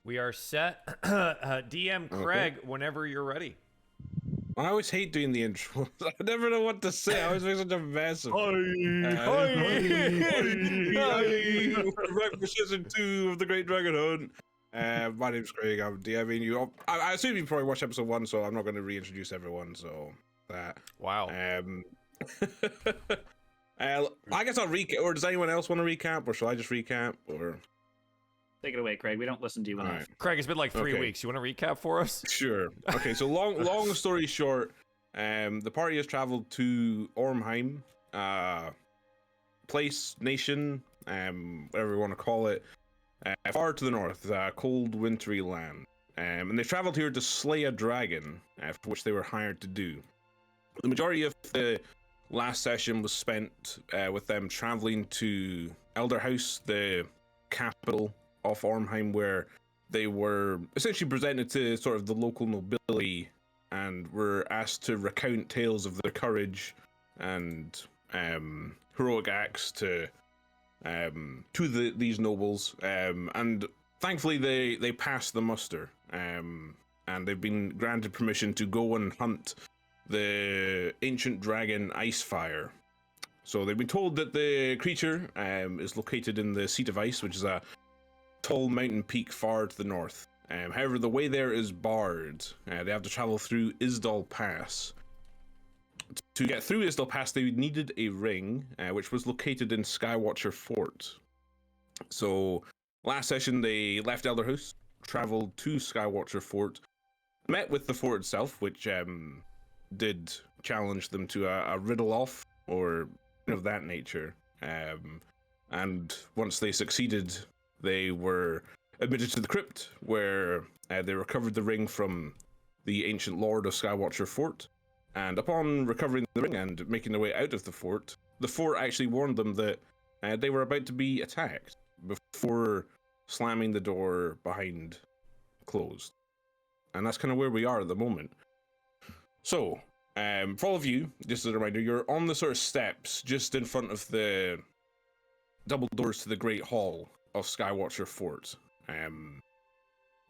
We are set. DM Craig, whenever you're ready. I always hate doing the intros. I never know what to say. I always make such a mess of it. Hi. We're back for season 2 of the Great Dragon Hunt. My name's Craig. I'm DMing you. I assume you probably watched episode 1, so I'm not going to reintroduce everyone. So that. Wow. I guess I'll recap. Or does anyone else want to recap, or shall I just recap? Or take it away, Craig. We don't listen to you enough. right. Craig, it's been like 3 weeks. You want to recap for us? Sure. Okay, so long story short, the party has traveled to Orheim, place, nation, whatever you want to call it, far to the north, cold, wintry land. And they traveled here to slay a dragon, for which they were hired to do. The majority of the last session was spent with them traveling to Elder House, the capital of Orheim, where they were essentially presented to sort of the local nobility and were asked to recount tales of their courage and heroic acts to these nobles, and thankfully they passed the muster, and they've been granted permission to go and hunt the ancient dragon Icefire. So they've been told that the creature is located in the Seat of Ice, which is a tall mountain peak far to the north. However, the way there is barred. They have to travel through Isdal Pass. To get through Isdal Pass, they needed a ring, which was located in Skywatcher Fort. So, last session, they left Elder House, traveled to Skywatcher Fort, met with the fort itself, which did challenge them to a riddle off, or of that nature. And once they succeeded, they were admitted to the crypt, where they recovered the ring from the ancient lord of Skywatcher Fort. And upon recovering the ring and making their way out of the fort actually warned them that they were about to be attacked before slamming the door behind closed. And that's kind of where we are at the moment. So, for all of you, just as a reminder, you're on the sort of steps just in front of the double doors to the Great Hall of Skywatcher Fort.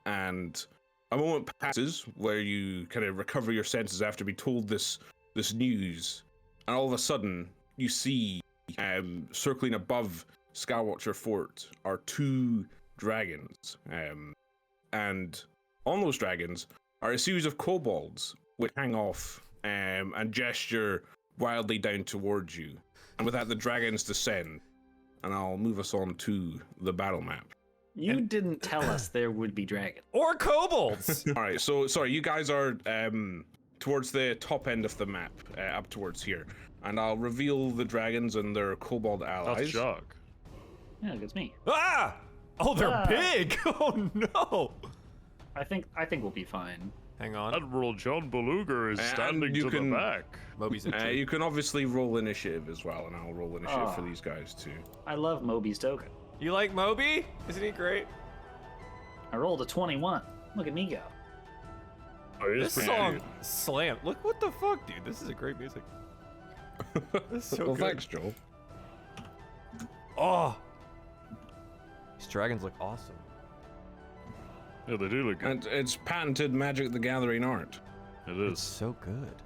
And a moment passes where you kind of recover your senses after being told this news, and all of a sudden you see circling above Skywatcher Fort are 2 dragons, and on those dragons are a series of kobolds which hang off and gesture wildly down towards you. And with that, the dragons descend, and I'll move us on to the battle map. You didn't tell us there would be dragons. Or kobolds! All right, so sorry, you guys are towards the top end of the map, up towards here, and I'll reveal the dragons and their kobold allies. That's Jug. Yeah, it's me. Ah! Oh, they're big! Oh no! I think we'll be fine. Hang on. Admiral John Beluga is standing to the back. Moby's at 2. You can obviously roll initiative as well, and I'll roll initiative for these guys too. I love Moby's token. You like Moby? Isn't he great? I rolled a 21. Look at me go. Oh, This song slammed. Look, what the fuck, dude? This is a great music. This is so Well, good. thanks, Joel. Oh! These dragons look awesome. Yeah, they do look good. And it's patented Magic the Gathering art. It It's is. so good.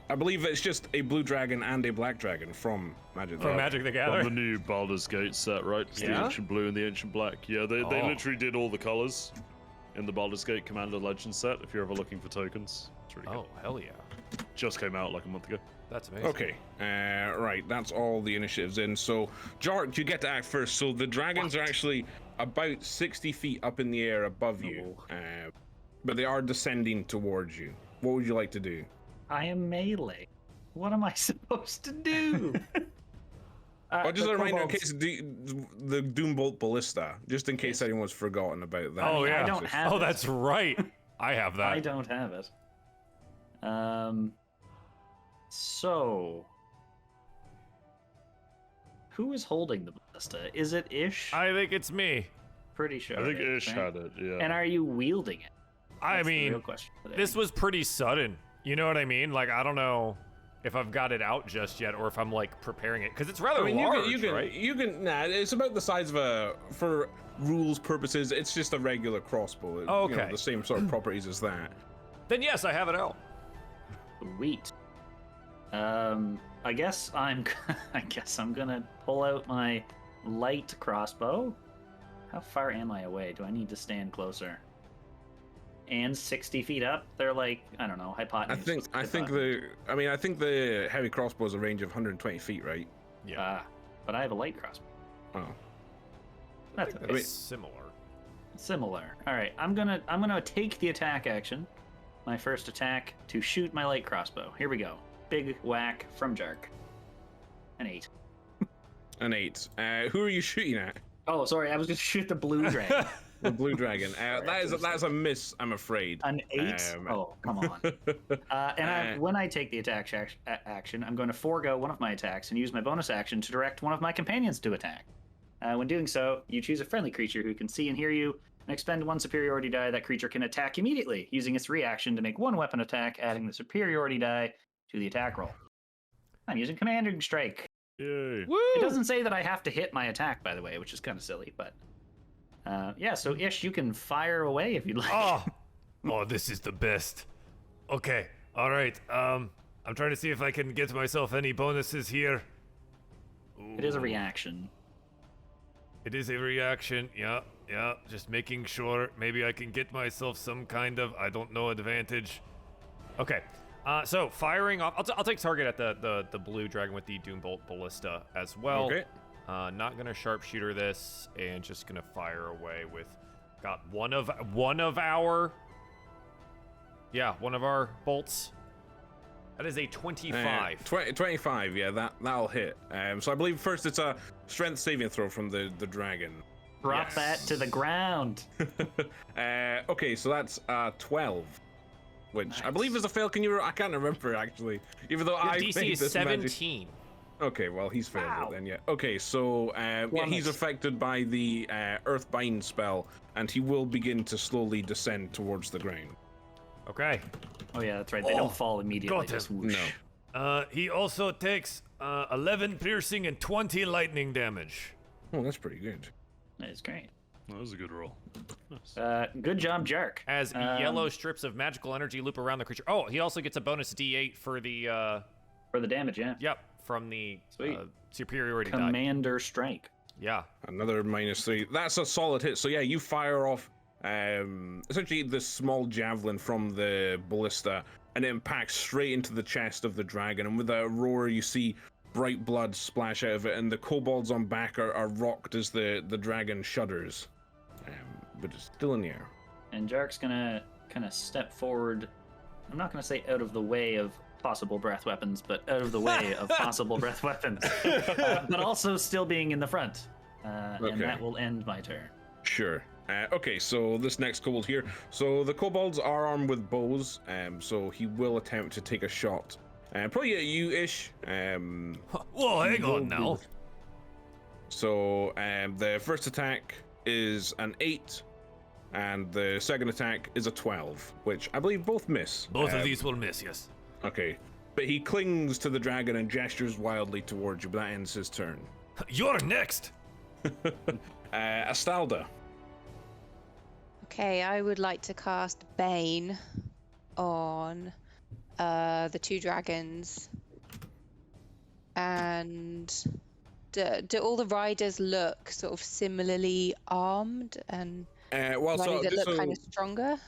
I believe it's just a blue dragon and a black dragon from Magic the From Gathering. Magic the On Gathering. the new Baldur's Gate set, right? It's the Yeah? ancient blue and the ancient black. Yeah, they Oh. literally did all the colors in the Baldur's Gate Commander Legend set, if you're ever looking for tokens. It's really Oh, hell yeah. good. Just came out like a month ago. That's amazing. Okay, right, that's all the initiatives in. So, Jark, you get to act first. So the dragons are actually about 60 feet up in the air above you, but they are descending towards you. What would you like to do? I am melee. What am I supposed to do? Just the a reminder, in kobolds- case the Doombolt Ballista, just in case anyone's forgotten about that. Oh, I yeah. don't have Oh, it. that's right. I have that. I don't have it. So, who is holding the ballista? Is it Ish? I think it's me. Pretty sure. I think it is, Ish right? had it, yeah. And are you wielding it? I That's the mean, real question today. this was pretty sudden. You know what I mean? Like, I don't know. if I've got it out just yet, or if I'm like preparing it, because it's rather I mean, large, you can. Nah, it's about the size of a. For rules purposes, it's just a regular crossbow. Oh, You know, okay. the same sort of properties as that. Then yes, I have it out. Sweet. I guess I'm gonna pull out my light crossbow. How far am I away? Do I need to stand closer? And 60 feet up, they're like, I don't know, hypotenuse. I think the heavy crossbow is a range of 120 feet, right? Yeah. But I have a light crossbow. Oh. That's It's okay. similar. All right, I'm gonna take the attack action. My first attack to shoot my light crossbow. Here we go. Big whack from Jark. An 8. An 8. Who are you shooting at? Oh, sorry, I was gonna shoot the blue dragon. The blue dragon. That's a miss, I'm afraid. An 8? Oh, come on. When I take the attack action, I'm going to forego one of my attacks and use my bonus action to direct one of my companions to attack. When doing so, you choose a friendly creature who can see and hear you, and expend 1 superiority die. That creature can attack immediately, using its reaction to make 1 weapon attack, adding the superiority die to the attack roll. I'm using Commanding Strike. Yay. Woo! It doesn't say that I have to hit my attack, by the way, which is kind of silly, but... yeah, so Ish, you can fire away if you'd like. Oh, this is the best. Okay, all right. I'm trying to see if I can get myself any bonuses here. It is a reaction. It is a reaction. Yeah. Just making sure. Maybe I can get myself some kind of, I don't know, advantage. Okay. So firing off. I'll take target at the blue dragon with the Doombolt Ballista as well. Okay. Not gonna sharpshooter this, and just gonna fire away with. Got one of our bolts. That is a 25. 25, yeah, that'll hit. So I believe first it's a strength saving throw from the dragon. Drop that to the ground. Okay, so that's 12, which I believe is a fail. I can't remember actually. Even though Your I DC think is this 17. Okay, well he's failed Wow. it then. Yeah. Okay, so he's affected by the Earthbind spell, and he will begin to slowly descend towards the ground. Okay. Oh yeah, that's right. They don't fall immediately. got Just him. whoosh. No. He also takes 11 piercing and 20 lightning damage. Oh, that's pretty good. That's great. That was a good roll. Nice. Good job, Jark. As yellow strips of magical energy loop around the creature. Oh, he also gets a bonus D8 for the. For the damage, yeah. Yep, from the Sweet. superiority die. Commander Strike. Yeah. Another -3. That's a solid hit. So yeah, you fire off essentially this small javelin from the ballista, and it impacts straight into the chest of the dragon. And with a roar, you see bright blood splash out of it, and the kobolds on back are rocked as the dragon shudders, but it's still in the air. And Jark's gonna kind of step forward. I'm not gonna say out of the way of possible breath weapons, but out of the way of possible breath weapons. But also still being in the front. Okay. And that will end my turn. Sure. Okay, so this next kobold here. So the kobolds are armed with bows, so he will attempt to take a shot. Probably at you, Ish. Whoa, hang on now. So the first attack is an 8, and the second attack is a 12, which I believe both miss. Both of these will miss, yes. Okay, but he clings to the dragon and gestures wildly towards you, but that ends his turn. You're next. Astalda. Okay, I would like to cast Bane on the 2 dragons. And do all the riders look sort of similarly armed and Well, riders that look kind of stronger?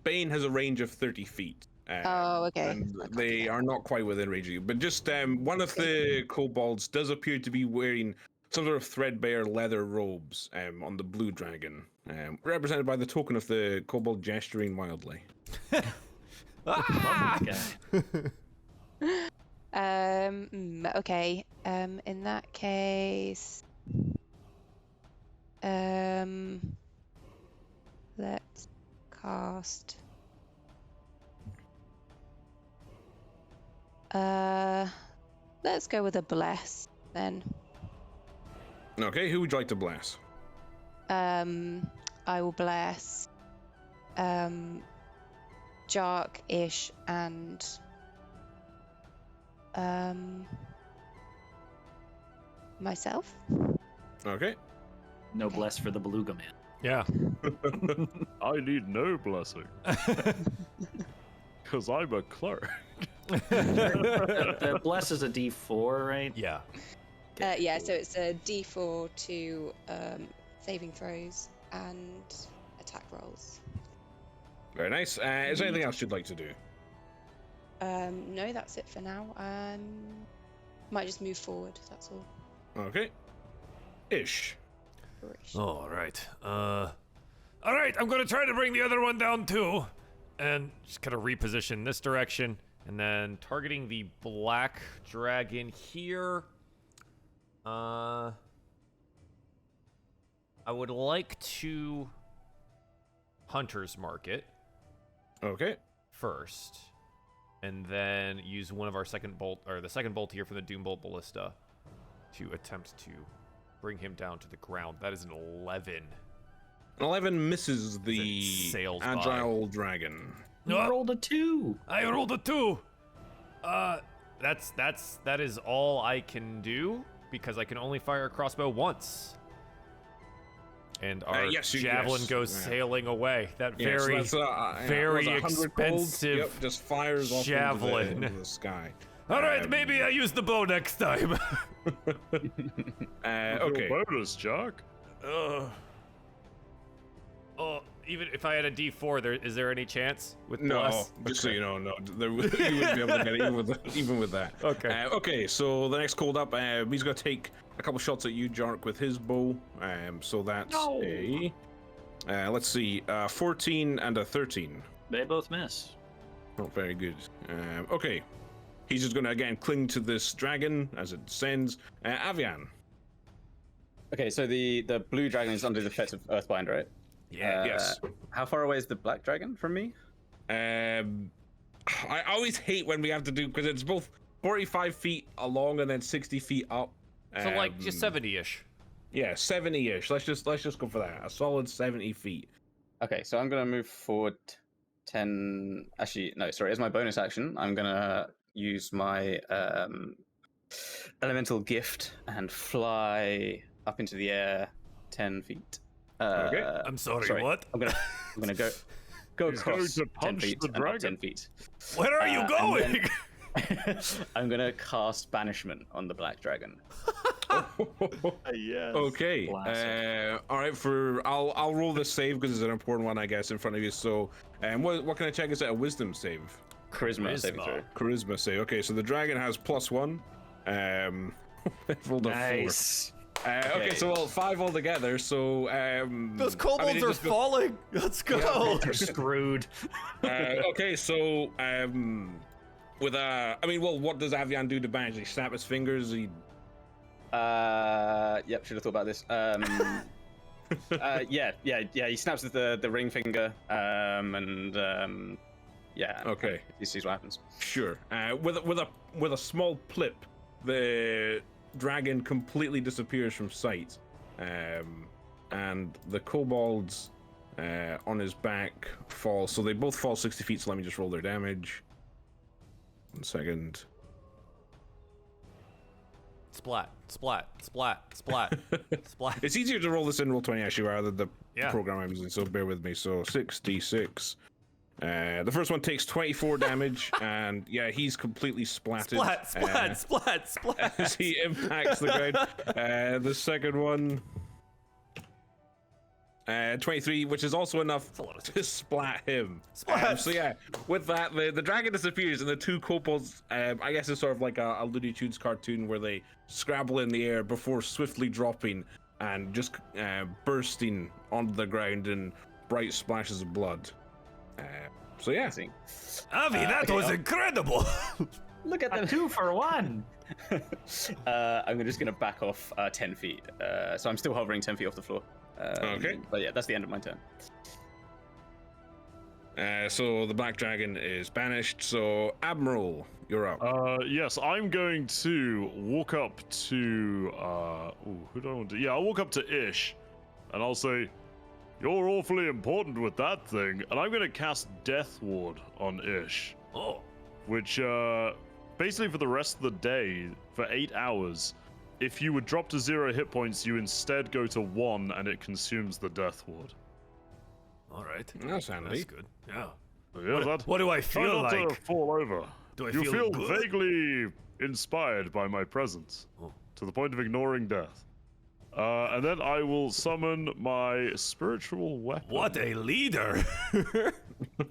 Bane has a range of 30 feet. Oh, okay. And I can't they do that. are not quite within range of you. But just one of the kobolds does appear to be wearing some sort of threadbare leather robes on the blue dragon, represented by the token of the kobold gesturing wildly. Okay. Okay. In that case, let's cast. Let's go with a bless then. Okay, who would you like to bless? I will bless Jark, Ish, and Myself. Okay. No bless for the beluga man. Yeah. I need no blessing. Because I'm a cleric. The bless is a D4, right? Yeah. Yeah, so it's a D4 to saving throws and attack rolls. Very nice. Is there anything else you'd like to do? No, that's it for now. Might just move forward. That's all. Okay. Ish. All right. All right. I'm gonna try to bring the other one down too, and just kind of reposition this direction, and then targeting the black dragon here. I would like to Hunter's Mark it Okay. first, and then use one of our second bolt, or the second bolt here from the Doombolt Ballista, to attempt to bring him down to the ground. That is an 11. An 11 misses the sails agile dragon. You rolled a 2. I rolled a 2. That is all I can do because I can only fire a crossbow once. And our javelin goes sailing away. That very, very expensive yep, just fires off javelin into the sky. All right, maybe I use the bow next time. Okay. Bonus, Jack. Even if I had a D4, is there any chance with No, bless? just so you know, no, you wouldn't be able to get it even with that. Okay. Okay, so the next called up, he's gonna take a couple shots at you, Jark, with his bow. So that's a, let's see, 14 and a 13. They both miss. Not very good. Okay, he's just gonna again cling to this dragon as it descends. Avian. Okay, so the blue dragon is under the effect of Earthbind, right? Yeah. Yes. How far away is the black dragon from me? I always hate when we have to do, because it's both 45 feet along and then 60 feet up. So like just 70-ish. Yeah, 70-ish. Let's just go for that. A solid 70 feet. Okay, so I'm gonna move forward 10. Actually, no, sorry. As my bonus action, I'm gonna use my elemental gift and fly up into the air 10 feet. Okay. I'm sorry, what? I'm gonna go He's across going to 10 punch feet the and up dragon. 10 feet. Where are you and going? I'm gonna cast banishment on the black dragon. Yes. Okay. Classic. All right. I'll roll this save because it's an important one, I guess, in front of you. So, what can I check? Is it a wisdom save? Charisma saving throw. Charisma save. Okay, so the dragon has +1. Rolled a 4. Nice. Okay, so 5 altogether. So Those kobolds are falling. Let's go. They're screwed. Okay, so with what does Avian do to banish? He snap his fingers. He Yep, should have thought about this. Yeah. He snaps the ring finger, yeah. Okay. He sees what happens. Sure. With a small plip, the dragon completely disappears from sight, and the kobolds on his back fall. So they both fall 60 feet. So let me just roll their damage. 1 second. Splat, splat, splat, splat, splat. It's easier to roll this in Roll20 actually rather than the program I'm using. So bear with me. So 6d6. The first one takes 24 damage, and yeah, he's completely splattered. Splat. As he impacts the ground. The second one, 23, which is also enough to splat him. So yeah, with that, the dragon disappears, and the two kobolds, I guess it's sort of like a Looney Tunes cartoon where they scrabble in the air before swiftly dropping and just bursting onto the ground in bright splashes of blood. So yeah. Avi, that was incredible. Look at A them. 2 for 1. I'm just gonna back off 10 feet. So I'm still hovering 10 feet off the floor. Okay. But yeah, that's the end of my turn. So the black dragon is banished. So Admiral, you're up. Yes, I'm going to walk up to who do I want to? Yeah, I'll walk up to Ish, and I'll say, "You're awfully important with that thing," and I'm going to cast Death Ward on Ish. Oh. Which basically for the rest of the day, for 8 hours, if you would drop to 0 hit points, you instead go to 1 and it consumes the Death Ward. All right. That's handy. That's good. Yeah. So yeah, What do I try feel not to like? fall over. Do I You feel good? vaguely inspired by my presence, Oh. to the point of ignoring death. And then I will summon my spiritual weapon. What a leader!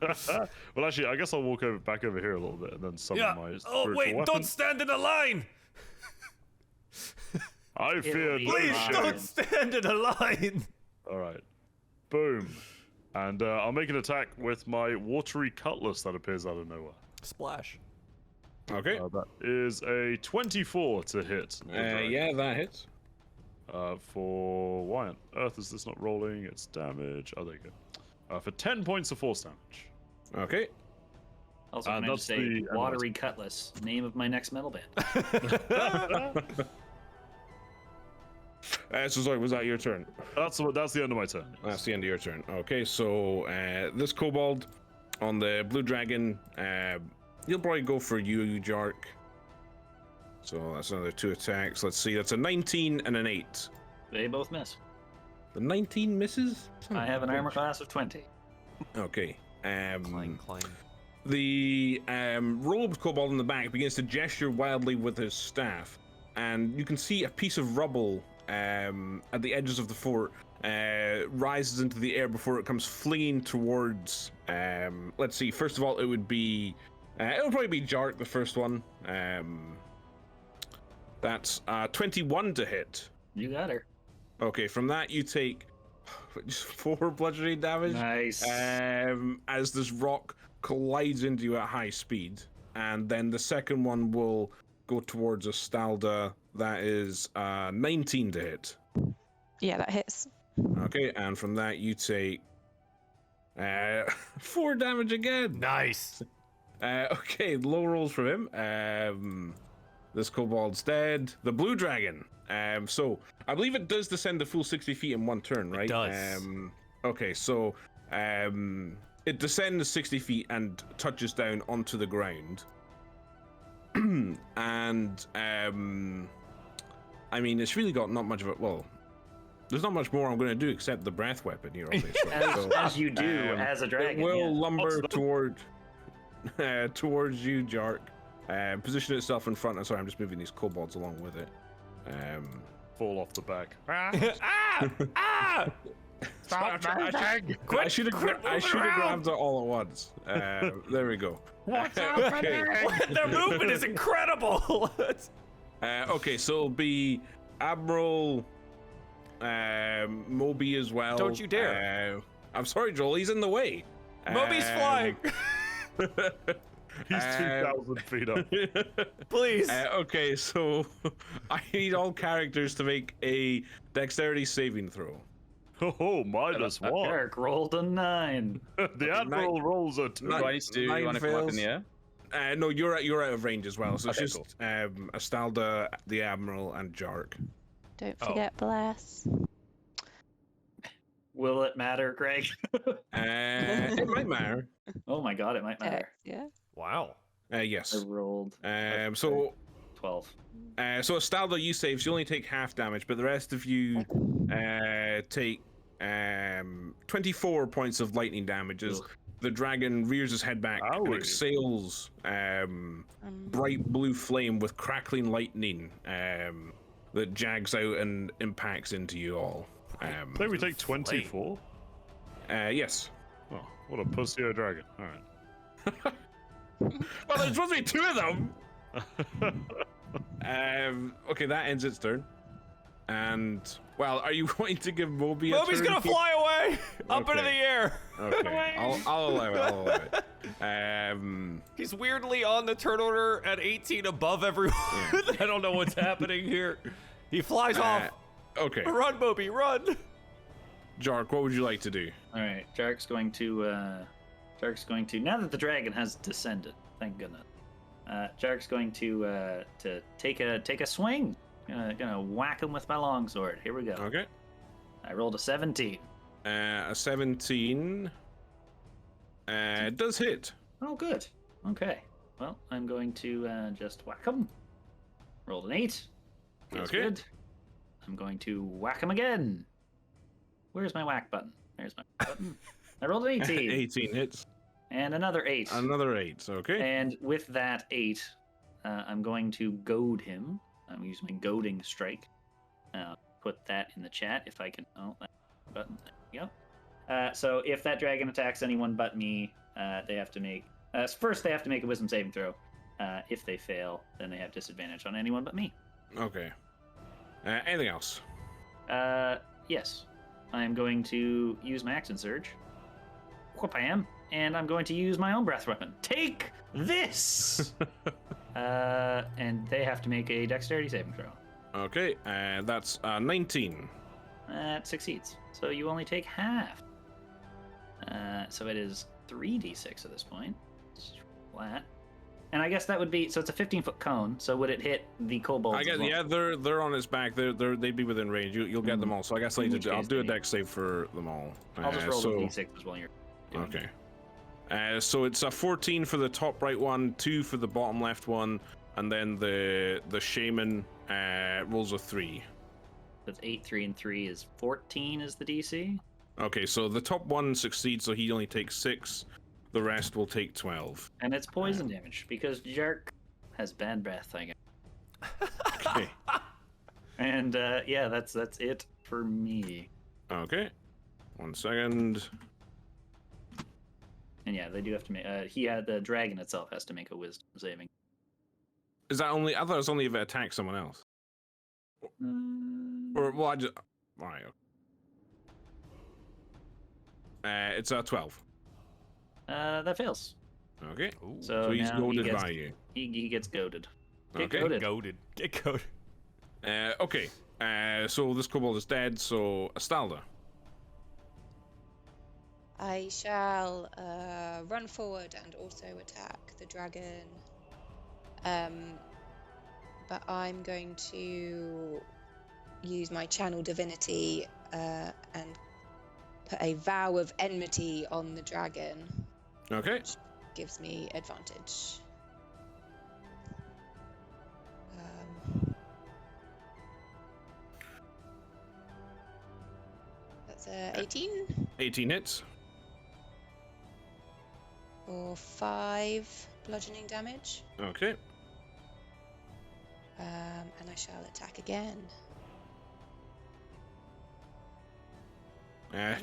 Well, actually, I guess I'll walk back over here a little bit and then summon Yeah. my spiritual Oh wait! weapon. Don't stand in a line. I fear be no Please fine. shame. don't stand in a line. All right. Boom. And I'll make an attack with my watery cutlass that appears out of nowhere. Splash. Okay. That is a 24 to hit. the dragon. Yeah, that hits. For why on earth is this not rolling? It's damage. Oh, there you go. For 10 points of force damage. Okay. Also, can I that's just say, the- Watery Cutlass, name of my next metal band. So sorry, was that your turn? That's the end of my turn. That's the end of your turn. Okay, so this kobold on the blue dragon, he'll probably go for you, Jark. So that's another 2 attacks. Let's see, that's a 19 and an 8. They both miss. The 19 misses? I have an armor class of 20. Okay. Clang. The robed kobold in the back begins to gesture wildly with his staff, and you can see a piece of rubble at the edges of the fort rises into the air before it comes flinging towards. Let's see. First of all, it would be. It'll probably be Jark, the first one. That's 21 to hit. You got her. Okay, from that you take just 4 bludgeoning damage. Nice. As this rock collides into you at high speed, and then the second one will go towards Astalda. That is 19 to hit. Yeah, that hits. Okay, and from that you take 4 damage again. Nice. Okay, low rolls from him. This kobold's dead. The blue dragon. So I believe it does descend the full 60 feet in one turn, right? It does. Okay, so it descends 60 feet and touches down onto the ground. And I mean, it's really got not much of it. Well, there's not much more I'm going to do except the breath weapon here, obviously. As you do, as a dragon. It will yeah. lumber towards you, Jark. Position itself in front. Sorry, I'm just moving these kobolds along with it. Fall off the back. Stop I should have grabbed it all at once. There we go. Okay. Their movement is incredible. Okay, so it'll be Admiral Moby as well. Don't you dare. I'm sorry, Joel. He's in the way. Moby's flying. He's 2,000 feet up. Please. Okay, so I need all characters to make a dexterity saving throw. Oh, minus 1. Eric rolled a 9. The Admiral rolls a 2. Do I need to do? You want to come up in the air? No, you're out of range as well. So Okay, it's just Astalda, the Admiral, and Jark. Don't forget Bless. Will it matter, Greg? It might matter. Oh my god, it might matter. Yeah. Wow. Yes. I rolled So 12. So Astalda, you save, so you only take half damage, but the rest of you take 24 points of lightning damage as the dragon rears his head back and Owie. exhales bright blue flame with crackling lightning that jags out and impacts into you all. I think we take 24. Yes. Oh, what a pussy o dragon. All right. Well, there's supposed to be 2 of them. Okay, that ends its turn. And, well, are you going to give Moby a Moby's turn? gonna fly away up into Okay. the air. Okay, I'll allow it. He's weirdly on the turn order at 18 above everyone. I don't know what's happening here. He flies off. Okay, Run, Moby, run. Jark, what would you like to do? All right, Jark's going to. Now that the dragon has descended, thank goodness. Jark's going to take a swing. Gonna whack him with my longsword. Here we go. Okay. I rolled a 17. A 17 does hit. Oh, good. Okay. Well, I'm going to just whack him. Rolled an 8. Feels Okay. good. I'm going to whack him again. Where's my whack button? There's my whack button. I rolled an 18. 18 hits. And another 8. Another 8. Okay. And with that 8, I'm going to goad him. I'm using my goading strike. Put that in the chat if I can. Oh, that button. There we go. So if that dragon attacks anyone but me, they have to make. First, they have to make a wisdom saving throw. If they fail, then they have disadvantage on anyone but me. Okay. Anything else? Yes. I'm going to use my action surge. Whoop-I-am. And I'm going to use my own breath weapon. Take this! And they have to make a dexterity saving throw. Okay, that's 19. That succeeds. So you only take half. So it is 3d6 at this point. Flat. And I guess that would be, so it's a 15-foot cone, so would it hit the kobolds I guess, as well? yeah, they're on its back. They'd be within range. You'll get them all. So I guess In which I'll case, do a then, dex save for them all. I'll just roll so, the d6 as well. You're doing okay. So it's a 14 for the top right one, 2 for the bottom left one, and then the shaman rolls a 3. That's 8, 3, and 3 is 14 is the DC. Okay, so the top one succeeds, so he only takes 6. The rest will take 12. And it's poison damage, because Jerk has bad breath, I guess. Okay. And yeah, that's it for me. Okay. 1 second. And yeah, they do have to make. The dragon itself has to make a wisdom saving. Is that only? I thought it was only if it attacks someone else. Or well, I just. All right. It's a 12. That fails. Okay. Ooh. So he's now goaded he gets, by you. He gets goaded. Get Okay. goaded. Goaded. Get goaded. Okay. So this kobold is dead. So Astalda. I shall run forward and also attack the dragon. But I'm going to use my channel divinity and put a vow of enmity on the dragon, Okay. which gives me advantage. That's 18 18 hits. for 5 bludgeoning damage. Okay. And I shall attack again.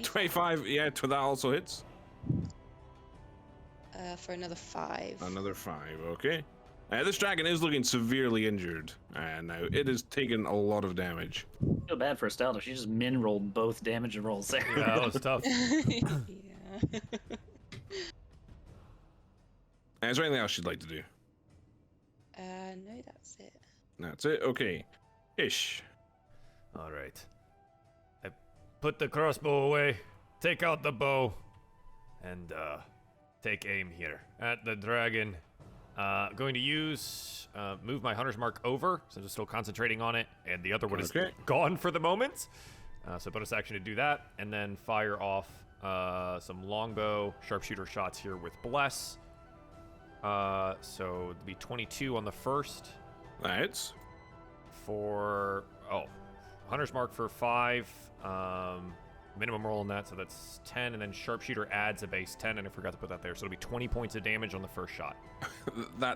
25. Yeah, that also hits. For another 5. Another 5. Okay. This dragon is looking severely injured. Now it has taken a lot of damage. I feel bad for Estelle. She just min rolled both damage rolls there. Yeah, that was tough. Yeah. Is there anything else you'd like to do? No, that's it. That's it. Okay. Ish. All right. I put the crossbow away, take out the bow, and take aim here at the dragon. Going to use move my hunter's mark over, so I'm just still concentrating on it, and the other one is Okay. gone for the moment. So bonus action to do that, and then fire off some longbow sharpshooter shots here with bless. So it'd be 22 on the first. That's For hunter's mark for 5, minimum roll on that, so that's 10, and then sharpshooter adds a base 10, and I forgot to put that there, so it'll be 20 points of damage on the first shot.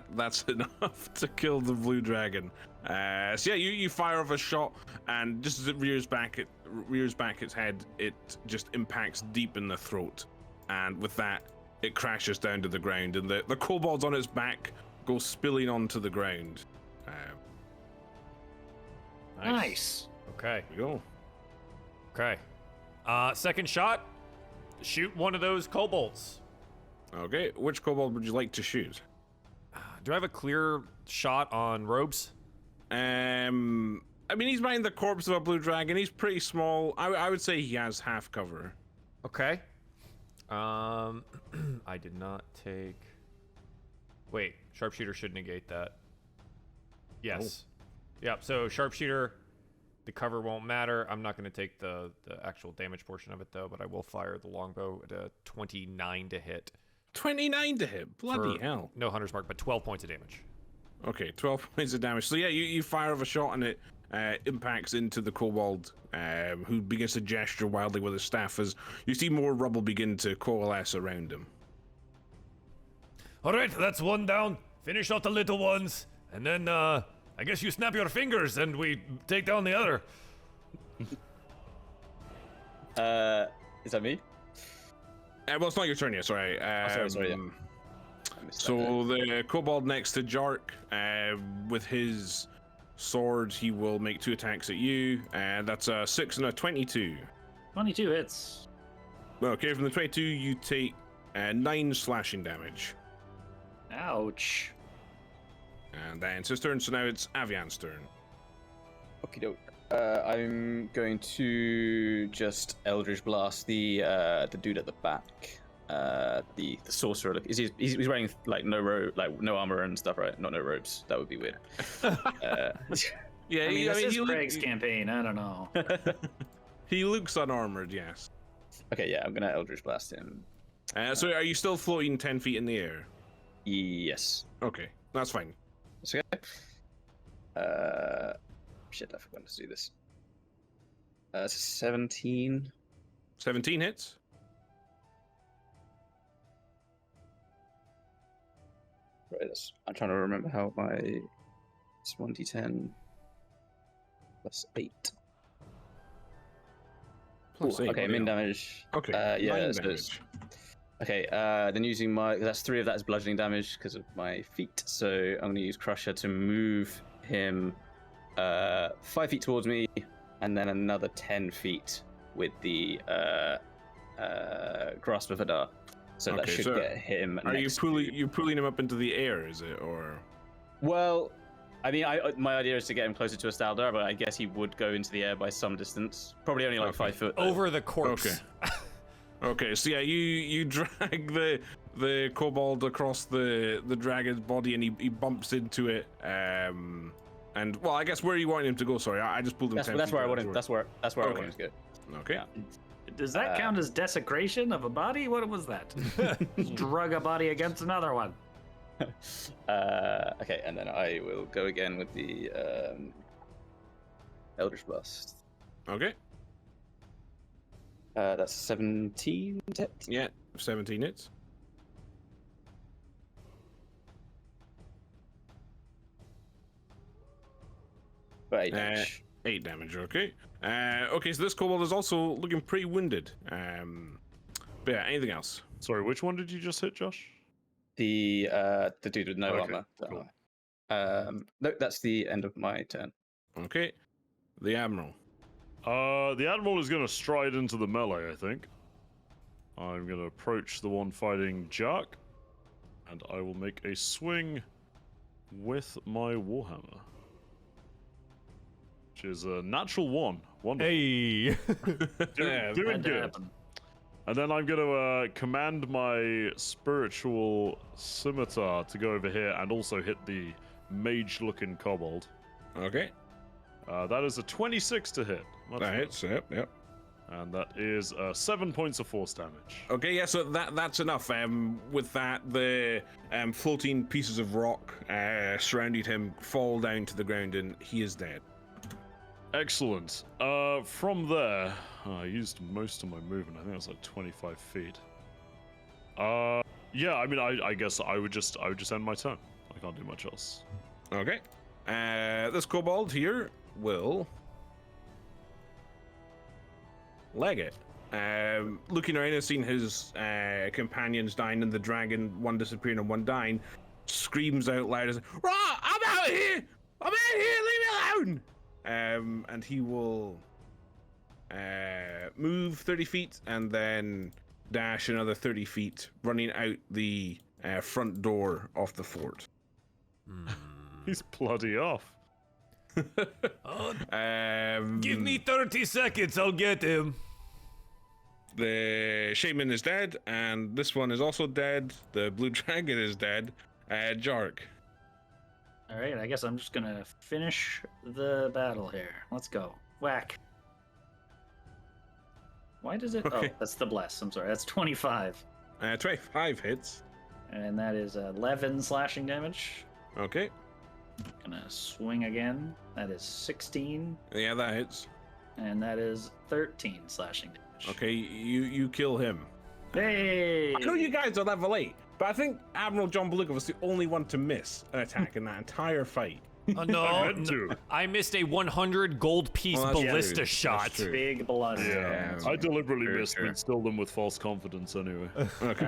that's enough to kill the blue dragon. So yeah, you fire off a shot, and just as it rears back its head, it just impacts deep in the throat, and with that, it crashes down to the ground, and the kobolds on its back go spilling onto the ground. Nice. Okay. There you go. Okay. Second shot. Shoot one of those kobolds. Okay, which kobold would you like to shoot? Do I have a clear shot on robes? I mean, he's behind the corpse of a blue dragon. He's pretty small. I would say he has half cover. Okay. I did not take. Wait, sharpshooter should negate that. Yes. Yep. So sharpshooter, the cover won't matter. I'm not going to take the actual damage portion of it though, but I will fire the longbow at a 29 to hit. 29 to hit. Bloody hell. No Hunter's Mark, but 12 points of damage. Okay, 12 points of damage. So yeah, you fire off a shot and it impacts into the kobold, who begins to gesture wildly with his staff as you see more rubble begin to coalesce around him. All right, that's one down. Finish off the little ones, and then I guess you snap your fingers and we take down the other. Is that me? Well, it's not your turn yet. Sorry. Sorry. Yeah. So the kobold next to Jark, with his sword, he will make 2 attacks at you, and that's a 6 and a 22. 22 hits. Okay, from the 22, you take 9 slashing damage. Ouch. And that ends his turn, so now it's Avian's turn. Okie doke. I'm going to just Eldritch Blast the dude at the back. The sorcerer. He's wearing like no armor and stuff, right? Not no robes. That would be weird. Yeah, this is Craig's campaign. I don't know. He looks unarmored, yes. Okay, yeah, I'm gonna Eldritch Blast him. So are you still floating 10 feet in the air? Yes. Okay, that's fine. That's okay. Shit, I forgot to do this. 17. 17 hits. Right, I'm trying to remember how it's 1d10 plus 8. Plus Ooh, 8, okay, min damage. Okay, yeah, 9 so damage. Okay, then using that's 3 of that is bludgeoning damage because of my feet. So I'm going to use Crusher to move him 5 feet towards me, and then another 10 feet with the Grasp of Hadar. So that should get him. Are you pulling him up into the air? Is it or? Well, I mean, my idea is to get him closer to Astaldar, but I guess he would go into the air by some distance. Probably only like 5 foot. Over the corpse. Okay. Okay, so yeah, you drag the kobold across the dragon's body, and he bumps into it. And well, I guess where you want him to go? Sorry, I just pulled him. That's where I want him. That's where I want him to go. Okay. Yeah. Does that count as desecration of a body? What was that? Just drug a body against another one. Okay, and then I will go again with the Eldritch Blast. Okay. That's 17 to hit. Yeah, 17 hits. For 8 damage. 8 damage, okay. Okay, so this kobold is also looking pretty wounded. But yeah, anything else? Sorry, which one did you just hit, Josh? The dude with no Okay, armor. cool. No, that's the end of my turn. Okay. The Admiral. The Admiral is going to stride into the melee, I think. I'm going to approach the one fighting Jark, and I will make a swing with my Warhammer. Which is a natural 1. Wonderful. Hey. Doing good. And then I'm going to command my spiritual scimitar to go over here and also hit the mage-looking kobold. Okay. That is a 26 to hit. That hits, yep. And that is 7 points of force damage. Okay, yeah, so that's enough. With that, the floating pieces of rock surrounding him fall down to the ground, and he is dead. Excellent. From there, I used most of my movement. I think that's like 25 feet. Yeah, I mean, I guess I would just end my turn. I can't do much else. Okay. This kobold here will leg it. Looking around and seeing his companions dying and the dragon, one disappearing and one dying, screams out loud as, "Rah! I'm out here! I'm out here! Leave me alone!" And he will move 30 feet and then dash another 30 feet, running out the front door of the fort. He's bloody off. Give me 30 seconds, I'll get him. The shaman is dead, and this one is also dead. The blue dragon is dead. Jark. All right, I guess I'm just gonna finish the battle here. Let's go. Whack. Why does it? Okay. Oh, that's the bless. I'm sorry. That's 25. 25 hits. And that is 11 slashing damage. Okay. Gonna swing again. That is 16. Yeah, that hits. And that is 13 slashing damage. Okay, you kill him. Hey! I know you guys are level 8, but I think Admiral John Beluga was the only one to miss an attack in that entire fight. Oh, no, I had to. I missed a 100 gold piece Well, that's ballista true. shot. That's true. Big blood. Yeah, Yeah. I deliberately Very missed true. and stilled them with false confidence anyway. Okay.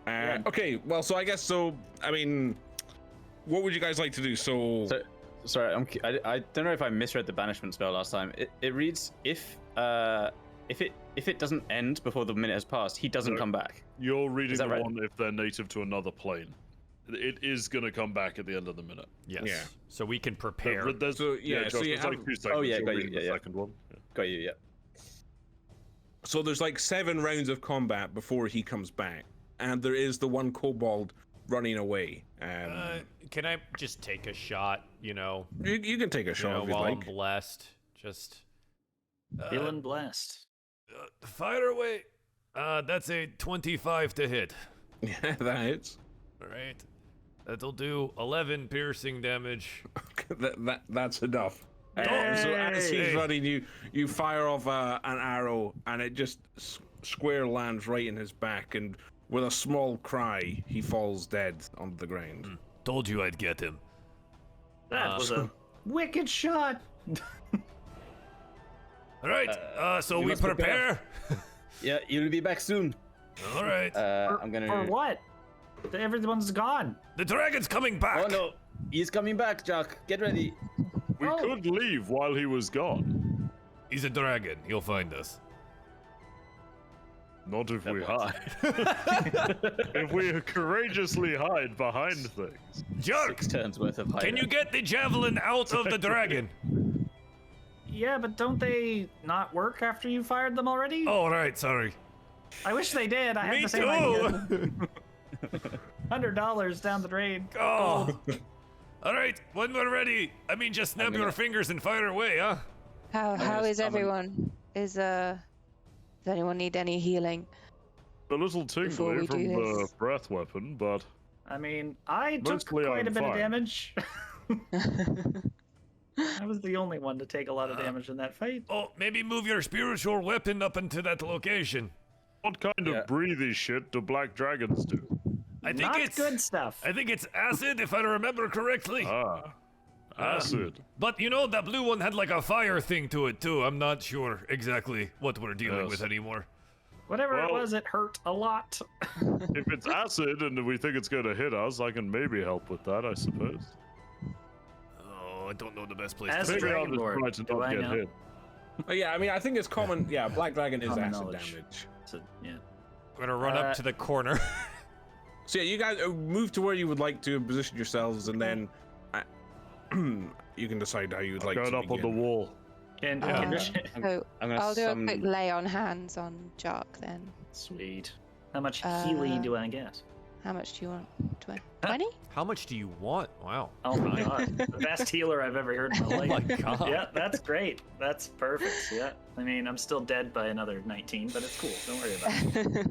Yeah. Okay, well, so I guess I mean, what would you guys like to do? So Sorry, I don't know if I misread the banishment spell last time. It reads if it doesn't end before the minute has passed, he doesn't No. come back. You're reading Is that the right? one if they're native to another plane. It is going to come back at the end of the minute. Yes. Yeah. So we can prepare. There's, So, yeah, Josh, so you there's like have- 2 seconds. Oh, yeah, You're got you, reading the yeah. second one. Yeah. Got you, yeah. So there's like 7 rounds of combat before he comes back, and there is the one kobold running away. Can I just take a shot, you can take a you shot know, if you'd while like. I'm blessed? Just Feeling blessed. fire away. That's a 25 to hit. Yeah, that hits. All right. That'll do 11 piercing damage. That's enough. So as he's running, you fire off an arrow, and it just square lands right in his back, and with a small cry, he falls dead on the ground. Told you I'd get him. That was a wicked shot. All right. So you we must prepare. prepare. Yeah, you'll be back soon. All right. I'm gonna. For what? Everyone's gone. The dragon's coming back. Oh no, he's coming back, Jack. Get ready. We could leave while he was gone. He's a dragon. He'll find us. Not if we hide. If we courageously hide behind things. Jerk! 6 turns worth of hiding. Can you get the javelin out of the dragon? Yeah, but don't they not work after you fired them already? Oh, right. Sorry. I wish they did. I had Me the same idea. too. $100 down the drain. Oh. All right. When we're ready, I mean, just snap your fingers and fire away, huh? How is everyone? Does anyone need any healing? A little Before tingly we from do the this. breath weapon, but I mean, I took Mostly quite I'm a bit of fine. damage. I was the only one to take a lot of damage in that fight. Oh, maybe move your spiritual weapon up into that location. what kind Yeah. of breathy shit do black dragons do? I think Not it's good stuff. I think it's acid, if I remember correctly. Acid. But you know, that blue one had like a fire thing to it too. I'm not sure exactly what we're dealing Yes. with anymore. Whatever it Well- was, it hurt a lot. If it's acid and we think it's going to hit us, I can maybe help with that, I suppose. Oh, I don't know the best place As to a Maybe I'll Dragon just Lord, try to do not I get know? hit. Yeah, I mean, I think it's common. Yeah, Black Dragon is Common acid knowledge. damage. So, yeah. We're gonna run up to the corner. So yeah, you guys move to where you would like to position yourselves, and then you can decide how you would like Going to up on the begin. wall. Can So I'm gonna I'll do a summon- quick lay on hands on Jark then. Sweet. How much healing do I get? How much do you want? 20? How much do you want? Wow. Oh my god. The best healer I've ever heard in my Oh life. my god. Yeah, that's great. That's perfect. Yeah. I mean, I'm still dead by another 19, but it's cool. Don't worry about it.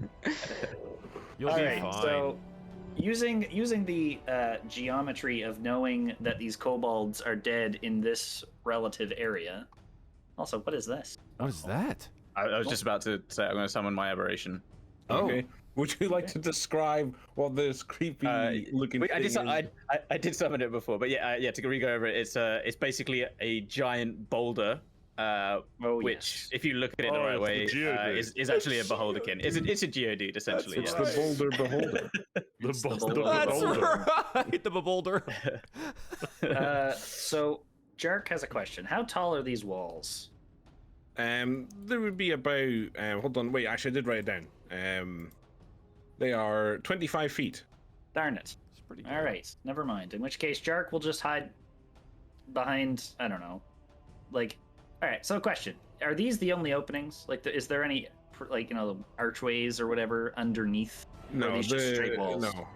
You'll All be right, fine. so using the geometry of knowing that these kobolds are dead in this relative area. Also, what is this? What is that? I was just about to say I'm going to summon my aberration. Okay. Would you like to describe what this creepy looking Wait, thing is? I did summon it before, but yeah, to re-go over it, it's basically a giant boulder, which, yes. if you look at it the Oh, right it's a way, geodude. is actually a beholderkin. It's a geodude essentially. It's Yeah. the boulder beholder. That's right. The boulder. So Jark has a question. How tall are these walls? There would be about. Hold on, wait. Actually, I did write it down. They are 25 feet. Darn it. It's pretty good. All right, never mind. In which case, Jark will just hide behind. I don't know. Like, all right. So, question: are these the only openings? Like, is there any, like, archways or whatever underneath? Or No, are these just straight walls? no.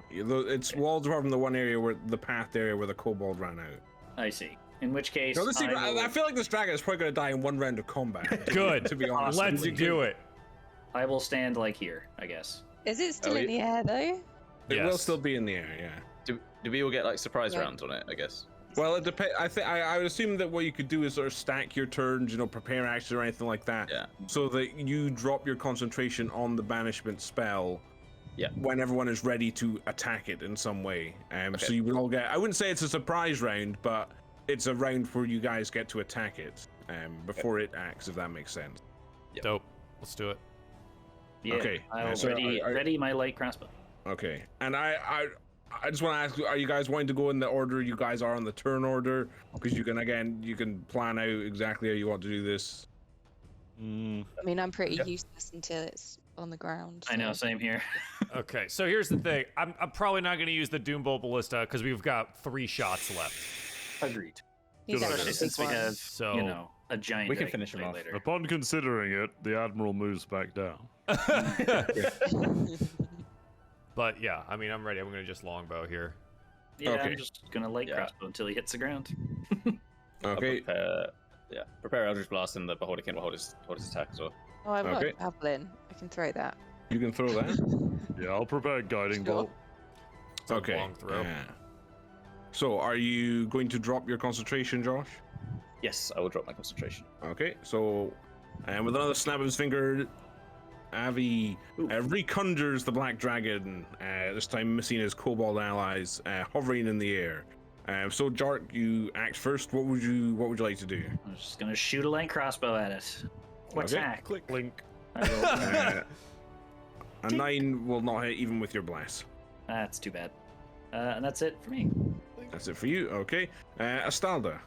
It's walls apart from the one area where the path area where the kobold ran out. I see. In which case, No, this, I I feel like this dragon is probably going to die in one round of combat. Good. To be honest, Let's do it. will stand like here, I guess. Is it still Oh, in the air though? It will Yes. still be in the air, yeah. Do we all get like surprise Yeah. rounds on it? I guess. Well, it depends. I would assume that what you could do is sort of stack your turns, prepare actions or anything like that. Yeah. So that you drop your concentration on the banishment spell. Yeah. When everyone is ready to attack it in some way. Okay. So you would all get. I wouldn't say it's a surprise round, but it's a round where you guys get to attack it before it acts, if that makes sense. Dope. Let's do it. Yeah, Okay, I'll so ready my light crossbow. Okay. And I just want to ask, are you guys wanting to go in the order you guys are on the turn order? Because you can plan out exactly how you want to do this. I mean, I'm pretty useless until it's on the ground. I know, so- same here. Okay, so here's the thing. I'm probably not going to use the Doombolt Ballista because we've got 3 shots left. Agreed. He's Good actually idea. Since we one. have, So- a giant. We can dragon finish him fight off. later. Upon considering it, the admiral moves back down. But yeah, I mean, I'm ready. I'm going to just longbow here. Yeah, Okay. I'm just gonna light Yeah. crossbow until he hits the ground. Okay. Prepare Eldritch Blast, and the beholder can hold his attack as well. Oh, I've got Okay. a javelin. I can throw that. You can throw that. Yeah, I'll prepare guiding Sure. bolt. It's a Okay. long throw. So, are you going to drop your concentration, Josh? Yes, I will drop my concentration. Okay. So, and with another snap of his finger, Avi reconjures the black dragon. This time missing his kobold allies, hovering in the air. So, Jark, you act first. What would you like to do? I'm just gonna shoot a light crossbow at it. Attack. Click, link. I rolled- A 9 will not hit even with your blast. That's too bad. And that's it for me. That's it for you. Okay. Astalda.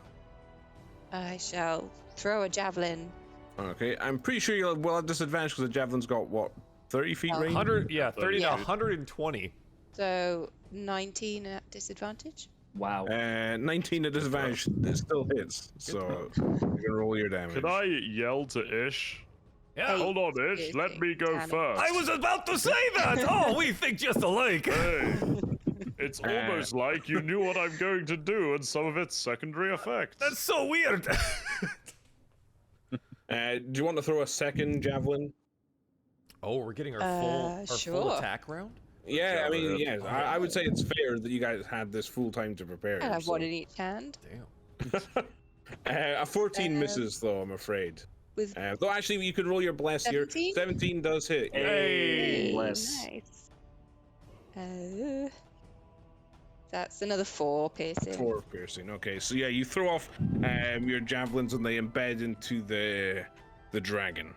I shall throw a javelin. Okay. I'm pretty sure you'll well at disadvantage because the javelin's got what 30 feet range. 100, yeah, 30 to Yeah. 120. So 19 at disadvantage. Wow. 19 at disadvantage. It still hits. So you can roll your damage. Could I yell to Ish? Yeah. Hold on, Ish. Let me go Damage. first. I was about to say that! Oh, we think just alike! Hey, it's almost like you knew what I'm going to do and some of its secondary effects. That's so weird! Do you want to throw a second javelin? Oh, we're getting our full sure. attack round? Yeah, I mean, Javelin. yes. I would say it's fair that you guys had this full time to prepare. I have so. one in each hand. Damn. A 14 misses, though, I'm afraid. With Though actually, you could roll your bless here. 17? 17 does hit. Hey! Bless. nice. That's another 4 piercing. 4 piercing. Okay, so yeah, you throw off your javelins and they embed into the dragon.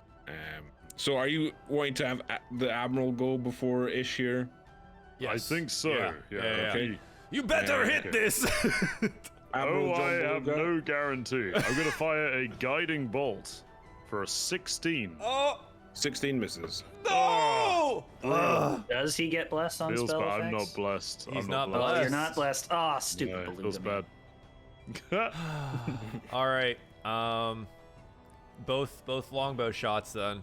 So are you wanting to have the admiral go before Ish here? I think so. Yeah. Yeah, okay. You better hit okay. this! Admiral Oh, I John have Bolger? no guarantee. I'm going to fire a guiding bolt for a 16. Oh, 16 misses. no! Ugh. Does he get blessed on Feels spell bad. I'm effects? not blessed. He's I'm not Oh, blessed. you're not blessed. Ah, stupid Yeah, it balloon. feels bad. All right. Both longbow shots then.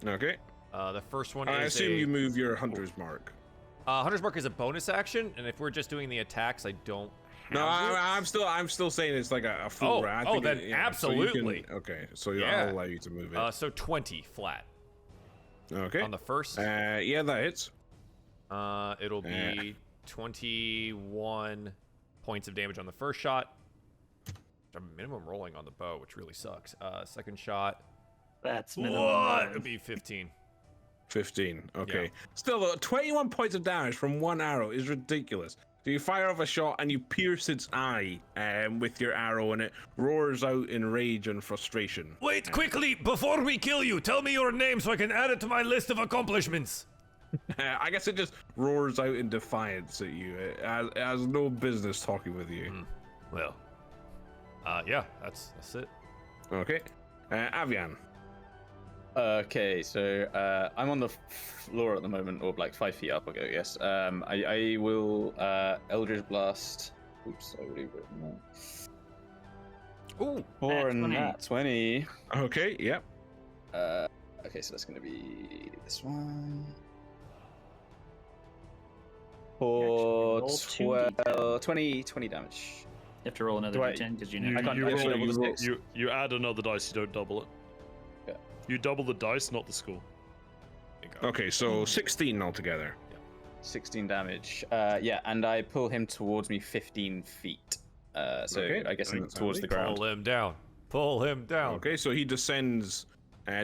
Okay. The first one I is assume a you move your hunter's mark. Hunter's Mark is a bonus action, and if we're just doing the attacks, I don't. No, have it. I'm still saying it's like a full Oh, round. oh, then so you can- absolutely. okay, so Yeah. I'll allow you to move it. So 20 flat Okay. on the first. Yeah, that hits. It'll be 21 points of damage on the first shot. A minimum rolling on the bow, which really sucks. Second shot. That's minimum. What? It'll be 15. 15. Okay. Yeah. Still, though, 21 points of damage from one arrow is ridiculous. So you fire off a shot and you pierce its eye with your arrow, and it roars out in rage and frustration. Wait, quickly, before we kill you, tell me your name so I can add it to my list of accomplishments. I guess it just roars out in defiance at you. It has no business talking with you. Well, yeah, that's it. Okay. Avian. Okay, so I'm on the floor at the moment, or like 5 feet up. Okay, yes. I will Eldritch Blast. Oops, I already written that. Ooh, 4 and 20. that 20. Okay, yep. Okay, so that's going to be this one. For roll 2d10. 20 damage. You have to roll another Do I- d10 because you You, know. I can't you, actually roll, double the six. you add another dice, you don't double it. Yeah. You double the dice, not the score. you go. Okay, so 16 altogether. 16 damage. Yeah, and I pull him towards me 15 feet. So Okay, I guess thanks, towards the Andy. ground. Pull him down. Pull him down. Okay, so he descends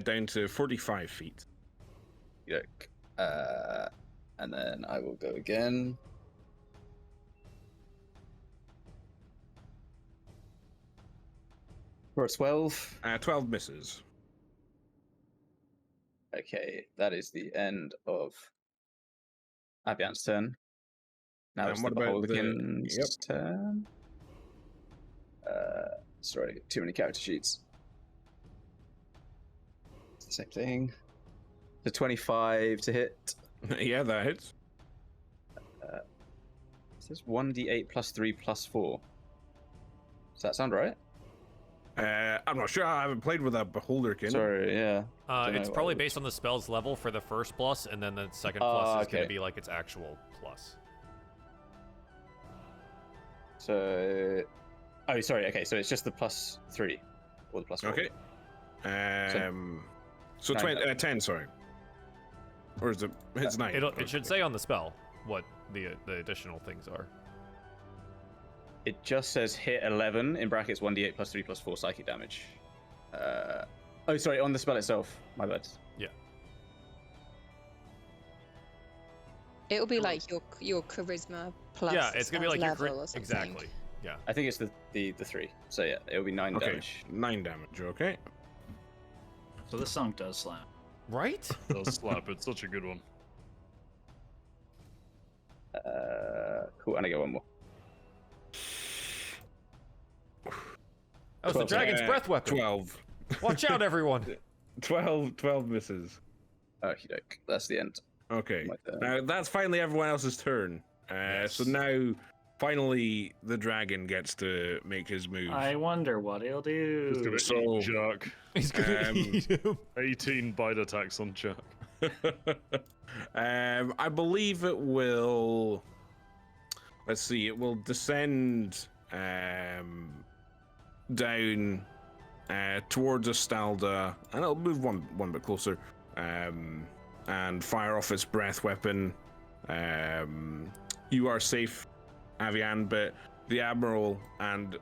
down to 45 feet. Yuck. And then I will go again. For a 12. 12 misses. Okay, that is the end of Avian's turn. Now And it's what the about the- Beholdigan's turn. Sorry, too many character sheets. It's the same thing. The 25 to hit. Yeah, that hits. It says 1d8 plus 3 plus 4. Does that sound right? I'm not sure. I haven't played with a Beholderkin. Sorry, yeah. Don't It's know probably what- based on the spell's level for the first plus, and then the second Oh, plus is going okay. to be like its actual plus. So, oh, sorry. Okay, so it's just the plus 3 or the plus 4. Okay. So Nine 20, damage. 10, sorry. Or is it? It's 9. It should say on the spell what the additional things are. It just says hit 11 in brackets 1d8 plus 3 plus 4 psychic damage. Oh, sorry, on the spell itself. My bad. Yeah. It'll be like your charisma plus. Yeah, it's going to be like your level or something. exactly. Yeah. I think it's the 3. So yeah, it'll be 9 Okay, damage. 9 damage. Okay. So this song does slap. Right? Does slap. It's such a good one. Cool, and I get one more. Oh, it's the 12. dragon's breath weapon. 12. Watch out, everyone. 12 misses. Okie doke. That's the end. Okay. My turn. Now that's finally everyone else's turn. So now, finally, the dragon gets to make his move. I wonder what he'll do. It's gonna So- eat Jack. He's going to eat him. 18 bite attacks on Jack. I believe it will. Let's see. It will descend down towards Astalda, and it'll move one bit closer, and fire off its breath weapon. You are safe, Avian, but the Admiral and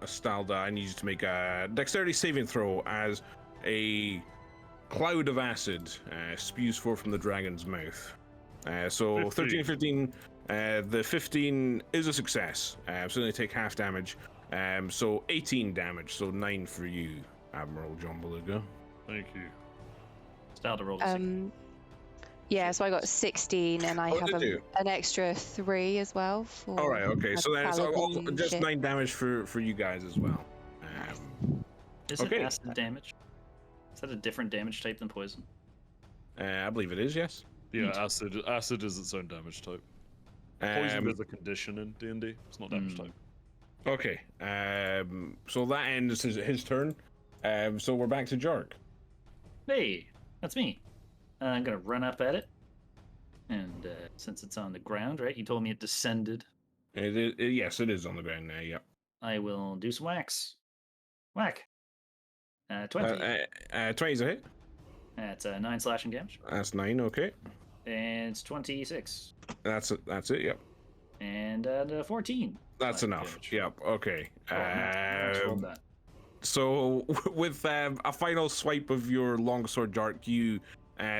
Astalda, I need you to make a dexterity saving throw as a cloud of acid spews forth from the dragon's mouth. So 13, 15, the 15 is a success. So they take half damage. So 18 damage, so 9 for you, Admiral John Beluga. Thank you. Style to roll a six. Yeah, so I got 16, and I Oh, have did you? an extra 3 as well for. All right, okay. my So then it's paladin just shit. 9 damage for you guys as well. Is it okay. acid damage? Is that a different damage type than poison? I believe it is, yes. Yeah, acid is its own damage type. Poison is a condition in D&D. It's not damage type. Okay. So that ends his turn. So we're back to Jark. Hey, that's me. I'm gonna run up at it, and since it's on the ground, right? You told me it descended. Yes, it is on the ground now. Yep. I will do some whacks. Whack. 20. 20 is a hit. That's 9 slashing damage. That's 9. Okay. And it's 26. That's it. That's it. Yep. And 14. That's slashing enough. damage. Yep. Okay. Oh, I just rolled that. So with a final swipe of your longsword, Jark, you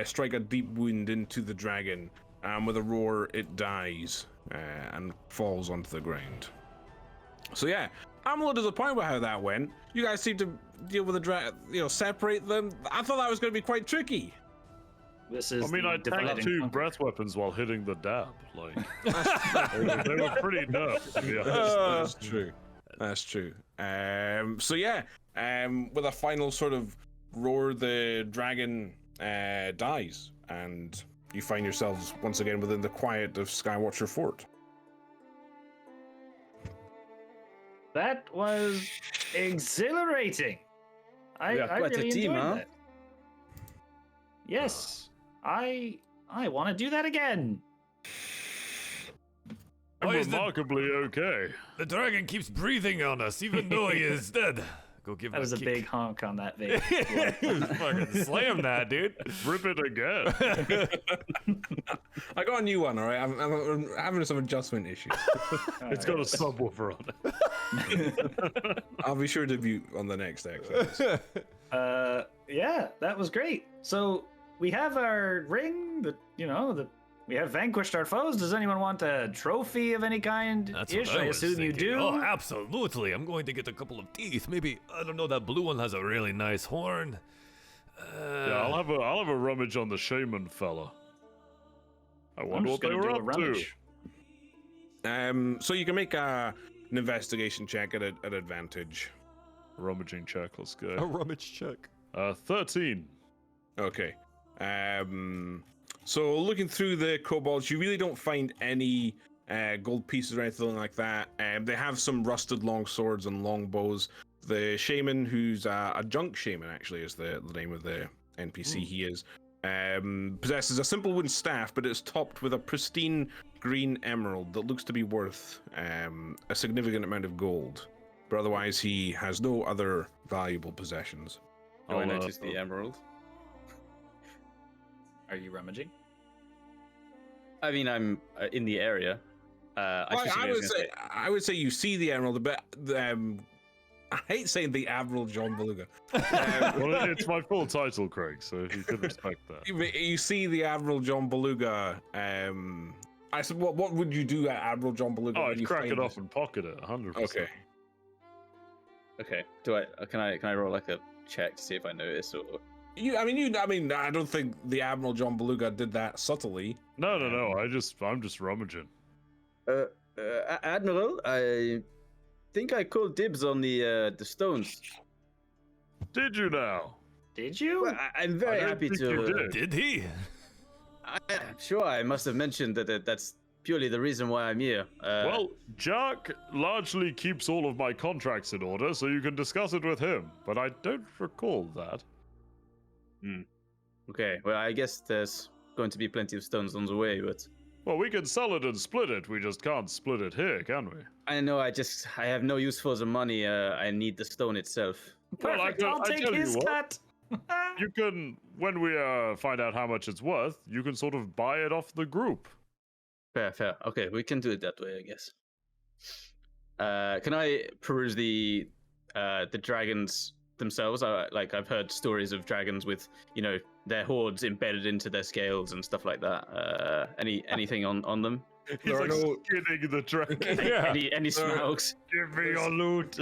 strike a deep wound into the dragon, and with a roar, it dies and falls onto the ground. So yeah, I'm a little disappointed with how that went. You guys seem to deal with the dragon, separate them. I thought that was going to be quite tricky. This is I mean, the I divide tanked and 2 conquer. breath weapons while hitting the dab. Like, they were pretty nerfed, to be honest. That's true. That's true. So yeah, with a final sort of roar, the dragon dies, and you find yourselves once again within the quiet of Skywatcher Fort. That was exhilarating. I quite a really team, enjoyed huh? that. Yes, I want to do that again. I'm Why is the- remarkably okay. The dragon keeps breathing on us, even though he is dead. Go give That him was a kick. big honk on that vape. Fucking slam that, dude. Rip it again. I got a new one, all right? I'm having some adjustment issues. It's got a subwoofer on it. I'll be sure to mute on the next exercise. Yeah, that was great. So we have our ring. We have vanquished our foes. Does anyone want a trophy of any kind? That's Ish, what I was assume you thinking. do. Oh, absolutely. I'm going to get a couple of teeth. Maybe, I don't know, that blue one has a really nice horn. Yeah, I'll have a rummage on the shaman fella. I I'm wonder just what they gonna were do a up to. rummage. So you can make an investigation check at advantage. Rummaging check, let's A go. rummage check. 13. Okay. So looking through the kobolds, you really don't find any gold pieces or anything like that. They have some rusted long swords and long bows. The shaman, who's a junk shaman, actually is the name of the NPC he is, possesses a simple wooden staff, but it's topped with a pristine green emerald that looks to be worth a significant amount of gold. But otherwise, he has no other valuable possessions. Do I notice the emerald? Are you rummaging? I mean, I'm in the area. I would say you see the emerald, but I hate saying the Admiral John Beluga. Well, it's my full title, Craig, so if you could respect that. You see the Admiral John Beluga. I said, what would you do at Admiral John Beluga? Oh, when I'd you crack find it this? off and pocket it, 100%. Okay. Okay. Can I roll like a check to see if I notice or? I mean, I don't think the Admiral John Beluga did that subtly. No. I'm just rummaging. Admiral, I think I called dibs on the stones. Did you now? Did you? Well, I'm very I don't happy think to. you did. Did he? I'm sure I must have mentioned that that's purely the reason why I'm here. Well, Jack largely keeps all of my contracts in order, so you can discuss it with him. But I don't recall that. Okay. Well, I guess there's going to be plenty of stones on the way, but Well, we can sell it and split it. We just can't split it here, can we? I know I have no use for the money. I need the stone itself. Well, Perfect. I'll take tell you his what. cut. You can, when we find out how much it's worth, you can sort of buy it off the group. Fair. Okay, we can do it that way, I guess. Can I peruse the dragons themselves? I've heard stories of dragons with, their hordes embedded into their scales and stuff like that. Anything on them? He's like skinning the dragon. Yeah. Any smokes? Give me your loot.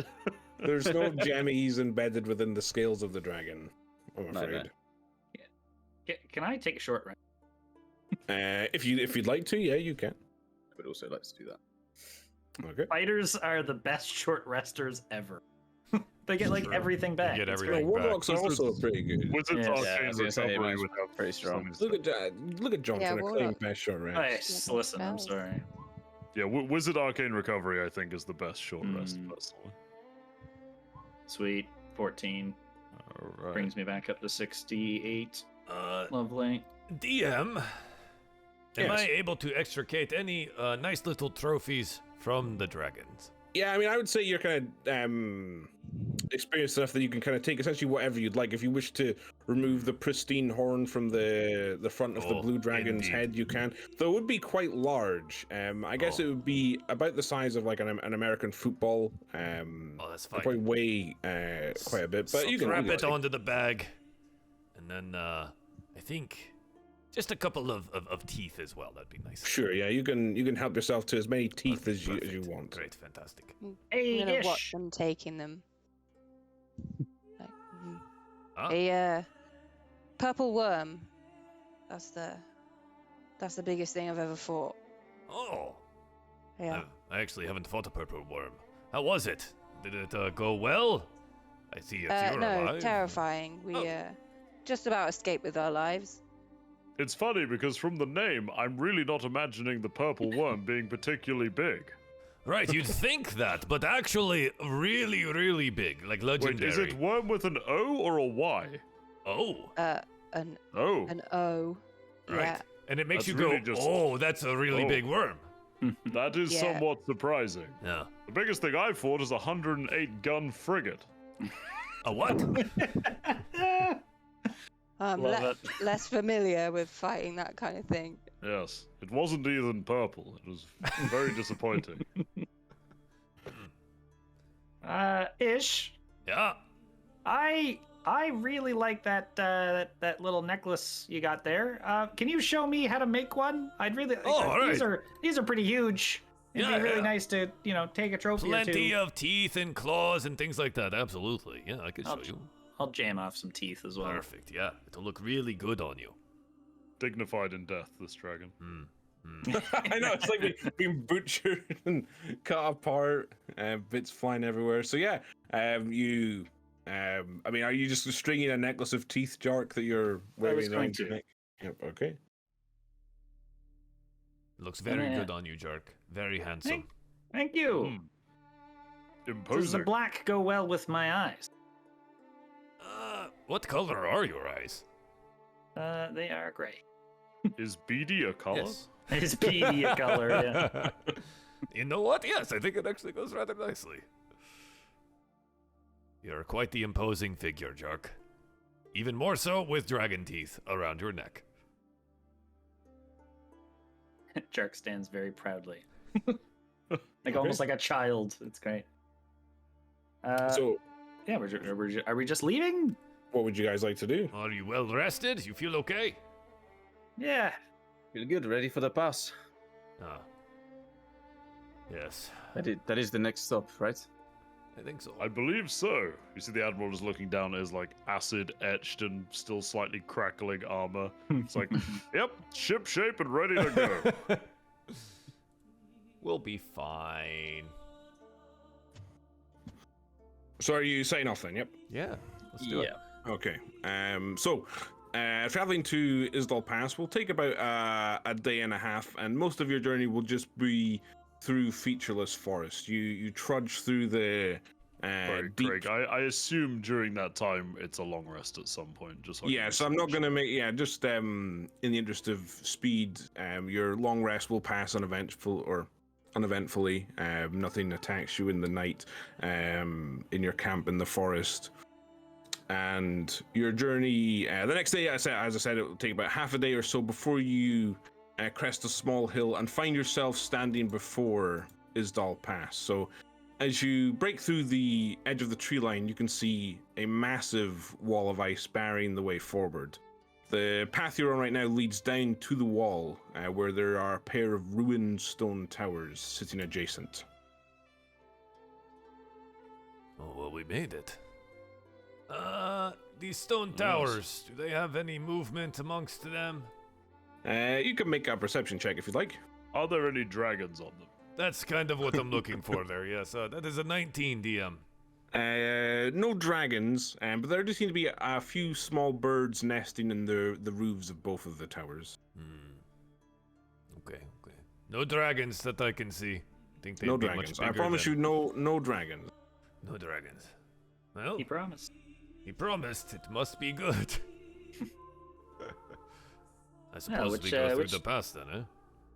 There's no jammies embedded within the scales of the dragon, I'm No, afraid. Can I take a short rest? If you'd like to, yeah, you can. I would also like to do that. Okay. Fighters are the best short resters ever. They get like True. everything They back. get It's everything great. Warlocks are also pretty good. Wizard's Yes. Yeah, I arcane was gonna say, recovery mine's without very strong. Look at John Yeah, trying to claim Warlock. best short round. Nice. Listen, I'm sorry. Yeah, Wizard arcane recovery, I think, is the best short rest, personally. Sweet. 14 All right. brings me back up to 68. Lovely. DM, am Yes. I able to extricate any nice little trophies from the dragons? Yeah, I mean, I would say you're kind of experienced enough that you can kind of take essentially whatever you'd like. If you wish to remove the pristine horn from the front of the Oh, blue dragon's indeed. head, you can. Though it would be quite large. I guess Oh. it would be about the size of like an American football. Oh, that's fine. Probably weigh quite a bit, but you can wrap you it can- onto the bag, and then I think just a couple of teeth as well. That'd be nice. Sure, yeah, you can help yourself to as many teeth as you Perfect. want. Great, fantastic. I'm Hey, gonna ish. watch them taking them. Like, Ah. A purple worm. That's the biggest thing I've ever fought. Oh, Yeah. I actually haven't fought a purple worm. How was it? Did it go well? I see you're No, alive. terrifying. We just about escaped with our lives. It's funny because from the name, I'm really not imagining the purple worm being particularly big. Right, you'd think that, but actually really, really big, like Wait, legendary. is it worm with an O or a Y? Oh, An Oh. O. right. Yeah. And it makes That's you go, really just- oh, that's a really Oh. big worm. That is Yeah. somewhat surprising. Yeah. The biggest thing I fought is a 108 gun frigate. A what? I'm Love less familiar with fighting that kind of thing. Yes, it wasn't even purple. It was very disappointing. Ish. Yeah. I really like that little necklace you got there. Can you show me how to make one? I'd really. all These right. are pretty huge. It'd Yeah, be really yeah. nice to take a trophy or Plenty two. of teeth and claws and things like that. Absolutely. Yeah, I can show you. I'll jam off some teeth as well. Perfect. Yeah, it'll look really good on you. Dignified in death, this dragon. I know, it's like being butchered and cut apart, bits flying everywhere. So yeah, I mean, are you just stringing a necklace of teeth, Jark, that you're wearing going around your to. neck? Yep, okay. It looks very Yeah. good on you, Jark. Very handsome. Thank you. Does the Imposing. black go well with my eyes? What color are your eyes? They are gray. Is beady a color? Yes. It's beady a color, yeah. You know what? Yes, I think it actually goes rather nicely. You're quite the imposing figure, Jark. Even more so with dragon teeth around your neck. Jark stands very proudly. Almost like a child. It's great. So Yeah, are we just leaving? what would you guys like to do? Are you well rested? You feel okay? Yeah. Feel good, ready for the pass. Ah. Yes, That is the next stop, right? I think so. I believe so. You see the Admiral is looking down at his, like, acid-etched and still slightly crackling armor. It's like, yep, ship shape and ready to go. We'll be fine. So are you saying off then? Yep. Yeah, let's do it. Okay. Traveling to Isdal Pass will take about a day and a half, and most of your journey will just be through featureless forest. You trudge through the Right, deep. Craig, I assume during that time it's a long rest at some point. Just so I can Yeah, so I'm not going to make. Yeah, just in the interest of speed, your long rest will pass uneventfully. Nothing attacks you in the night in your camp in the forest. And your journey, the next day, as I said, it will take about half a day or so before you crest a small hill and find yourself standing before Isdal Pass. So as you break through the edge of the tree line, you can see a massive wall of ice barring the way forward. The path you're on right now leads down to the wall, where there are a pair of ruined stone towers sitting adjacent. Oh, well, we made it. These stone towers, do they have any movement amongst them? You can make a perception check if you'd like. Are there any dragons on them? That's kind of what I'm looking for there, yes. That is a 19, DM. No dragons, but there do seem to be a few small birds nesting in the roofs of both of the towers. Okay. No dragons that I can see. I think they'd No be dragons. much I bigger promise than- you, no dragons. No dragons. Well, He promised. he promised it must be good. I suppose we which, go through which- the pass then, eh?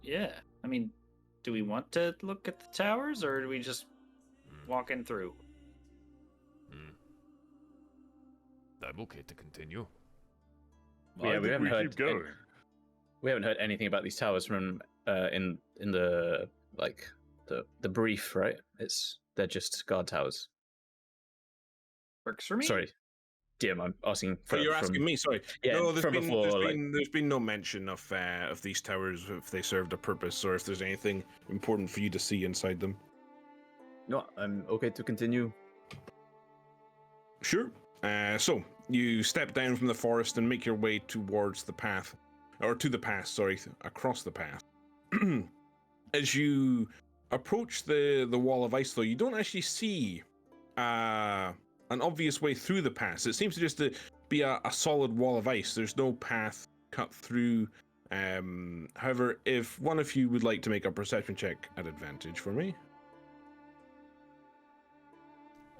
Yeah. I mean, do we want to look at the towers, or do we just walk in through? I'm okay to continue. Yeah, I we think haven't heard keep going. We haven't heard anything about these towers from in the like the brief, right? They're just guard towers. Works for me. Sorry, DM, I'm asking. Oh, you're asking me, sorry. Yeah, no, from before. there's been no mention of these towers, if they served a purpose, or if there's anything important for you to see inside them. No, I'm okay to continue. Sure. So you step down from the forest and make your way towards the path, or to the pass, sorry, across the path. As you approach the wall of ice, though, you don't actually see an obvious way through the pass. It seems to just be a solid wall of ice. There's no path cut through. However, if one of you would like to make a perception check at advantage for me.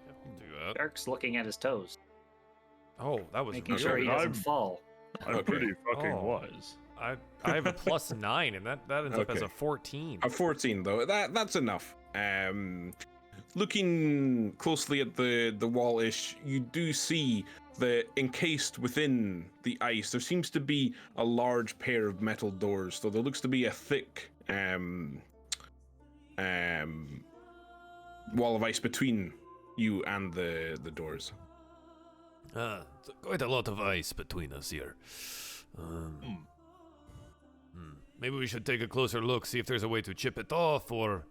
Yeah, we'll do that. Dark's looking at his toes, Oh, that was making real sure he good. doesn't fall. I'm Okay. pretty fucking Oh. wise. I have a +9, and that ends up as Okay. a 14. A 14, though. That's enough. looking closely at the wall-ish, you do see that encased within the ice, there seems to be a large pair of metal doors. So there looks to be a thick wall of ice between you and the doors. Quite a lot of ice between us here. Maybe we should take a closer look, see if there's a way to chip it off, or,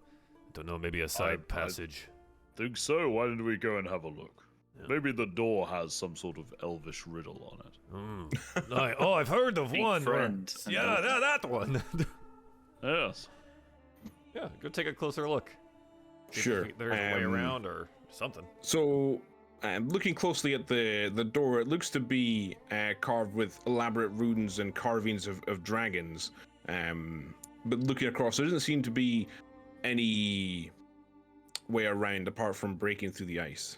I don't know, maybe a side passage. Think so? Why don't we go and have a look? Yeah. Maybe the door has some sort of elvish riddle on it. Oh, I've heard of Big one. friend. Yeah, that one. Yes. Yeah, go take a closer look. Sure. There's a way around or something. So, looking closely at the door, it looks to be carved with elaborate runes and carvings of dragons. But looking across, there doesn't seem to be any way around apart from breaking through the ice.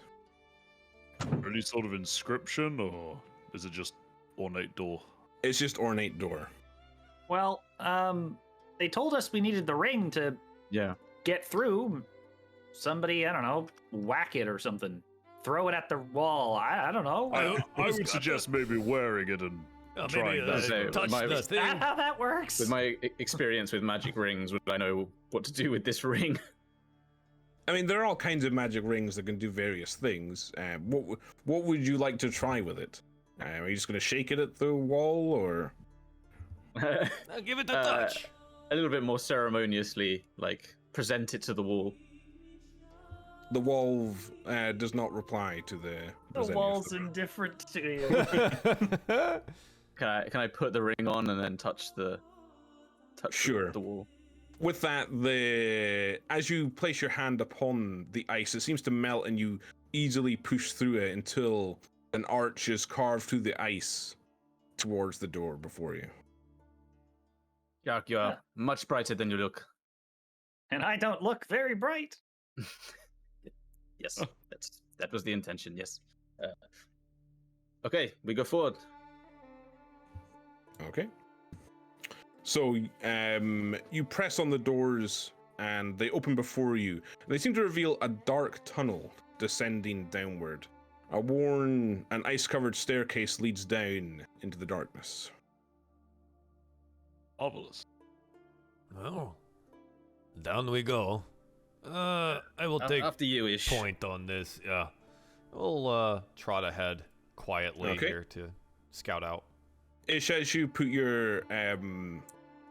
Any sort of inscription, or is it just ornate door? It's just ornate door. Well, they told us we needed the ring to get through. Somebody, I don't know, whack it or something. Throw it at the wall. I don't know. I would suggest maybe wearing it and trying that. Touch the thing. Is that how that works? With my experience with magic rings, would I know what to do with this ring? I mean, there are all kinds of magic rings that can do various things. What would you like to try with it? Are you just going to shake it at the wall, or give it a touch? A little bit more ceremoniously, like present it to the wall. The wall does not reply to the. The wall's indifferent to you. Can I put the ring on and then touch the wall? With that, as you place your hand upon the ice, it seems to melt, and you easily push through it until an arch is carved through the ice towards the door before you. Yark, you are much brighter than you look. And I don't look very bright. Yes, that was the intention. Yes. Okay, we go forward. Okay. So you press on the doors and they open before you. They seem to reveal a dark tunnel descending downward. A worn and ice-covered staircase leads down into the darkness. Marvelous. Well, down we go. I will take after you, Ish. Point on this. Yeah, we'll trot ahead quietly here to scout out. Ish, as you put your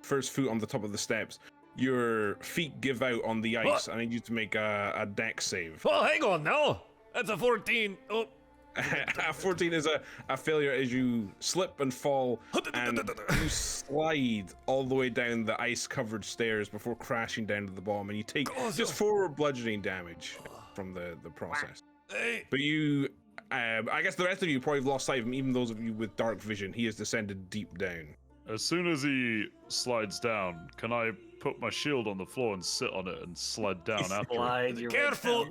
first foot on the top of the steps, your feet give out on the ice. I need you to make a dex save. Oh, hang on now. That's a 14. Oh. A 14 is a failure as you slip and fall, and you slide all the way down the ice-covered stairs before crashing down to the bottom, and you take just 4 bludgeoning damage from the process. But you, I guess the rest of you probably have lost sight of him, even those of you with dark vision. He has descended deep down. As soon as he slides down, can I put my shield on the floor and sit on it and slide down after? Careful!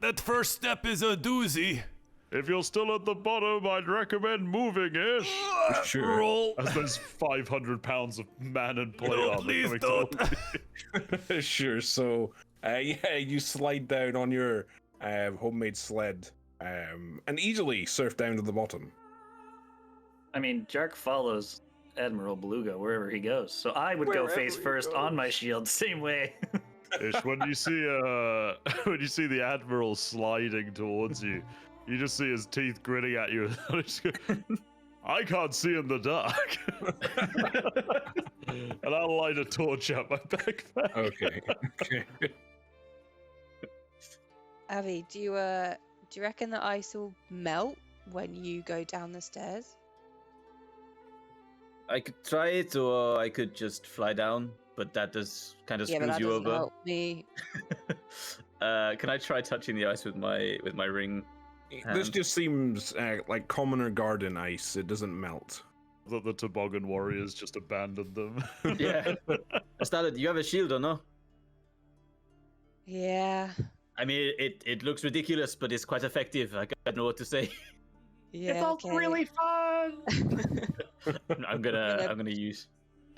That first step is a doozy. If you're still at the bottom, I'd recommend moving, Ish. Sure. Roll. As there's 500 pounds of man and plate No, armor please coming don't. towards you. Sure. So, you slide down on your homemade sled, and easily surf down to the bottom. I mean, Jark follows Admiral Beluga wherever he goes, so I would go face first on my shield, same way. Ish, when you see the Admiral sliding towards you, you just see his teeth gritting at you. I can't see in the dark. And I'll light a torch out my backpack. Okay. Avi, do you reckon the ice will melt when you go down the stairs? I could try it, or I could just fly down, but that does kind of screws you over. Help me. Can I try touching the ice with my ring? This just seems like commoner garden ice. It doesn't melt. That the toboggan warriors just abandoned them. Yeah. Astada, do you have a shield or no? Yeah. I mean, it looks ridiculous, but it's quite effective. I don't know what to say. Yeah. It's all really fun. I'm gonna use.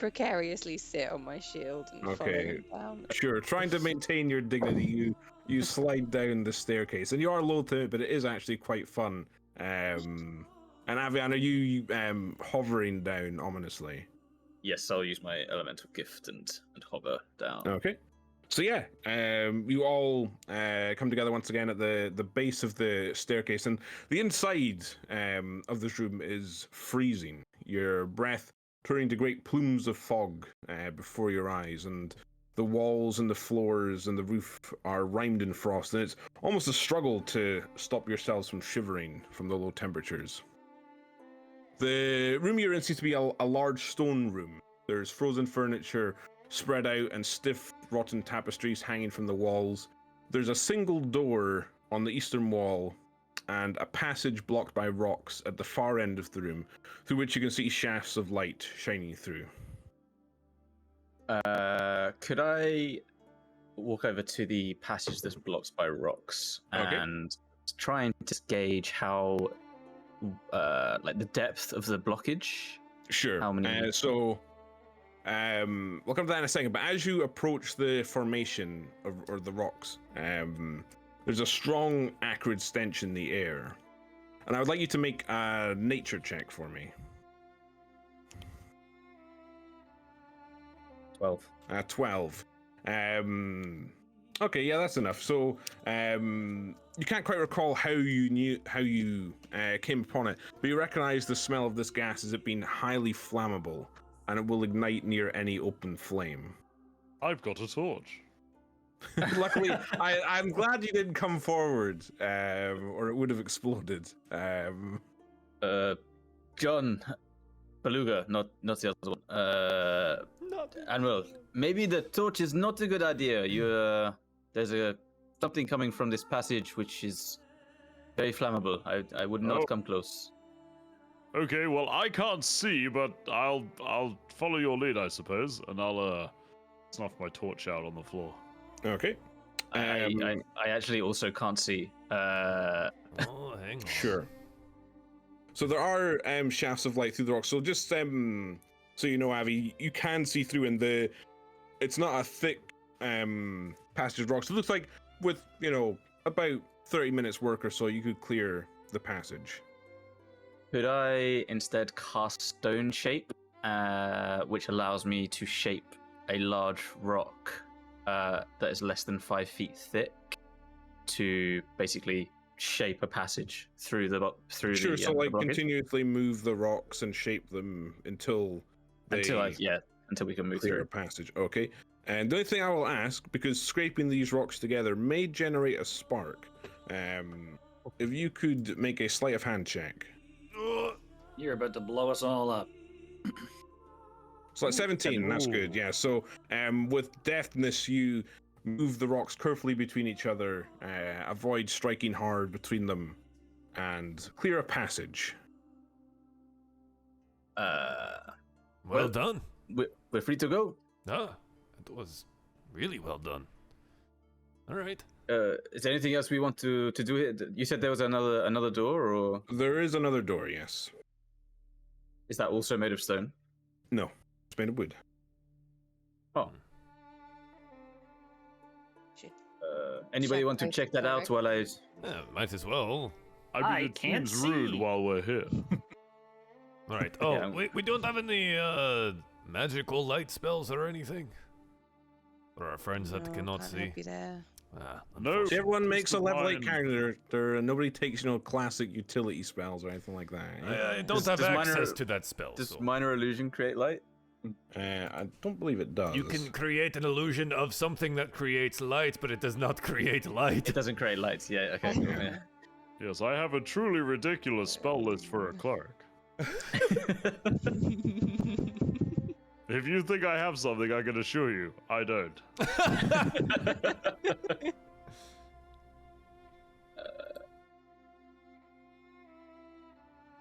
precariously sit on my shield and follow Okay. him down. Sure, trying to maintain your dignity, you slide down the staircase, and you are low to it, but it is actually quite fun. And Avian, are you hovering down ominously? Yes, I'll use my elemental gift and hover down. Okay. So yeah, you all come together once again at the base of the staircase, and the inside of this room is freezing. Your breath turning to great plumes of fog before your eyes, and the walls and the floors and the roof are rimed in frost, and it's almost a struggle to stop yourselves from shivering from the low temperatures. The room you're in seems to be a large stone room. There's frozen furniture spread out and stiff, rotten tapestries hanging from the walls. There's a single door on the eastern wall and a passage blocked by rocks at the far end of the room, through which you can see shafts of light shining through. Could I walk over to the passage that's blocked by rocks and try and just gauge how, like the depth of the blockage? Sure. How many? We'll come to that in a second, but as you approach the formation or the rocks, there's a strong, acrid stench in the air. And I would like you to make a nature check for me. 12. 12. Okay, yeah, that's enough. So, you can't quite recall how you came upon it, but you recognize the smell of this gas as it being highly flammable, and it will ignite near any open flame. I've got a torch. Luckily, I'm glad you didn't come forward, or it would have exploded. John, Beluga, not the other one. Admiral, maybe the torch is not a good idea. There's something coming from this passage which is very flammable. I would not come close. Okay, well I can't see, but I'll follow your lead, I suppose, and I'll snuff my torch out on the floor. Okay. I actually also can't see. Oh, hang on. Sure. So there are shafts of light through the rocks. So just so you know, Avi, you can see through, and it's not a thick passage of rocks. It looks like with about 30 minutes work or so, you could clear the passage. Could I instead cast Stone Shape, which allows me to shape a large rock that is less than 5 feet thick to basically shape a passage through the Sure, so like blockage? continuously move the rocks and shape them until we can move through a passage. Okay. And the only thing I will ask, because scraping these rocks together may generate a spark, if you could make a sleight of hand check. You're about to blow us all up. So like 17, that's good, yeah. So with deftness, you move the rocks carefully between each other, avoid striking hard between them, and clear a passage. Well done. We're free to go. Ah, it was really well done. All right. Is there anything else we want to do here? You said there was another door, or There is another door, yes. is that also made of stone? No, it's made of wood. Oh. Anybody Check want to both check that out while I? Yeah, might as well. I mean, I it can't seems rude see. while we're here. All right. Oh, Yeah. we don't have any magical light spells or anything for our friends that No, cannot can't see. help you there. Ah, No. Everyone makes a level 8 Mine. character, and nobody takes, classic utility spells or anything like that. I don't have Does access minor- to that spell. Does so. minor illusion create light? I don't believe it does. You can create an illusion of something that creates light, but it does not create light. It doesn't create light. Yeah. Okay. Yeah. Yes, I have a truly ridiculous spell list for a cleric. If you think I have something, I can assure you, I don't.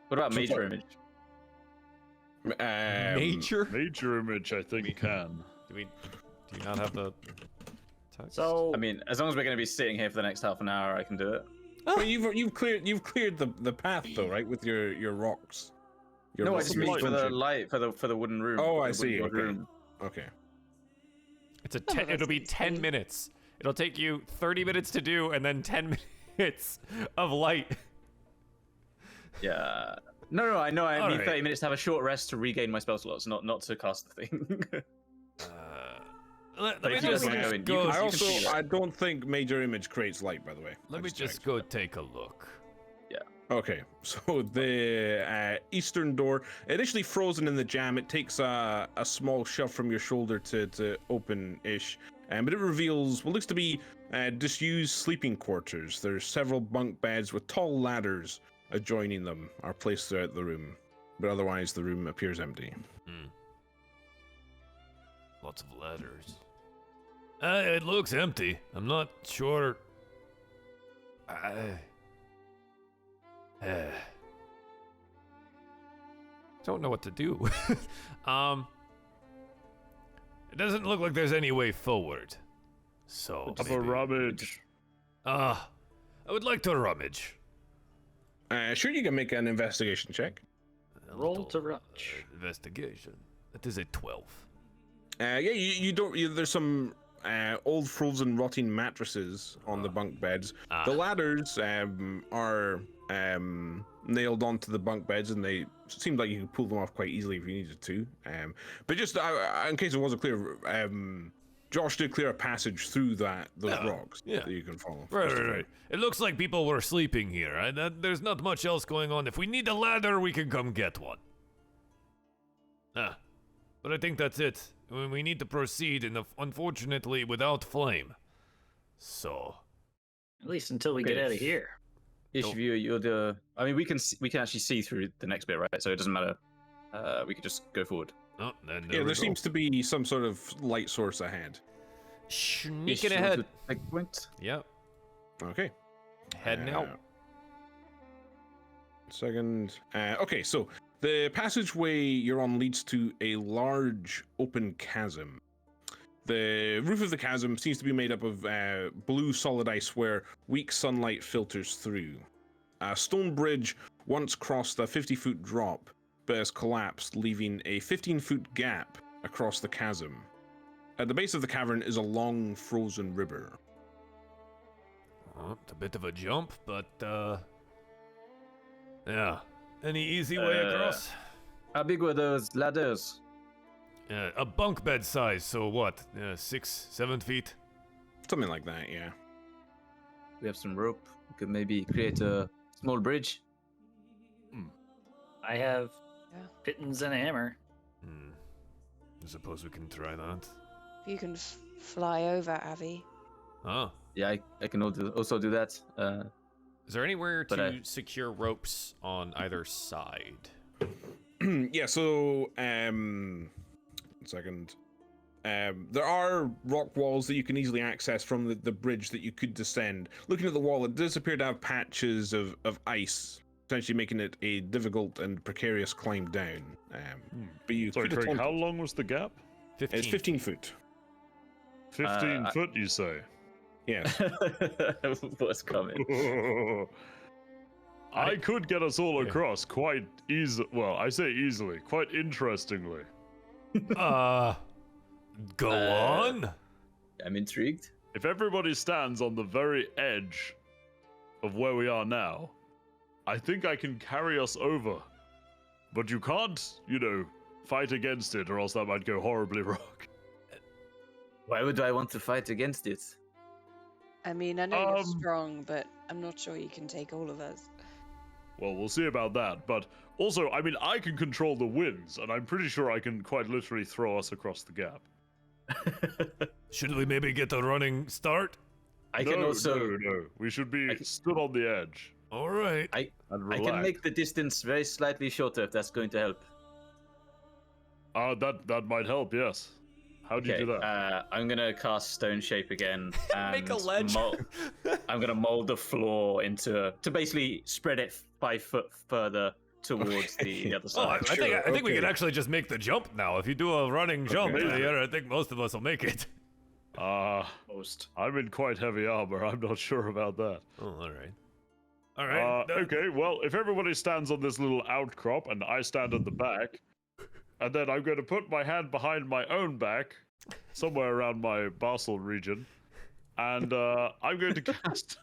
What about major image? Nature? Nature image, I think, can. Do you not have the text? So I mean, as long as we're going to be sitting here for the next half an hour, I can do it. But you've cleared the path though, right, with your rocks. No, I just mean for the check. light for the wooden room. Oh, for I the see. wooden Okay. room. Okay. It's a Some of it'll us be need 10 sleep. minutes. It'll take you 30 minutes to do, and then 10 minutes of light. Yeah. No, I know. I All need right. 30 minutes to have a short rest to regain my spell slots, not to cast the thing. Let But me if you just guys wanna go in, you go. can- I also see that. I don't think Major Image creates light, by the way. Let I me just checked. go take a look. Okay, so the eastern door, initially frozen in the jam, it takes a small shove from your shoulder to open-ish, but it reveals what looks to be disused sleeping quarters. There's several bunk beds with tall ladders adjoining them are placed throughout the room, but otherwise the room appears empty. Lots of letters. It looks empty. I'm not sure. Don't know what to do. It doesn't look like there's any way forward. So Have a maybe- rummage. I would like to rummage. Sure, you can make an investigation check. A Roll little, to rummage. Investigation. That is a 12. Yeah, you don't. There's some old, frozen, rotting mattresses on the bunk beds. Ah. The ladders are nailed onto the bunk beds, and they seemed like you could pull them off quite easily if you needed to. But just in case it wasn't clear, Josh did clear a passage through those rocks yeah. that you can follow. Right. It looks like people were sleeping here. There's not much else going on. If we need a ladder, we can come get one. But I think that's it. We need to proceed, and unfortunately, without flame. So, At least until we get out of here. Each of you, you're the. I mean, we can actually see through the next bit, right? So it doesn't matter. We could just go forward. oh, then Yeah, we there go. seems to be some sort of light source ahead. Sneaking Ish, you want ahead. to take point? Yep, Okay. heading out. Second. Okay, so the passageway you're on leads to a large open chasm. The roof of the chasm seems to be made up of blue solid ice where weak sunlight filters through. A stone bridge once crossed a 50-foot drop, but has collapsed, leaving a 15-foot gap across the chasm. At the base of the cavern is a long frozen river. Oh, it's a bit of a jump, but, yeah. Any easy way across? How big were those ladders? A bunk bed size, so what? 6, 7 feet? Something like that, yeah. We have some rope. We could maybe create a small bridge. I have Yeah. pittons and a hammer. I suppose we can try that. If you can fly over, Avi. Oh. Yeah, I can also do that. Is there anywhere But to secure ropes on either side? Yeah, so one second. There are rock walls that you can easily access from the bridge that you could descend. Looking at the wall, it does appear to have patches of ice, potentially making it a difficult and precarious climb down. But you Sorry, could Craig, attempt how it. long was the gap? 15. It's 15 foot. 15 I- foot, you say? Yes. What's coming? I could get us all Yeah. across quite easily. Well, I say easily, quite interestingly. Go on. I'm intrigued. If everybody stands on the very edge of where we are now, I think I can carry us over. But you can't, fight against it, or else that might go horribly wrong. Why would I want to fight against it? I mean, I know you're Um, strong, but I'm not sure you can take all of us. Well, we'll see about that. But also, I mean, I can control the winds, and I'm pretty sure I can quite literally throw us across the gap. Should we maybe get a running start? I can also. No. We should be stood on the edge All right. I and I relax. can make the distance very slightly shorter if that's going to help. That might help, yes. How do you do that? I'm gonna cast Stone Shape again. And Make a ledge. I'm gonna mold the floor to basically spread it 5 foot further towards the other Oh, I side. think we okay. can actually just make the jump now. If you do a running jump Okay. here, I think most of us will make it. Most. I'm in quite heavy armor. I'm not sure about that. Oh, all right. All right. Okay, well, if everybody stands on this little outcrop and I stand at the back, and then I'm going to put my hand behind my own back, somewhere around my barsal region, and I'm going to cast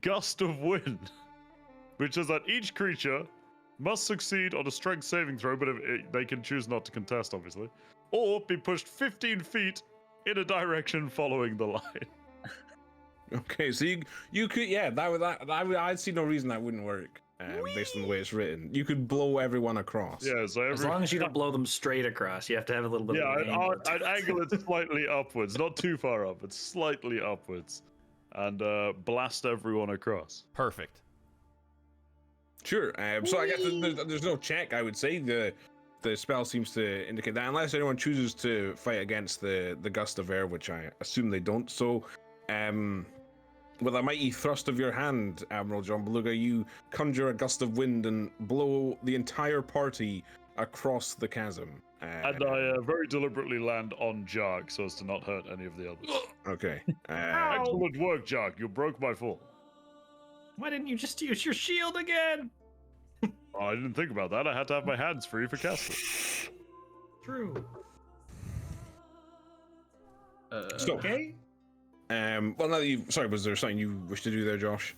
Gust of Wind, which is that each creature must succeed on a strength saving throw, but they can choose not to contest, obviously, or be pushed 15 feet in a direction following the line. Okay, so you could I'd see no reason that wouldn't work based on the way it's written. You could blow everyone across. Yeah, so As long as you don't blow them straight across, you have to have a little bit of an angle. I'd angle it slightly upwards, not too far up, but slightly upwards, and blast everyone across. Perfect. Sure. So I guess there's no check. I would say the spell seems to indicate that, unless anyone chooses to fight against the gust of air, which I assume they don't. So, with a mighty thrust of your hand, Admiral John Beluga, you conjure a gust of wind and blow the entire party across the chasm. And I very deliberately land on Jark so as to not hurt any of the others. Okay. Excellent work, Jark. You broke my fall. Why didn't you just use your shield again? Oh, I didn't think about that. I had to have my hands free for casting. True. So, Okay. well, now that sorry, was there something you wish to do there, Josh?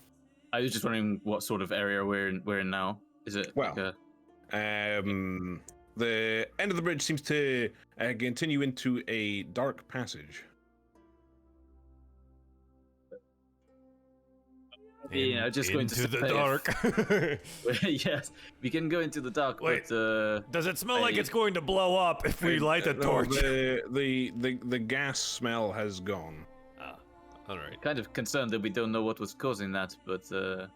I was just wondering what sort of area we're in now. Is it Well, like the end of the bridge seems to continue into a dark passage. just going to into the say dark. yes, we can go into the dark. Wait, but does it smell like it's going to blow up if we light a No, torch? the gas smell has gone. All right. kind of concerned that we don't know what was causing that. But The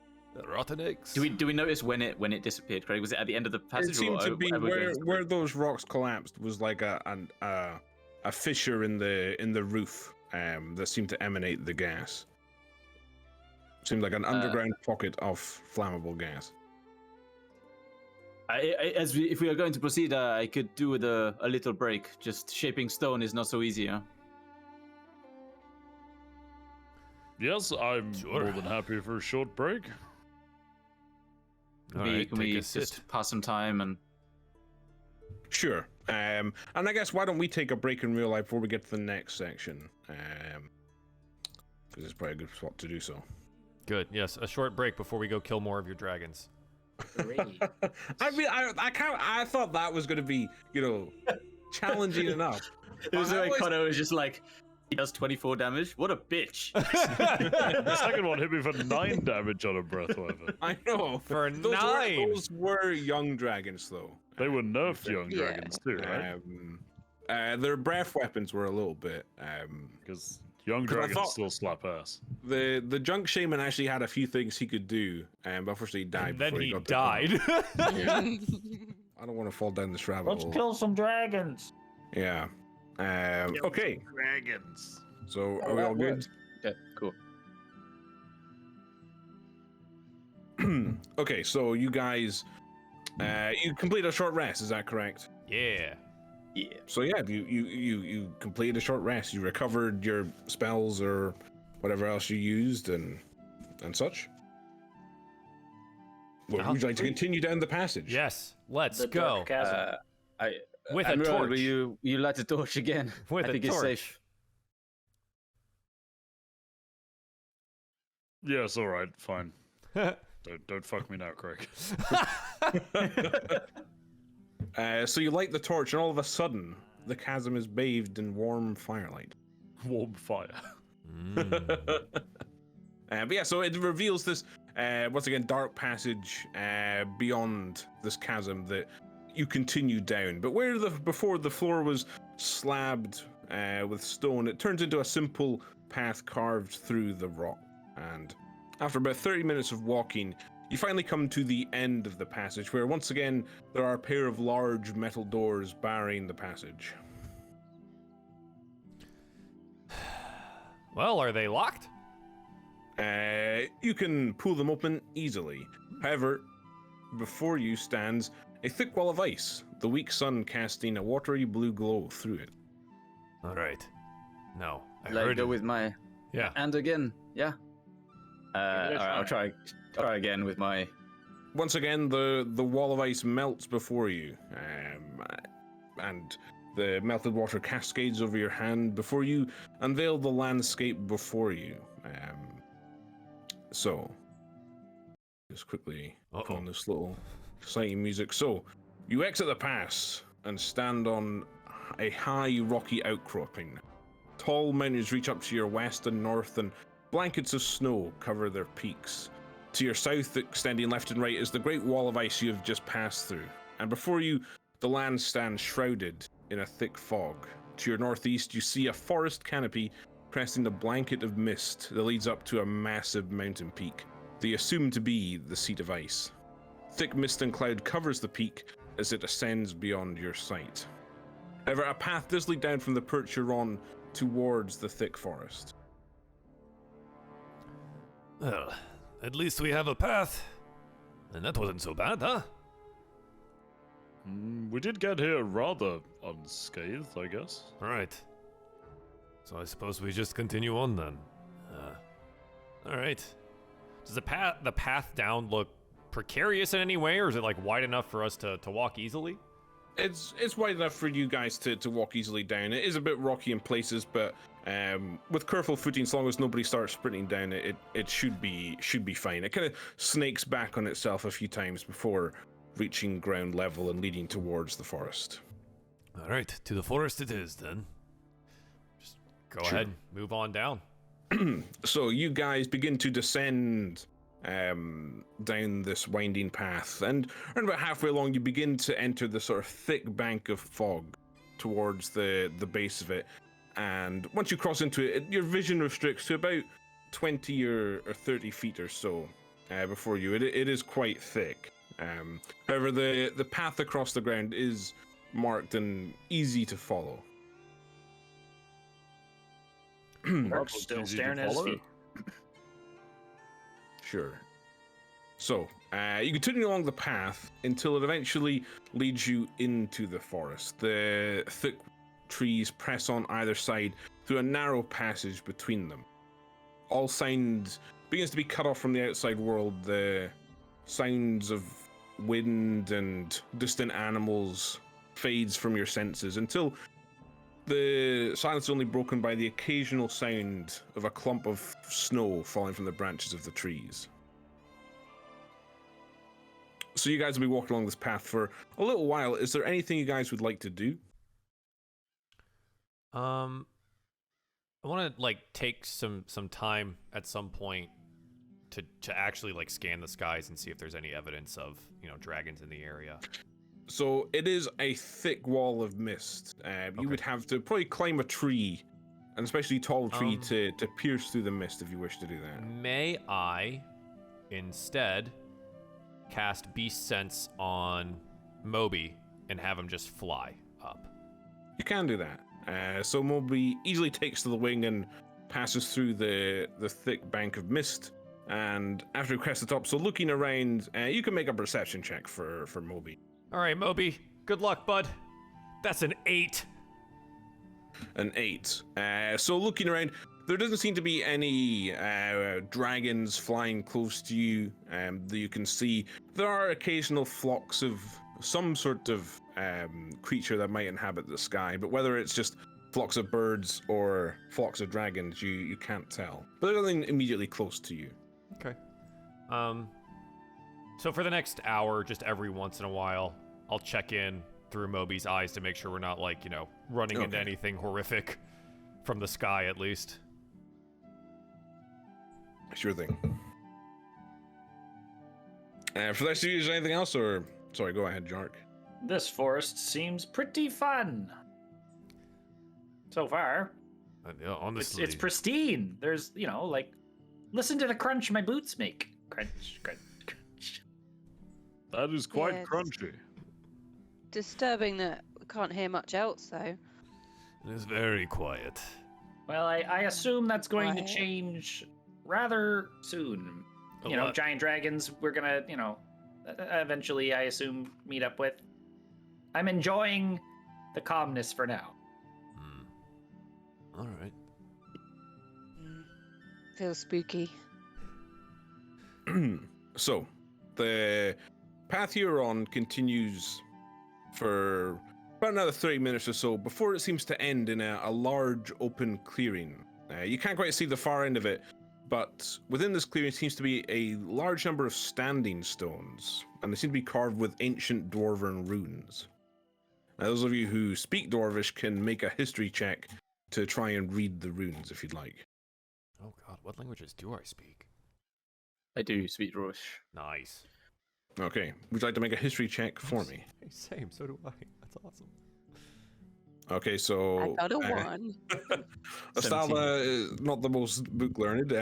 rotten eggs. do we notice when it disappeared? Craig, was it at the end of the passage? It seemed or to be are we going where those rocks collapsed was like a fissure in the roof that seemed to emanate the gas. Seemed like an underground pocket of flammable gas. If we are going to proceed, I could do with a little break. Just shaping stone is not so easy, huh? Yes, I'm more than happy for a short break. All Can right, we take a sit. just pass some time and? Sure. And I guess why don't we take a break in real life before we get to the next section? Because it's probably a good spot to do so. Good. Yes, a short break before we go kill more of your dragons. I mean, I thought that was going to be, challenging enough. It was like Connor was just like, he does 24 damage. What a bitch! The second one hit me for 9 damage on a breath weapon. I know. For 9. Those were young dragons, though. They were nerfed young dragons too, right? Their breath weapons were a little bit. Because young 'cause I dragons thought- still slap ass. The junk shaman actually had a few things he could do, but unfortunately he died. And then before he got to died. Yeah. I don't want to fall down this rabbit Let's hole. kill some dragons. Yeah. Okay. Dragons. So are we all good? Okay, cool. Okay. So you guys, you complete a short rest. Is that correct? Yeah. Yeah. So yeah, you completed a short rest. You recovered your spells or whatever else you used and such. Would you like to continue down the passage? Yes. Let's The go. dark chasm. With a Admiral, torch. will you light a torch again? With I a think it's torch. safe. Yes, all right, fine. Don't fuck me now, Craig. So you light the torch, and all of a sudden, the chasm is bathed in warm firelight. Warm fire. But yeah, so it reveals this once again dark passage beyond this chasm that you continue down. But where before the floor was slabbed with stone, it turns into a simple path carved through the rock. And after about 30 minutes of walking, you finally come to the end of the passage, where once again there are a pair of large metal doors barring the passage. Well, are they locked? You can pull them open easily. However, before you stands a thick wall of ice, the weak sun casting a watery blue glow through it. All right. No, I Let heard go with my Yeah. hand again. Yeah. All right, I'll try again with my. Once again, the wall of ice melts before you, and the melted water cascades over your hand before you unveil the landscape before you. So, just quickly put on this little exciting music. So, you exit the pass and stand on a high rocky outcropping. Tall mountains reach up to your west and north, and blankets of snow cover their peaks. To your south, extending left and right, is the great wall of ice you have just passed through, and before you, the land stands shrouded in a thick fog. To your northeast, you see a forest canopy cresting the blanket of mist that leads up to a massive mountain peak that you assume to be the seat of ice. Thick mist and cloud covers the peak as it ascends beyond your sight. However, a path does lead down from the perch you're on towards the thick forest. Well, at least we have a path. And that wasn't so bad, huh? We did get here rather unscathed, I guess. Right. So I suppose we just continue on then. Alright. Does the path down look precarious in any way, or is it like wide enough for us to walk easily? It's wide enough for you guys to walk easily down. It is a bit rocky in places, but with careful footing, as long as nobody starts sprinting down it should be fine. It kind of snakes back on itself a few times before reaching ground level and leading towards the forest. All right, to the forest it is then. Just go ahead, move on down. So you guys begin to descend down this winding path, and around about halfway along you begin to enter the sort of thick bank of fog towards the base of it. And once you cross into it, your vision restricts to about 20 or 30 feet or so before you. It is quite thick. However, the path across the ground is marked and easy to follow. Mark's still staring at his feet. Sure. So, you continue along the path until it eventually leads you into the forest. The thick trees press on either side through a narrow passage between them. All sound begins to be cut off from the outside world. The sounds of wind and distant animals fades from your senses until the silence is only broken by the occasional sound of a clump of snow falling from the branches of the trees. So you guys will be walking along this path for a little while. Is there anything you guys would like to do? I want to like take some time at some point to actually like scan the skies and see if there's any evidence of, dragons in the area. So it is a thick wall of mist. You would have to probably climb a tree, an especially tall tree, to pierce through the mist if you wish to do that. May I instead cast Beast Sense on Moby and have him just fly up? You can do that. So Moby easily takes to the wing and passes through the thick bank of mist. And after he crests the top, so looking around, you can make a perception check for Moby. All right, Moby. Good luck, bud. That's an 8. An 8. So looking around, there doesn't seem to be any dragons flying close to you that you can see. There are occasional flocks of some sort of creature that might inhabit the sky, but whether it's just flocks of birds or flocks of dragons, you can't tell. But there's nothing immediately close to you. Okay. So for the next hour, just every once in a while, I'll check in through Moby's eyes to make sure we're not running into anything horrific from the sky, at least. Sure thing. For that, is there anything else, or sorry, go ahead, Jark. This forest seems pretty fun. So far. Yeah, honestly, It's pristine. There's, listen to the crunch my boots make. Crunch, crunch, crunch. That is quite Yeah, crunchy. Disturbing that we can't hear much else, though. it is very quiet. Well, I assume that's going to Quiet. change rather soon. What? Giant dragons we're gonna, eventually, I assume, meet up with. I'm enjoying the calmness for now. All right. Feels spooky. So, the path you're on continues for about another 30 minutes or so before it seems to end in a large open clearing. You can't quite see the far end of it, but within this clearing seems to be a large number of standing stones, and they seem to be carved with ancient dwarven runes. Now, those of you who speak Dwarvish can make a history check to try and read the runes if you'd like. Oh god, what languages do I speak? I do speak Dwarvish. Nice. Okay, would you like to make a history check for me? Hey, same, so do I. That's awesome. Okay, so I got a 1. Astala is not the most book learned.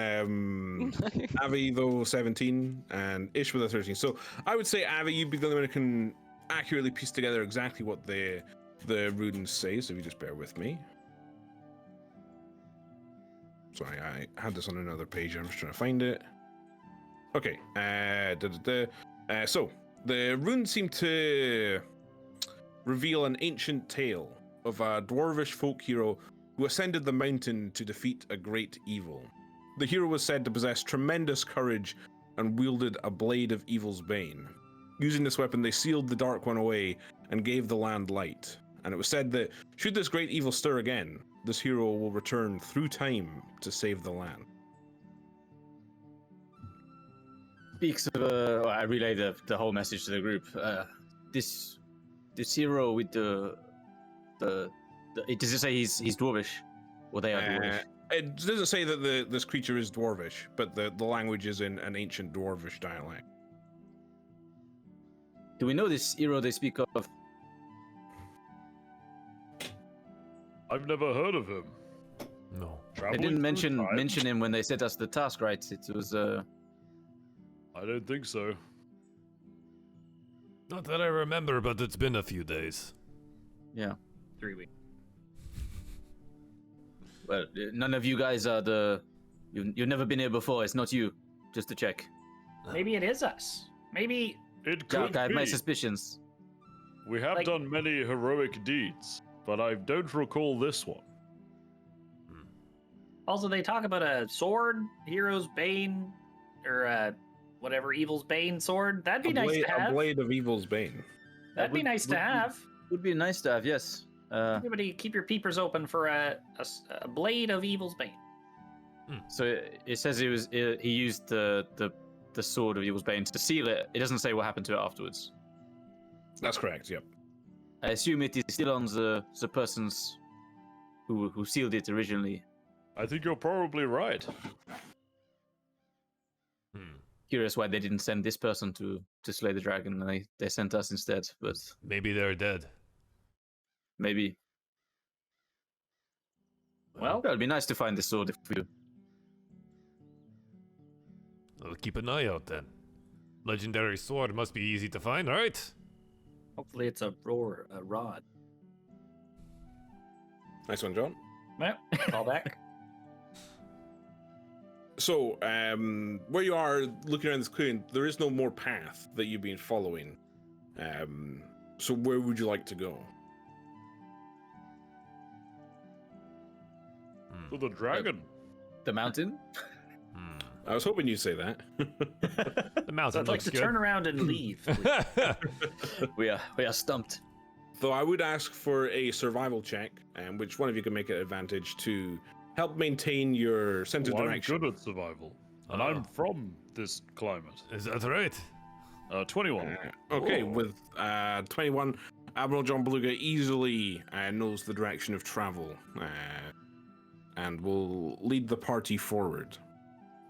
Avi though 17 and Ish with a 13. So I would say Avi, you'd be the only one who can accurately piece together exactly what the runes say. So if you just bear with me. Sorry, I had this on another page. I'm just trying to find it. Okay. So the runes seem to reveal an ancient tale of a dwarvish folk hero who ascended the mountain to defeat a great evil. The hero was said to possess tremendous courage and wielded a blade of evil's bane. Using this weapon, they sealed the Dark One away and gave the land light. And it was said that should this great evil stir again, this hero will return through time to save the land. Speaks of, I relay the whole message to the group. This hero with does it say he's Dwarvish? Or they are Dwarvish? It doesn't say that this creature is Dwarvish, but the language is in an ancient Dwarvish dialect. Do we know this hero they speak of? I've never heard of him. No. They didn't mention him when they set us the task, right? It was I don't think so. Not that I remember, but it's been a few days. yeah. 3 weeks. Well, none of you guys are you've never been here before. It's not you. Just to check. Maybe it is us. Maybe It Jack, could I have be. my suspicions. We have Like- done many heroic deeds, but I don't recall this one. also they talk about a sword, hero's bane, or whatever evil's bane sword. That'd be nice to A have. blade of evil's bane. That'd be would- nice to would be- have. Would be nice to have, yes. Everybody, keep your peepers open for a blade of evil's bane. So it says he used the sword of Evil's Bane to seal it. It doesn't say what happened to it afterwards. That's correct, yep. I assume it is still on the persons who sealed it originally. I think you're probably right. Curious why they didn't send this person to slay the dragon. They sent us instead, but Maybe they're dead. maybe. Well, It'd be nice to find this sword if we do. I'll keep an eye out then. Legendary sword must be easy to find, right? hopefully it's a rod. Nice one, John. Well, call back. So, where you are looking around this clearing, there is no more path that you've been following. So where would you like to go? To the dragon. The mountain? I was hoping you'd say that. The mountain I'd like looks to good. turn around and leave. please. We are stumped. Though I would ask for a survival check, which one of you can make an advantage to help maintain your sense of Well, I'm direction. good at survival, and Oh. I'm from this climate. Is that right? 21. Okay, Oh. with 21, Admiral John Beluga easily knows the direction of travel and will lead the party forward.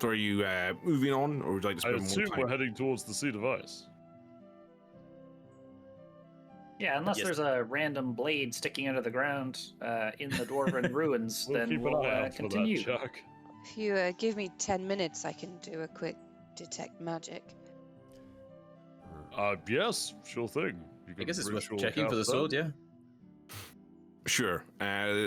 So are you moving on, or would you like to I spend assume more we're time? heading towards the seat of ice. Yeah, unless Yes. there's a random blade sticking out of the ground in the dwarven ruins, We'll then keep we'll an eye out continue. for that, Jack. If you give me 10 minutes, I can do a quick detect magic. Yes, sure thing. You I can guess it's worth ritual checking for the cast sword, that. yeah. Sure.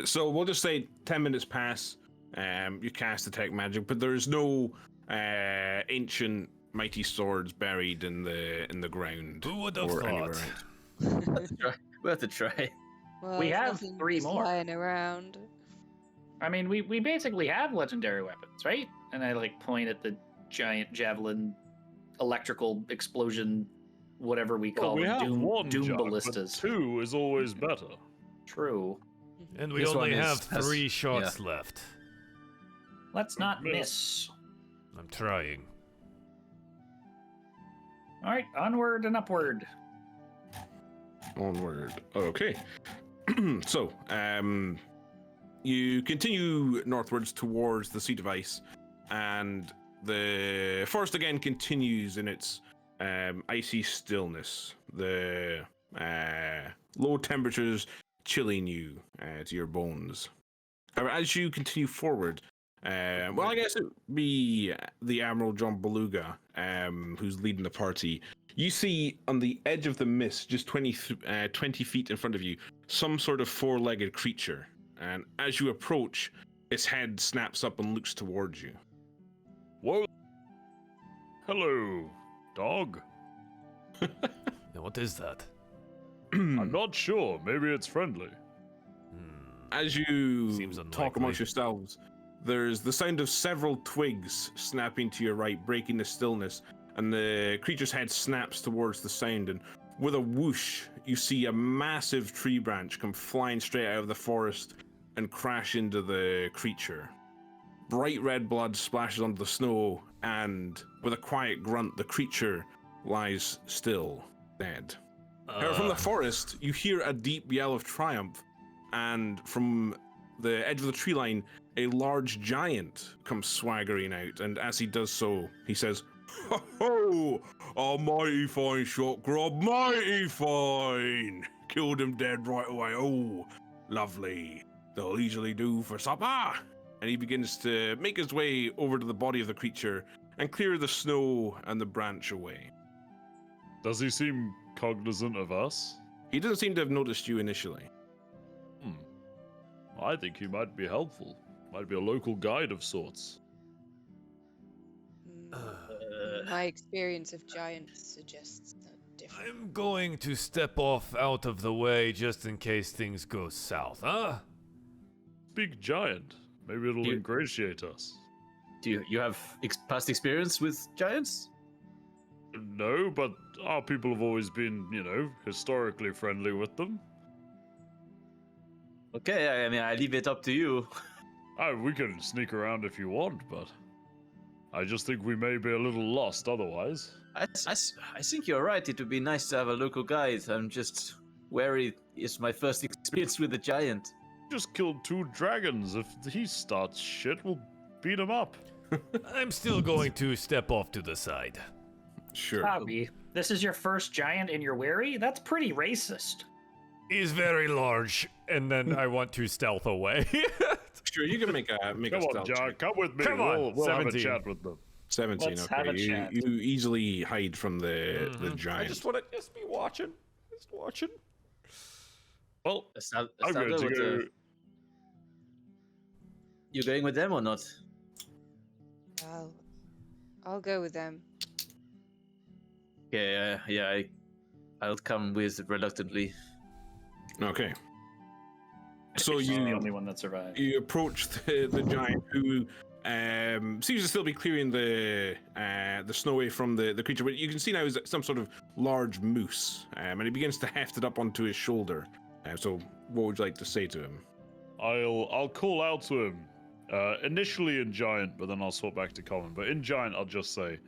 So we'll just say 10 minutes pass. You cast detect magic, but there's no ancient mighty swords buried in the ground Who would have or anywhere thought? else. We'll have to try. Well, We if have nothing 3 is more. lying around. I mean, we basically have legendary weapons, right? And I like point at the giant javelin electrical explosion, whatever we call we them, have one doom jug, ballistas. but 2 is always better. True. And we This only one have has- 3 shots left. Let's not Miss. miss. I'm trying. All right, onward and upward. Onward. Okay. So, you continue northwards towards the Seat of Ice, and the forest again continues in its icy stillness. The low temperatures chilling you to your bones. However, as you continue forward, well, I guess it would be the Admiral John Beluga, who's leading the party. You see on the edge of the mist, just 20 feet in front of you, some sort of 4-legged creature. And as you approach, its head snaps up and looks towards you. Whoa. Hello, dog. Now, what is that? I'm not sure. Maybe it's friendly. As you Seems talk unlikely. amongst yourselves, there's the sound of several twigs snapping to your right, breaking the stillness, and the creature's head snaps towards the sound, and with a whoosh, you see a massive tree branch come flying straight out of the forest and crash into the creature. Bright red blood splashes onto the snow, and with a quiet grunt, the creature lies still, dead. However, from the forest, you hear a deep yell of triumph, and from the edge of the tree line, a large giant comes swaggering out, and as he does so, he says, "Ho ho! A mighty fine shot, Grob, mighty fine! Killed him dead right away, oh, lovely. They'll easily do for supper!" And he begins to make his way over to the body of the creature and clear the snow and the branch away. Does he seem cognizant of us? He doesn't seem to have noticed you initially. I think he might be helpful. Might be a local guide of sorts. My experience of giants suggests that different. I'm going to step off out of the way just in case things go south, huh? Big giant. Maybe it'll You- ingratiate us. Do you have past experience with giants? No, but our people have always been, historically friendly with them. Okay, I mean, I leave it up to you. We can sneak around if you want, but I just think we may be a little lost otherwise. I think you're right. It would be nice to have a local guide. I'm just wary. It's my first experience with a giant. Just killed 2 dragons. If he starts shit, we'll beat him up. I'm still going to step off to the side. Sure. Bobby, this is your first giant and you're wary? That's pretty racist. He's very large, and then I want to stealth away. Sure, you can make a Come stealth on, John. check. Come with me. Come on, We'll have a 17. chat with them. 17, Let's okay. have a You, chat. you easily hide from the I giant. just want to be watching. Just watching. Well, Estado, I'm going to what, go. you going with them or not? I'll go with them. Okay, I'll come with reluctantly. Okay. So She's the you only one that survived. approach the giant, who seems to still be clearing the snow away from the creature, but you can see now is some sort of large moose, and he begins to heft it up onto his shoulder. So what would you like to say to him? I'll call out to him. Initially in giant, but then I'll swap back to common. But in giant, I'll just say,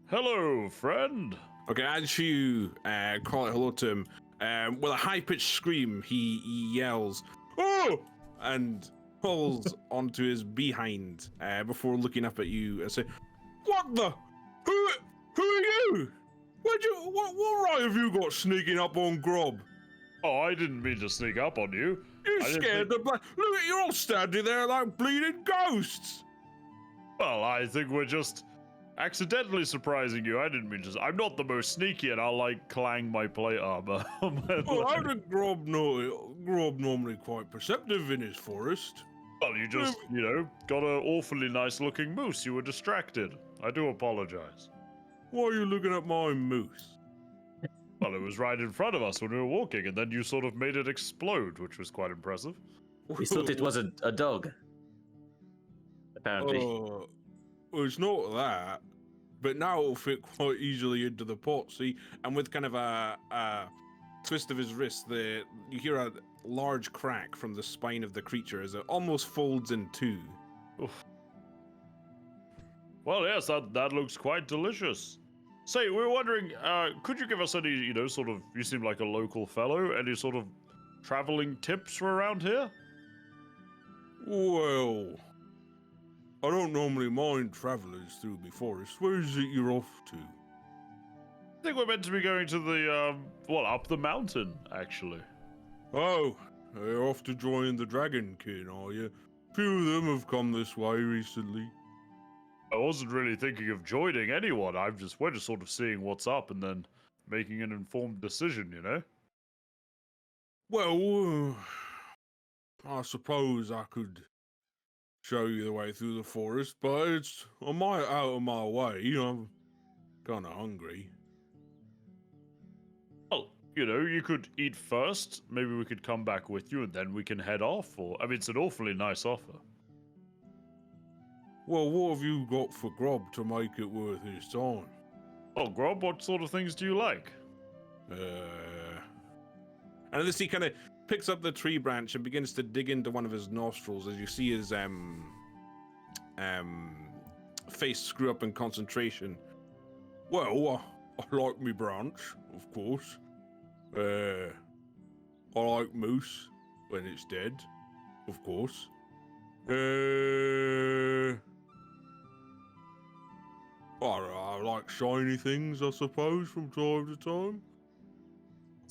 "Hello, friend." Okay, as you call it hello to him, with a high-pitched scream, he yells, "Oh!" and pulls onto his behind before looking up at you and say, "What the? Who are you? What right have you got sneaking up on Grob? Oh, I didn't mean to sneak up on you. You I didn't scared the blood. Look at you all standing there like bleeding ghosts." Well, I think we're just accidentally surprising you. I didn't mean to. I'm not the most sneaky, and I'll clang my plate armor on my Well, I leg. think Grob normally quite perceptive in his forest. Well, you just, got an awfully nice-looking moose. You were distracted. I do apologize. Why are you looking at my moose? Well, it was right in front of us when we were walking, and then you sort of made it explode, which was quite impressive. We thought it was a dog. Apparently. Well, it's not that. but now it'll fit quite easily into the pot. See, and with kind of a twist of his wrist, you hear a large crack from the spine of the creature as it almost folds in two. Oof. Well, yes, that looks quite delicious. Say, we were wondering, could you give us any, sort of, you seem like a local fellow, any sort of traveling tips for around here? Well, I don't normally mind travelers through my forest. Where is it you're off to? I think we're meant to be going to the, up the mountain, actually. Oh, you're off to join the Dragon Kin, are you? Few of them have come this way recently. I wasn't really thinking of joining anyone. We're just sort of seeing what's up and then making an informed decision, Well, I suppose I could show you the way through the forest, but it's a mile out of my way. I'm kind of hungry. Well, you could eat first. Maybe we could come back with you and then we can head off. It's an awfully nice offer. Well, what have you got for Grob to make it worth his time? Oh, Grob, what sort of things do you like? And this he kind of picks up the tree branch and begins to dig into one of his nostrils as you see his face screw up in concentration. Well, I like me branch, of course. I like moose when it's dead, of course. I like shiny things, I suppose, from time to time.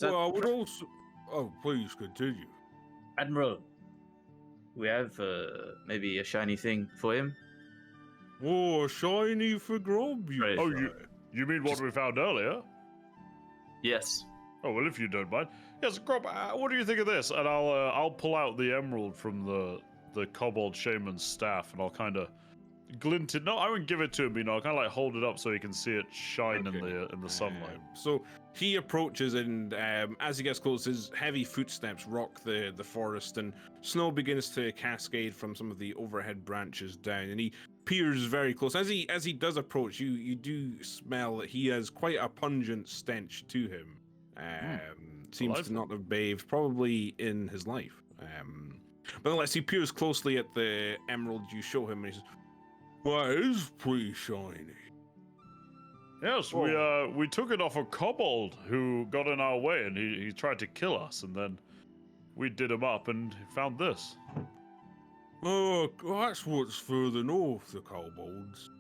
Well, I would also... Oh, please continue. Admiral, we have maybe a shiny thing for him. Oh, a shiny for Grob, you Right. say? Oh, you mean what we found earlier? Yes. Oh, well, if you don't mind. Yes, Grob, what do you think of this? And I'll pull out the emerald from the kobold shaman's staff, and I'll kind of glint it. No, I won't give it to him. I'll kind of like hold it up so he can see it shine in the sunlight. So he approaches, and as he gets close, his heavy footsteps rock the forest, and snow begins to cascade from some of the overhead branches down. And he peers very close. As he does approach, you do smell that he has quite a pungent stench to him. Seems to not have bathed probably in his life. But unless he peers closely at the emerald you show him, and he says, "Well, it is pretty shiny." Yes, we took it off a kobold who got in our way, and he tried to kill us, and then we did him up and found this. Oh, that's what's further north, the kobolds.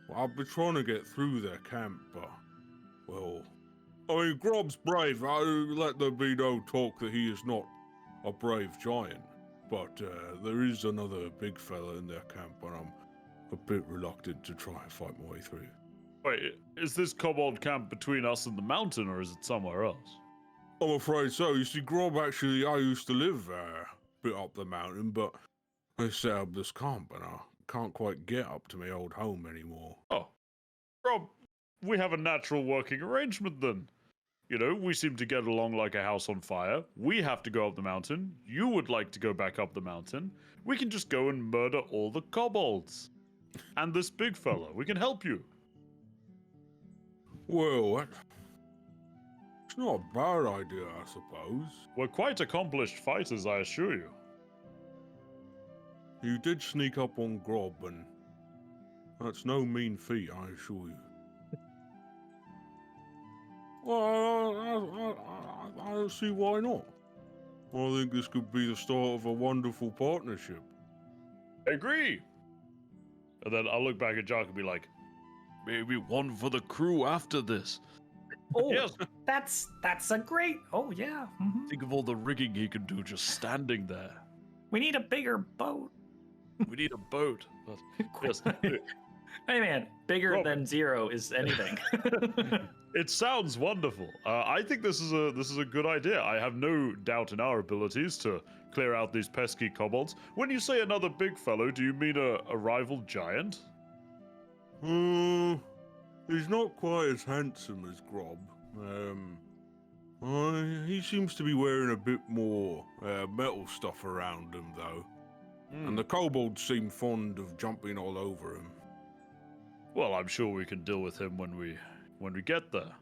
Well, I've been trying to get through their camp, but, well, I mean, Grob's brave. Let there be no talk that he is not a brave giant. But there is another big fella in their camp, and I'm a bit reluctant to try and fight my way through. Wait, is this kobold camp between us and the mountain, or is it somewhere else? I'm afraid so. You see, Grob actually, I used to live a bit up the mountain, but they set up this camp, and I can't quite get up to my old home anymore. Oh, Rob, we have a natural working arrangement then. We seem to get along like a house on fire. We have to go up the mountain. You would like to go back up the mountain. We can just go and murder all the kobolds. And this big fella. We can help you. Well, it's not a bad idea, I suppose. We're quite accomplished fighters, I assure you. You did sneak up on Grob, and that's no mean feat, I assure you. Well, I don't see why not. I think this could be the start of a wonderful partnership. I agree. And then I'll look back at Jock and be like, maybe one for the crew after this. Oh, Yes. that's a great. Oh yeah. Mhm. Think of all the rigging he can do just standing there. We need a bigger boat. We need a boat. But yes, Hey man, bigger Rob. than 0 is anything. it sounds wonderful. I think this is a good idea. I have no doubt in our abilities to clear out these pesky kobolds. When you say another big fellow, do you mean a rival giant? He's not quite as handsome as Grob. He seems to be wearing a bit more metal stuff around him, though. And the kobolds seem fond of jumping all over him. Well, I'm sure we can deal with him when we get there.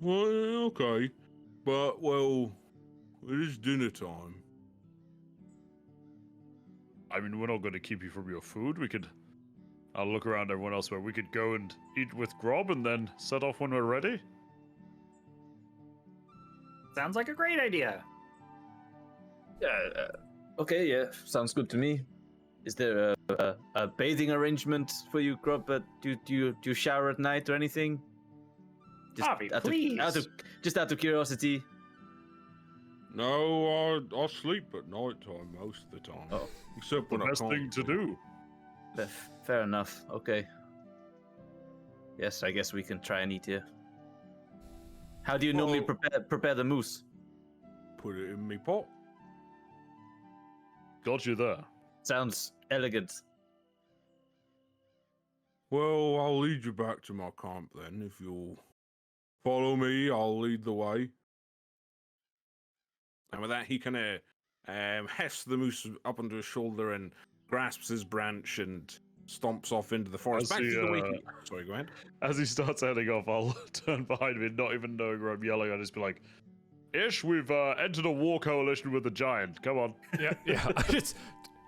Well, okay. But, well, it is dinner time. I mean, we're not going to keep you from your food. I'll look around everyone else where we could go and eat with Grob and then set off when we're ready. Sounds like a great idea. Okay, yeah, sounds good to me. Is there a bathing arrangement for you, Grob? Do you shower at night or anything? Bobby, please. Just out of curiosity. No, I sleep at night time most of the time. Oh, Except The when I best can't thing to sleep. do. fair enough. Okay. Yes, I guess we can try and eat here. How do you normally Well- prepare the moose? Put it in me pot. Got you there. Sounds elegant. Well, I'll lead you back to my camp then. If you'll follow me, I'll lead the way. And with that, he kind of hefts the moose up onto his shoulder and grasps his branch and stomps off into the forest. I Back see, to the way he... Sorry, go ahead. As he starts heading off, I'll turn behind me, not even knowing where I'm yelling. I'll just be like, Ish, we've entered a war coalition with the giant. Come on. Yeah. Just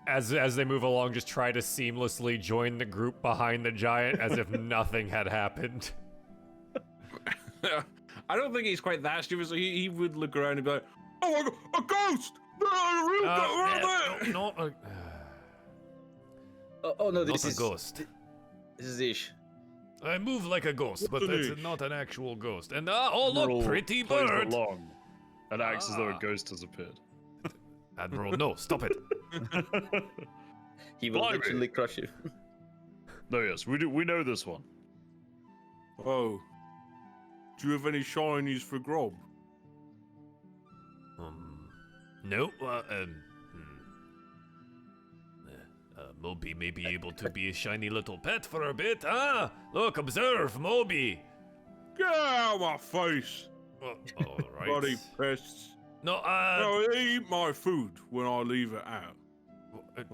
as they move along, just try to seamlessly join the group behind the giant as if nothing had happened. I don't think he's quite that stupid, so he would look around and be like, "Oh my god, a ghost! A real ghost right there!" Not a, Oh no, not this a is ghost. This is Ish. I move like a ghost, but What an it's ish. not an actual ghost. And oh look, Admiral pretty plays bird. along and acts as though a Ah. ghost has appeared. Admiral, no, stop it. He will Blimey. literally crush you. No, yes, we do. We know this one. Oh, do you have any shinies for Grob? No. Moby may be able to be a shiny little pet for a bit. Ah, look, observe, Moby. Get out of my face, Oh, all right. bloody pests! No, No, they eat my food when I leave it out.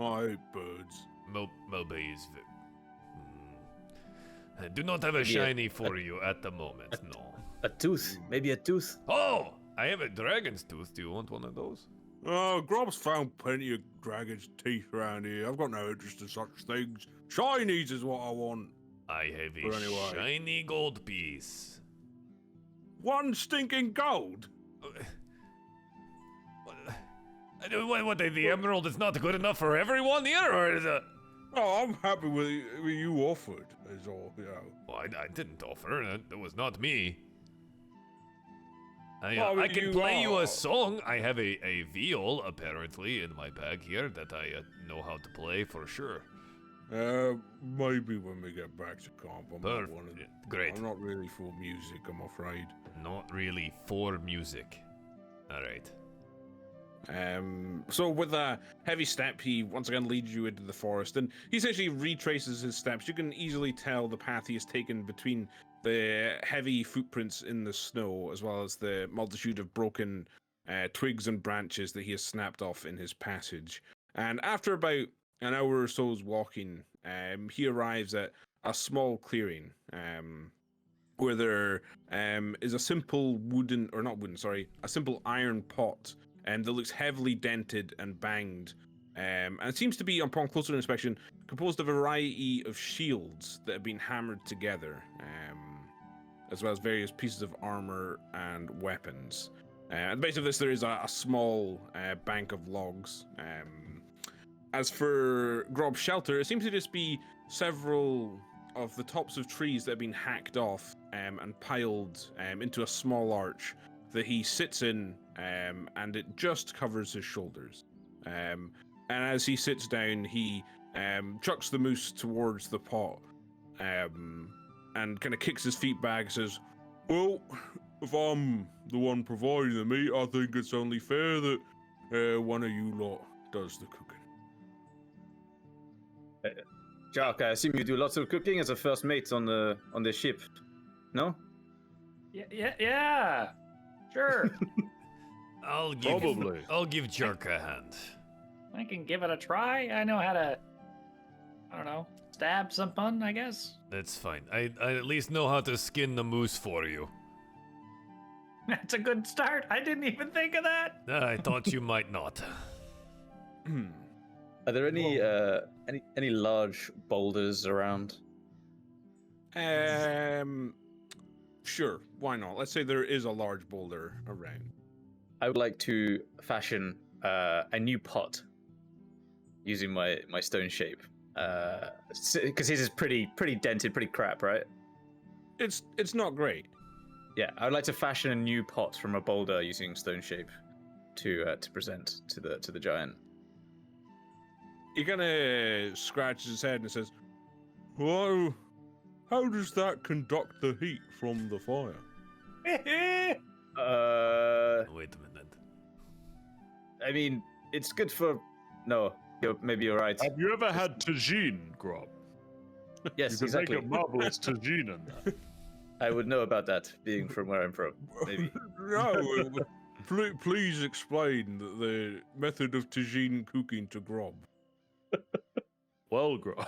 I hate birds. Moby is. I do not have a Maybe shiny for you at the moment. No. A tooth, maybe a tooth. Oh, I have a dragon's tooth. Do you want one of those? Oh, Grob's found plenty of dragon's teeth around here. I've got no interest in such things. Shinies is what I want. I have a But anyway. shiny gold piece. One stinking gold. What, the emerald is not good enough for everyone here, or is it? Oh, I'm happy with you offered, is all, you know. Well, I didn't offer. That was not me. Well, I can you play you are- a song. I have a viol, apparently, in my bag here that I know how to play for sure. Maybe when we get back to camp. I'm not one of Perfect. Great. I'm not really for music, I'm afraid. Not really for music. All right. So with a heavy step, he once again leads you into the forest, and he essentially retraces his steps. You can easily tell the path he has taken between the heavy footprints in the snow, as well as the multitude of broken twigs and branches that he has snapped off in his passage. And after about an hour or so's walking, he arrives at a small clearing, where there is a simple a simple iron pot that looks heavily dented and banged. And it seems to be, upon closer inspection, composed of a variety of shields that have been hammered together, as well as various pieces of armor and weapons. At the base of this, there is a small bank of logs. As for Grob's shelter, it seems to just be several of the tops of trees that have been hacked off and piled into a small arch that he sits in, and it just covers his shoulders. And as he sits down, he chucks the moose towards the pot, and kind of kicks his feet back and says, "Well, if I'm the one providing the meat, I think it's only fair that one of you lot does the cooking." Jack, I assume you do lots of cooking as a first mate on the ship. No? Yeah. Sure. I'll give Probably. I'll give Jerk a hand. I can give it a try. I know how to I don't know, stab someone, I guess. That's fine. I at least know how to skin the moose for you. That's a good start. I didn't even think of that. I thought you might not. Are there any large boulders around? Sure, why not? Let's say there is a large boulder around. I would like to fashion a new pot using my stone shape. Because his is pretty dented, pretty crap, right? It's not great. Yeah, I would like to fashion a new pot from a boulder using stone shape to present to the giant. He kind of scratches his head and says, "Well, how does that conduct the heat from the fire?" Wait a minute. I mean, it's good for. No, maybe you're right. Have you ever had tagine, Grob? Yes, You can exactly. make a marvelous tagine in that. I would know about that, being from where I'm from. Maybe. No, please explain the method of tagine cooking to Grob. Well, Grob.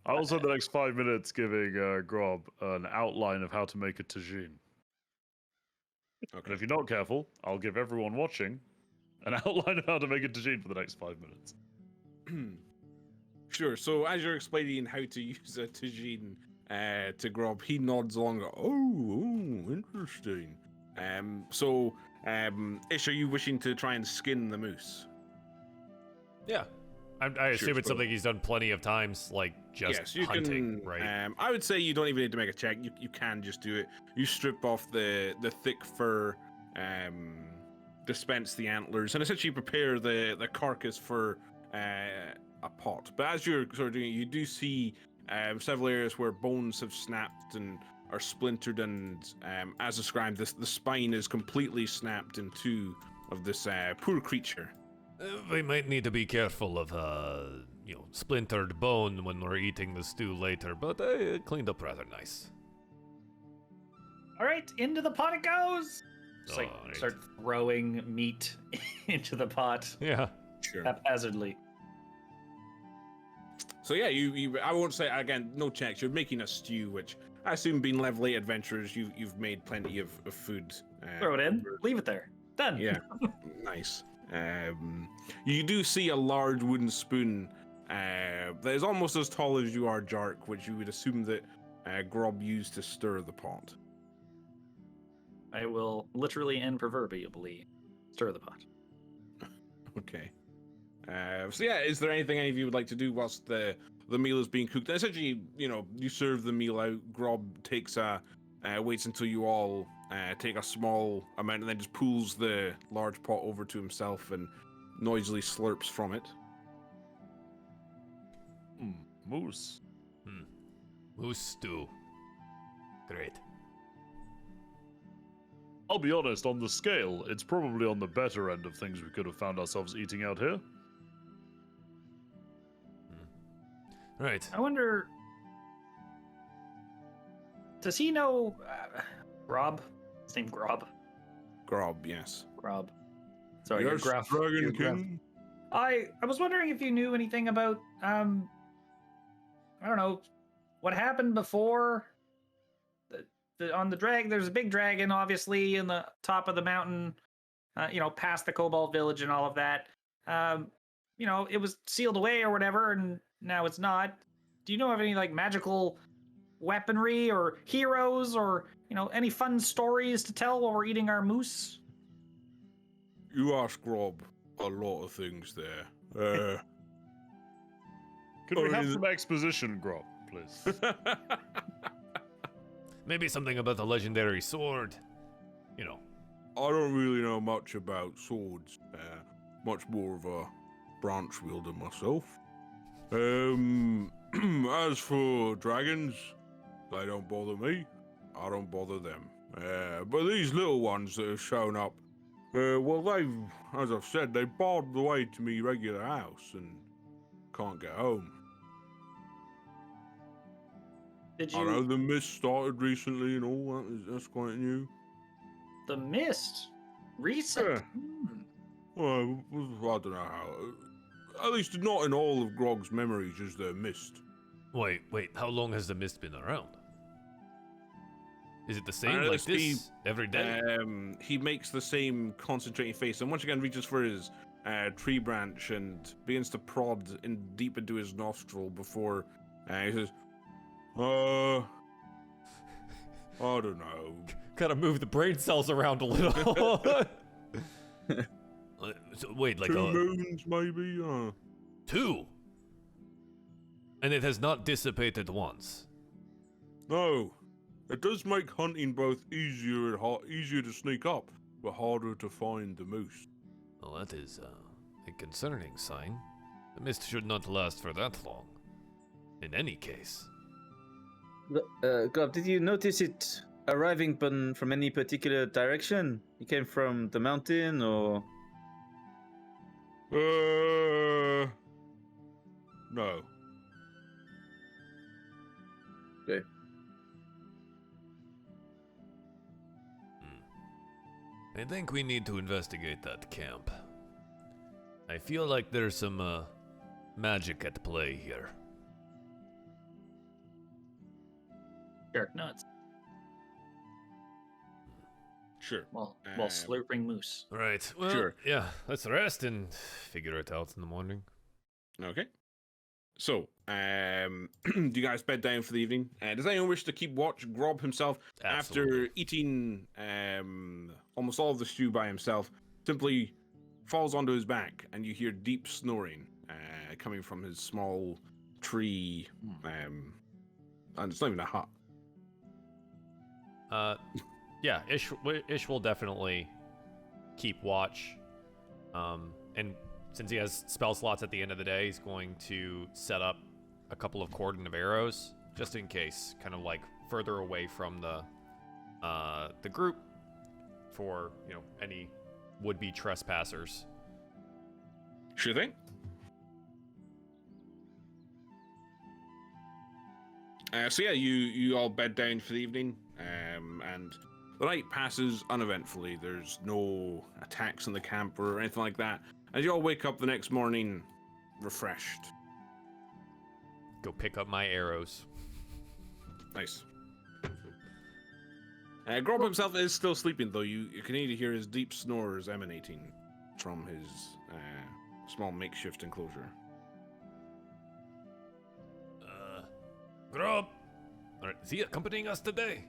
I'll spend the next 5 minutes giving Grob an outline of how to make a tagine. And if you're not careful, I'll give everyone watching an outline of how to make a tagine for the next 5 minutes. Sure. So as you're explaining how to use a tagine to Grob, he nods along. Oh, interesting. Ish, are you wishing to try and skin the moose? Yeah. I assume it's something he's done plenty of times, like just yes, you hunting, can, right? I would say you don't even need to make a check. You can just do it. You strip off the thick fur, dispense the antlers, and essentially prepare the carcass for a pot. But as you're sort of doing it, you do see several areas where bones have snapped and are splintered, and as described, the spine is completely snapped in two of this poor creature. We might need to be careful of, splintered bone when we're eating the stew later, but it cleaned up rather nice. All right, into the pot it goes. Just like Alright. start throwing meat into the pot Yeah. Sure. haphazardly. So yeah, I won't say again, no checks. You're making a stew, which I assume, being level 8 adventurers, you've made plenty of food. Throw it in, leave it there. Done. Yeah, nice. You do see a large wooden spoon that is almost as tall as you are, Jark, which you would assume that Grob used to stir the pot. I will literally and proverbially stir the pot. Okay. So yeah, is there anything any of you would like to do whilst the meal is being cooked? Essentially, you serve the meal out. Grob takes waits until you all take a small amount and then just pulls the large pot over to himself and noisily slurps from it. Moose. Moose stew. Great. I'll be honest, on the scale, it's probably on the better end of things we could have found ourselves eating out here. Right. I wonder, does he know Grob? His name Grob. Grob, yes. Grob. Sorry, Yes, you're gruff. Dragon You're gruff. King. I was wondering if you knew anything about I don't know, what happened before on the drag. There's a big dragon, obviously, in the top of the mountain, past the Cobalt Village and all of that. It was sealed away or whatever, and now it's not. Do you know of any magical weaponry or heroes or any fun stories to tell while we're eating our moose? You ask Grob a lot of things there. Could we have some exposition, Grob, please? Maybe something about the legendary sword. I don't really know much about swords. Much more of a branch wielder myself. As for dragons, they don't bother me. I don't bother them. But these little ones that have shown up, they've, as I've said, they barred the way to me regular house and can't get home. Did I know you the mist started recently and all that's quite new. the mist recent? Yeah. Well, I don't know how. at least not in all of Grog's memories is there mist. Wait, how long has the mist been around? Is it the same let's like see. this every day? He makes the same concentrating face and once again reaches for his tree branch and begins to prod deep into his nostril before he says, I don't know. Gotta move the brain cells around a little. So, wait, like 2 moons maybe? 2? And it has not dissipated once. No. It does make hunting both easier and easier to sneak up, but harder to find the moose. Well, that is a concerning sign. The mist should not last for that long. In any case. God, did you notice it arriving from any particular direction? It came from the mountain or? No. Okay. I think we need to investigate that camp. I feel like there's some magic at play here. Shark nuts. Sure. While slurping moose. Right. Well, Sure. yeah, let's rest and figure it out in the morning. Okay. So, do you guys bed down for the evening? Does anyone wish to keep watch? Grob himself, Absolutely. after eating almost all of the stew by himself, simply falls onto his back, and you hear deep snoring coming from his small tree, and it's not even a hut. Yeah, Ish will definitely keep watch. And since he has spell slots at the end of the day, he's going to set up a couple of cordon of arrows, just in case, kind of like further away from the group for, any would-be trespassers. Sure thing. So yeah, you all bed down for the evening, and the night passes uneventfully. There's no attacks in the camp or anything like that. As you all wake up the next morning, refreshed. Go pick up my arrows. Nice. Grob himself is still sleeping, though. You can either hear his deep snores emanating from his small makeshift enclosure. Grob! Alright, is he accompanying us today?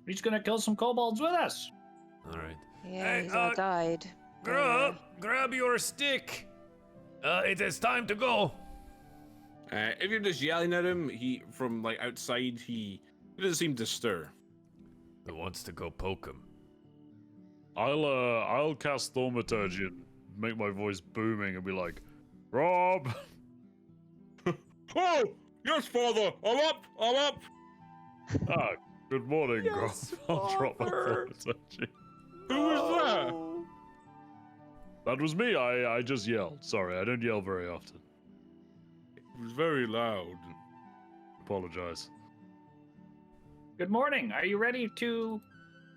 He's gonna kill some kobolds with us. Alright. Yeah, he's our guide. Grob, grab your stick! It is time to go! If you're just yelling at him, from outside, he doesn't seem to stir. He wants to go poke him. I'll cast Thaumaturgy and make my voice booming and be like, Rob! Oh! Yes, father! I'm up! Ah, good morning, Rob. I'll drop my Thaumaturgy. Who was that? That was me. I just yelled. Sorry, I don't yell very often. It was very loud. Apologize. Good morning. Are you ready to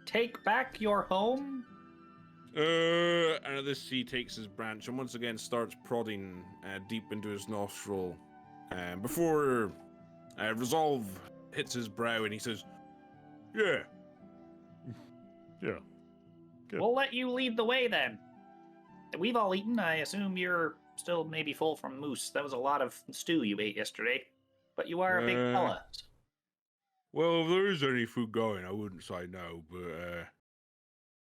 take back your home? And this he takes his branch and once again starts prodding deep into his nostril. Before resolve hits his brow and he says, "Yeah." Yeah. Good. We'll let you lead the way then. We've all eaten. I assume you're still maybe full from moose. That was a lot of stew you ate yesterday. But you are a big fella. Well, if there is any food going, I wouldn't say no, but,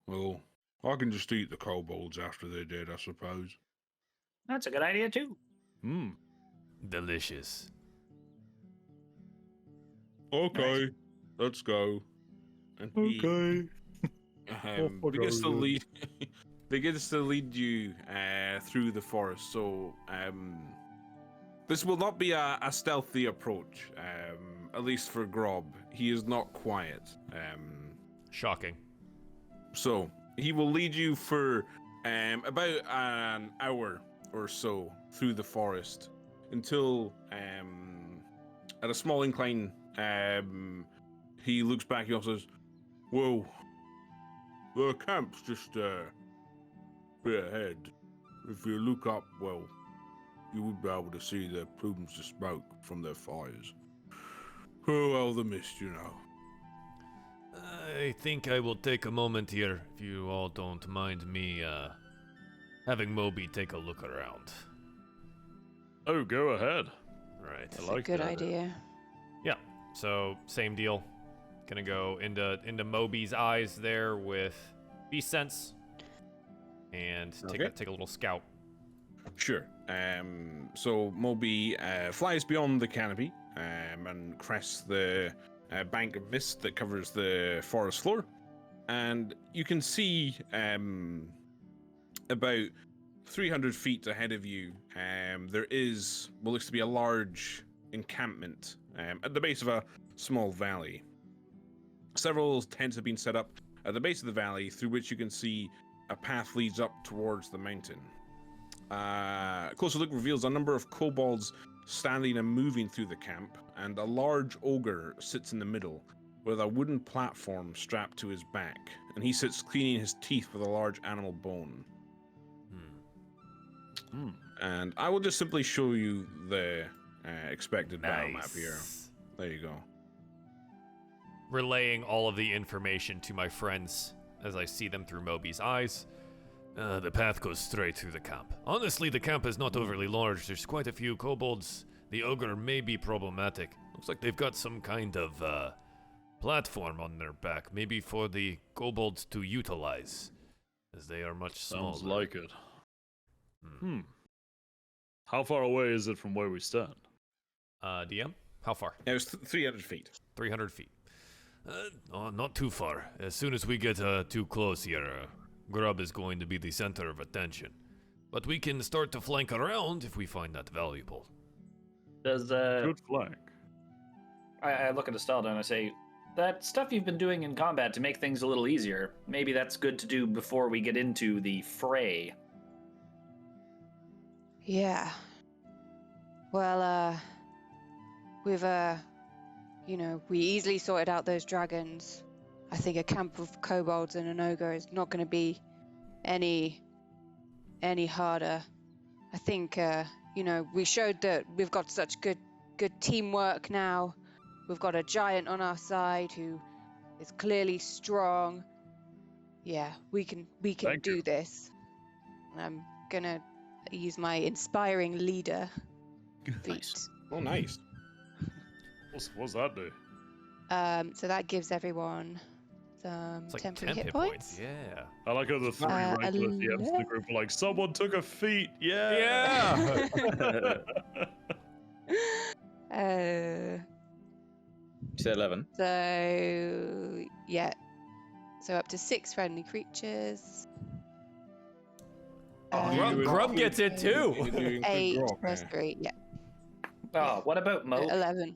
well, I can just eat the kobolds after they're dead, I suppose. That's a good idea, too. Delicious. Okay, let's go. And he, begins to lead you through the forest. So this will not be a stealthy approach, at least for Grob. He is not quiet. Shocking. So he will lead you for about an hour or so through the forest until at a small incline he looks back and says, "Whoa, the camp's just a bit ahead. if you look up, well, you would be able to see their plumes of smoke from their fires. Oh, well, the mist, you know. I think I will take a moment here, if you all don't mind me, having Moby take a look around. Oh, go ahead. Right. That's like a good that. idea. Yeah, so same deal. Gonna go into Moby's eyes there with Beast Sense. And take a little scout. Sure. So Moby flies beyond the canopy and crests the bank of mist that covers the forest floor, and you can see about 300 feet ahead of you. There is what looks to be a large encampment at the base of a small valley. Several tents have been set up at the base of the valley, through which you can see a path leads up towards the mountain. A closer look reveals a number of kobolds standing and moving through the camp, and a large ogre sits in the middle with a wooden platform strapped to his back, and he sits cleaning his teeth with a large animal bone. And I will just simply show you the expected battle map here. There you go. Relaying all of the information to my friends as I see them through Moby's eyes. The path goes straight through the camp. Honestly, the camp is not overly large. There's quite a few kobolds. The ogre may be problematic. Looks like they've got some kind of platform on their back, maybe for the kobolds to utilize, as they are much smaller. Sounds like it. How far away is it from where we stand? DM, how far? It was 300 feet. 300 feet. Not too far. As soon as we get too close here, Grub is going to be the center of attention. But we can start to flank around if we find that valuable. Does Good flank. I look at Estelda and I say, that stuff you've been doing in combat to make things a little easier, maybe that's good to do before we get into the fray. Yeah. Well, we've, we easily sorted out those dragons. I think a camp of kobolds and an ogre is not going to be any harder. I think, we showed that we've got such good teamwork now. We've got a giant on our side who is clearly strong. Yeah, we can Thank do you. this. I'm gonna use my inspiring leader feat. Nice. Oh, nice. What's that do? So that gives everyone some It's like temporary 10 hit points. Yeah. I like how the three regular DMs in the group are like, someone took a feat. Yeah. You said 11. So yeah, so up to 6 friendly creatures. Grub gets it too. 8 plus 3, yeah. Oh, what about Mo? 11.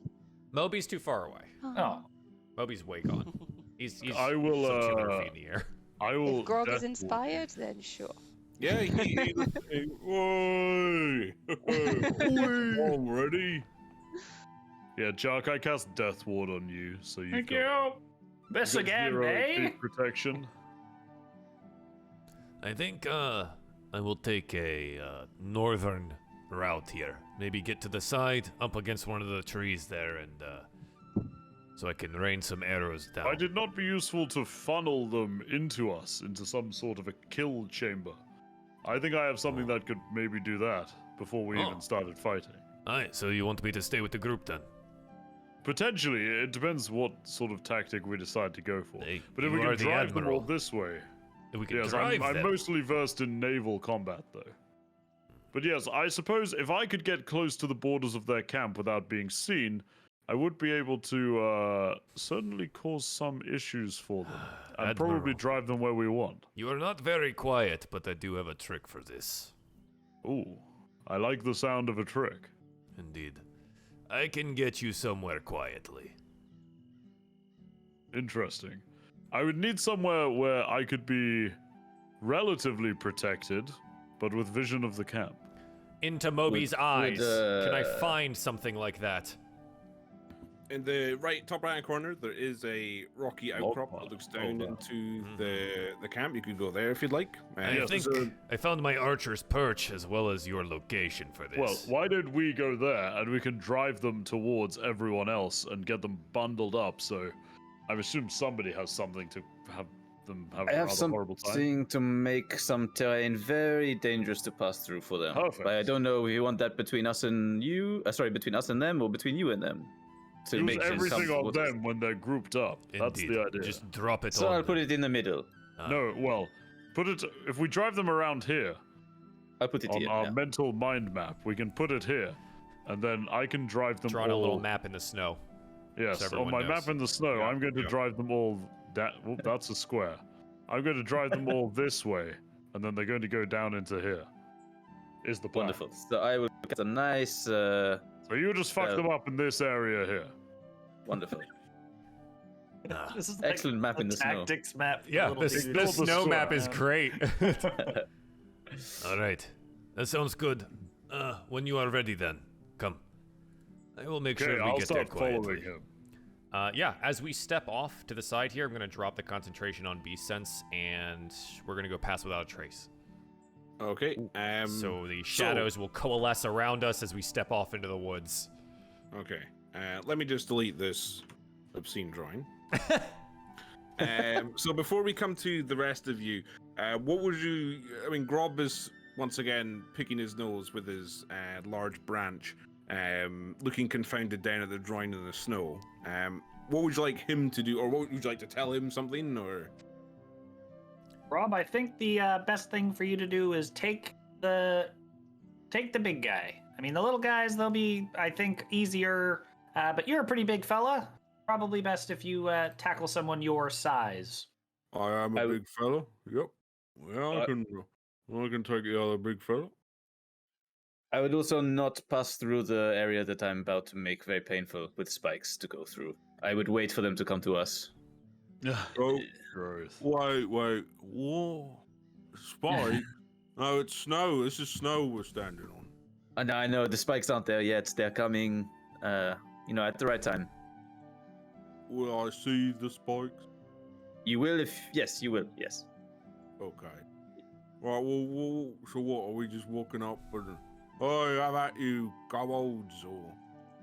Moby's too far away. Oh, Moby's way gone. He's I will, some 200 feet in the air. I will. If Grog is definitely- inspired, then sure. Yeah, Whoa! Already? Yeah, Jack, I cast Death Ward on you, so you thank got you. This got again, 0 eh? feet protection. I think I will take a northern route here. Maybe get to the side, up against one of the trees there, and so I can rain some arrows down. Might it not be useful to funnel them into us, into some sort of a kill chamber? I think I have something that could maybe do that before we even started fighting. Aye, so you want me to stay with the group then? Potentially, it depends what sort of tactic we decide to go for. Hey, But if you we are can the drive them all admiral. this way. If we can Yes, drive I'm them. mostly versed in naval combat, though. But yes, I suppose if I could get close to the borders of their camp without being seen, I would be able to certainly cause some issues for them. And probably Admiral. drive them where we want. You are not very quiet, but I do have a trick for this. Ooh, I like the sound of a trick. Indeed. I can get you somewhere quietly. Interesting. I would need somewhere where I could be relatively protected, but with vision of the camp. Into Moby's Would- eyes. would, Can I find something like that? in the top right hand corner, there is a rocky outcrop that looks down into the camp. You could go there if you'd like. I think I found my archer's perch as well as your location for this. Well, why don't we go there and we can drive them towards everyone else and get them bundled up? So, I assume somebody has something to have them have a rather horrible time. Something to make some terrain very dangerous to pass through for them. Perfect. But I don't know if you want that between us and you. Between us and them, or between you and them. To Use make everything on them when they're grouped up. That's Indeed. the idea. Just drop it So on I'll them. put it in the middle. No, well, put it. If we drive them around here I'll put it on here. our yeah. mental mind map, we can put it here, and then I can drive them Drawn all. a little map in the snow. Yes, so on everyone my knows. map in the snow, I'm going to drive them all. That's a square. I'm going to drive them all this way, and then they're going to go down into here. Is the plan? Wonderful. So I will get a nice. So you just fuck them up in this area here. Wonderful. This is Excellent map in the snow. tactics map. for Yeah, little the dudes. Build the snow map square. is great. All right, that sounds good. When you are ready, then come. I will make Okay, sure we I'll get there start following quietly. him. Yeah, as we step off to the side here, I'm going to drop the concentration on beast sense, and we're going to go pass without a trace. Okay. So the shadows will coalesce around us as we step off into the woods. Okay. Let me just delete this obscene drawing. So before we come to the rest of you, what would you? I mean, Grob is once again picking his nose with his large branch, looking confounded down at the drawing in the snow. What would you like him to do, or what would you like to tell him something, or? Rob, I think the best thing for you to do is take the big guy. I mean, the little guys, they'll be, I think, easier. But you're a pretty big fella. Probably best if you tackle someone your size. I am a big fella. Yep. Well, I can take the other big fella. I would also not pass through the area that I'm about to make very painful with spikes to go through. I would wait for them to come to us. Oh, Gross. wait. Whoa. Spike? No, it's snow. This is snow we're standing on. And I know the spikes aren't there yet. They're coming, at the right time. Will I see the spikes? You will yes, you will, yes. Okay. Right, well, so what, are we just walking up and... Oh, how about you, kobolds, or...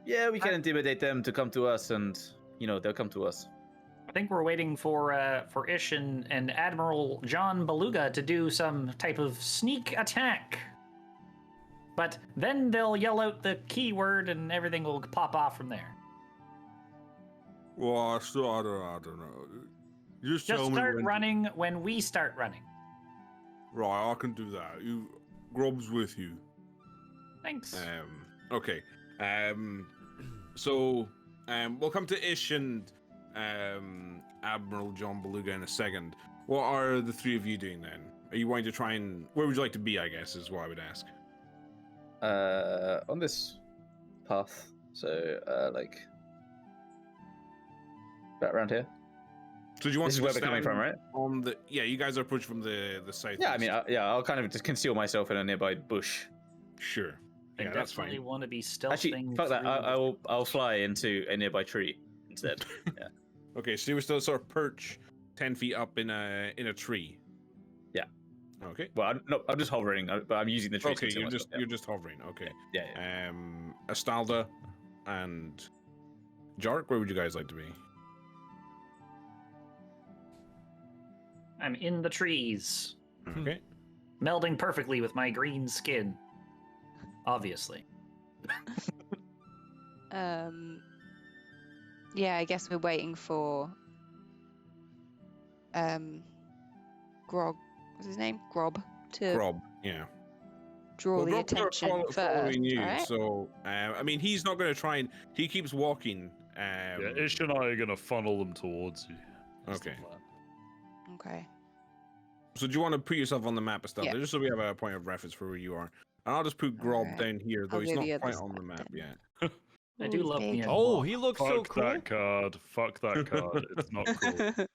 Yeah, we can intimidate them to come to us, and, they'll come to us. I think we're waiting for Ish and Admiral John Beluga to do some type of sneak attack. But then they'll yell out the keyword and everything will pop off from there. Well, I don't know. Just tell me start when... running when we start running. Right, I can do that. Grob's with you. Thanks. Okay. So, we'll come to Ish and Admiral John Beluga in a second. What are the three of you doing then? Are you wanting to try and... Where would you like to be, I guess, is what I would ask. On this path, so, about around here. So do you want This is to where we're coming stand from, right? On the... Yeah, you guys are approaching from the south. Yeah, I mean, I'll kind of just conceal myself in a nearby bush. Sure. I Yeah, that's definitely fine. want to be stealthing. Actually, fuck that. through I'll fly into a nearby tree instead. Yeah. Okay, so you were still sort of perch 10 feet up in a tree. Yeah. Okay. Well, I'm just hovering, but I'm using the tree. to Okay, conceal myself, you're just hovering. Okay. Yeah. Astalda and Jark, where would you guys like to be? I'm in the trees, Okay. melding perfectly with my green skin. Obviously. Yeah, I guess we're waiting for Grog. What's his name? Grob to Grob, yeah. draw the Grob's sort of attention first. following you, Right? so I mean, he's not going to try and he keeps walking. Yeah, Ish and I are gonna funnel them towards you. That's the Okay. plan. Okay. So do you want to put yourself on the map, Astalda, Yeah. just so we have a point of reference for where you are? And I'll just put Grob Alright. down here, though I'll he's go not the other quite on the side map then. yet. I do Ooh, love big. the Oh, he looks so Fuck cool. that card. Fuck that card. It's not cool.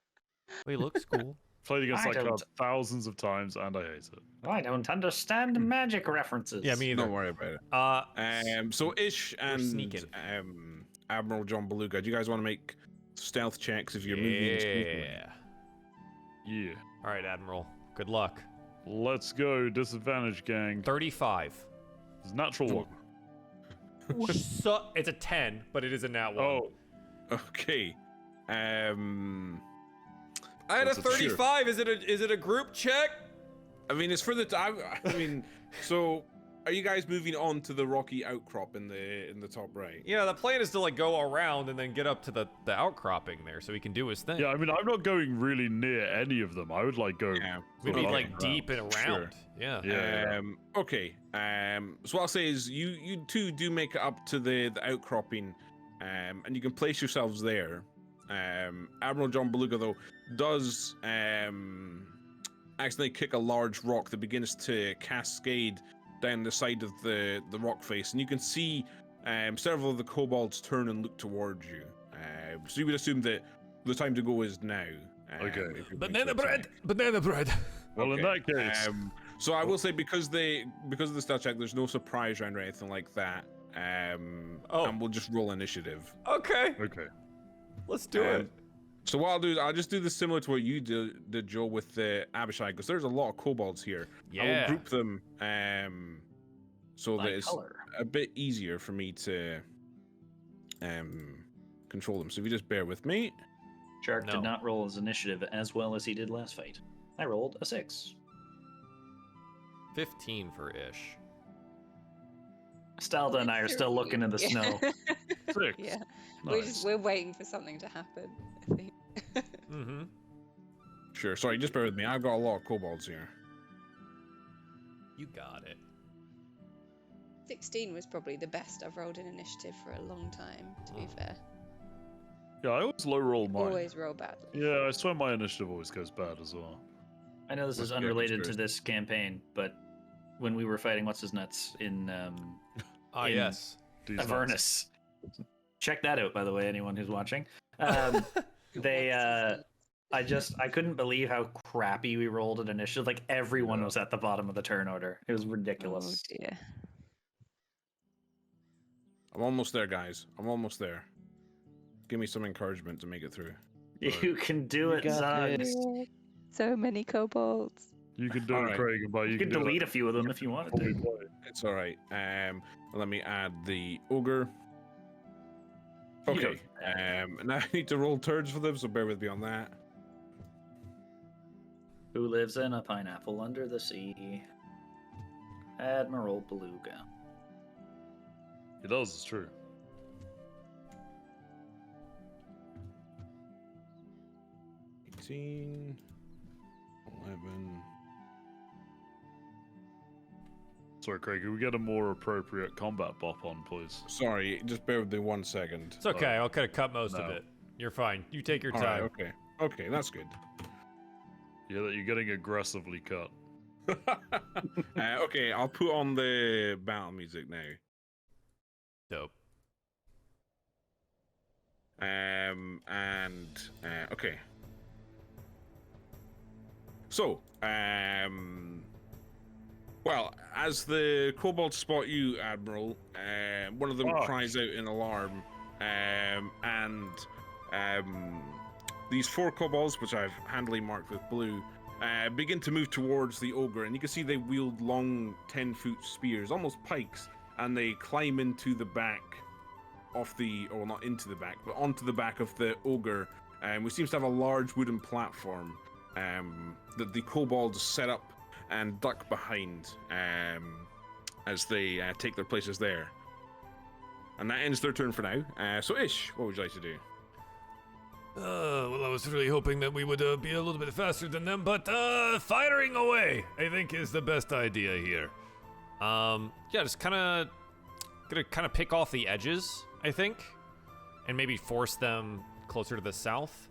He looks cool. Played against I that card don't- thousands of times, and I hate it. I don't understand magic references. Yeah, me either. Don't worry about it. So Ish and sneaking. Admiral John Beluga. Do you guys want to make stealth checks if you're moving? Yeah. Yeah. All right, Admiral. Good luck. Let's go. Disadvantage, gang. 35. It's natural one. So, it's a 10, but it is a nat one. Oh, Okay. I had a That's a 35. Is it a group check? I mean, it's for the time. I mean, so are you guys moving on to the rocky outcrop in the top right? Yeah, the plan is to like go around and then get up to the outcropping there so he can do his thing. yeah. I mean, I'm not going really near any of them. I would like go. Yeah. We'd be around. like deep and around. Sure. Yeah. Yeah. Okay. So what I'll say is you two do make it up to the outcropping, and you can place yourselves there. Admiral John Beluga though does accidentally kick a large rock that begins to cascade down the side of the rock face, and you can see several of the kobolds turn and look towards you. So you would assume that the time to go is now. Okay. if you're going Banana to bread. attack. Banana bread. Well, in that case, So I will say because of the stealth check, there's no surprise round or anything like that. And we'll just roll initiative. Okay. okay. Let's do it. So what I'll do is I'll just do this similar to what you did, Joe, with the Abishai, because there's a lot of kobolds here. I Yeah. will group them so By that it's color. a bit easier for me to control them. So if you just bear with me. Shark No. did not roll his initiative as well as he did last fight. I rolled a 6. 15 for Ish. Stalda and I are still looking in the snow. 6. Yeah. Nice. We're waiting for something to happen, I think. Mm-hmm. Sure. Sorry, just bear with me. I've got a lot of kobolds here. You got it. 16 was probably the best I've rolled in initiative for a long time, to be fair. Yeah, I always low roll mine. Always roll badly. Yeah, I swear my initiative always goes bad as well. I know this is Let's get unrelated to this this campaign, but when we were fighting what's his nuts in In- Yes. These nuts. Avernus, check that out by the way, anyone who's watching. They I couldn't believe how crappy we rolled at initiative. Like everyone was at the bottom of the turn order. It was Oh ridiculous. dear. I'm almost there, guys. I'm almost there. Give me some encouragement to make it through. You can do it, Zugs. So many kobolds. You can do All it, right. Craig, but You can do delete that a few of them if you wanted while we to. play. It's all right. Let me add the ogre. Okay. Now I need to roll turds for them, so bear with me on that. Who lives in a pineapple under the sea? Admiral Beluga. He does, it's true. $18, 11. Sorry, Craig, can we get a more appropriate combat bop on, please? Sorry, just bear with me 1 second. It's okay. I'll kind of cut most of No. it. You're fine. You take your All right, time. okay. Okay, that's good. Yeah, that you're getting aggressively cut. Okay, I'll put on the battle music now. Dope. Okay. So, well, as the kobolds spot you, Admiral, one of them Fuck. cries out in alarm, and these 4 kobolds, which I've handily marked with blue, begin to move towards the ogre, and you can see they wield long 10-foot spears, almost pikes, and they climb into the back of the, or not into the back, but onto the back of the ogre, which seems to have a large wooden platform that the kobolds set up and duck behind as they take their places there. And that ends their turn for now. So Ish, what would you like to do? Well, I was really hoping that we would be a little bit faster than them, but firing away, I think, is the best idea here. Yeah, just gonna pick off the edges, I think, and maybe force them closer to the south.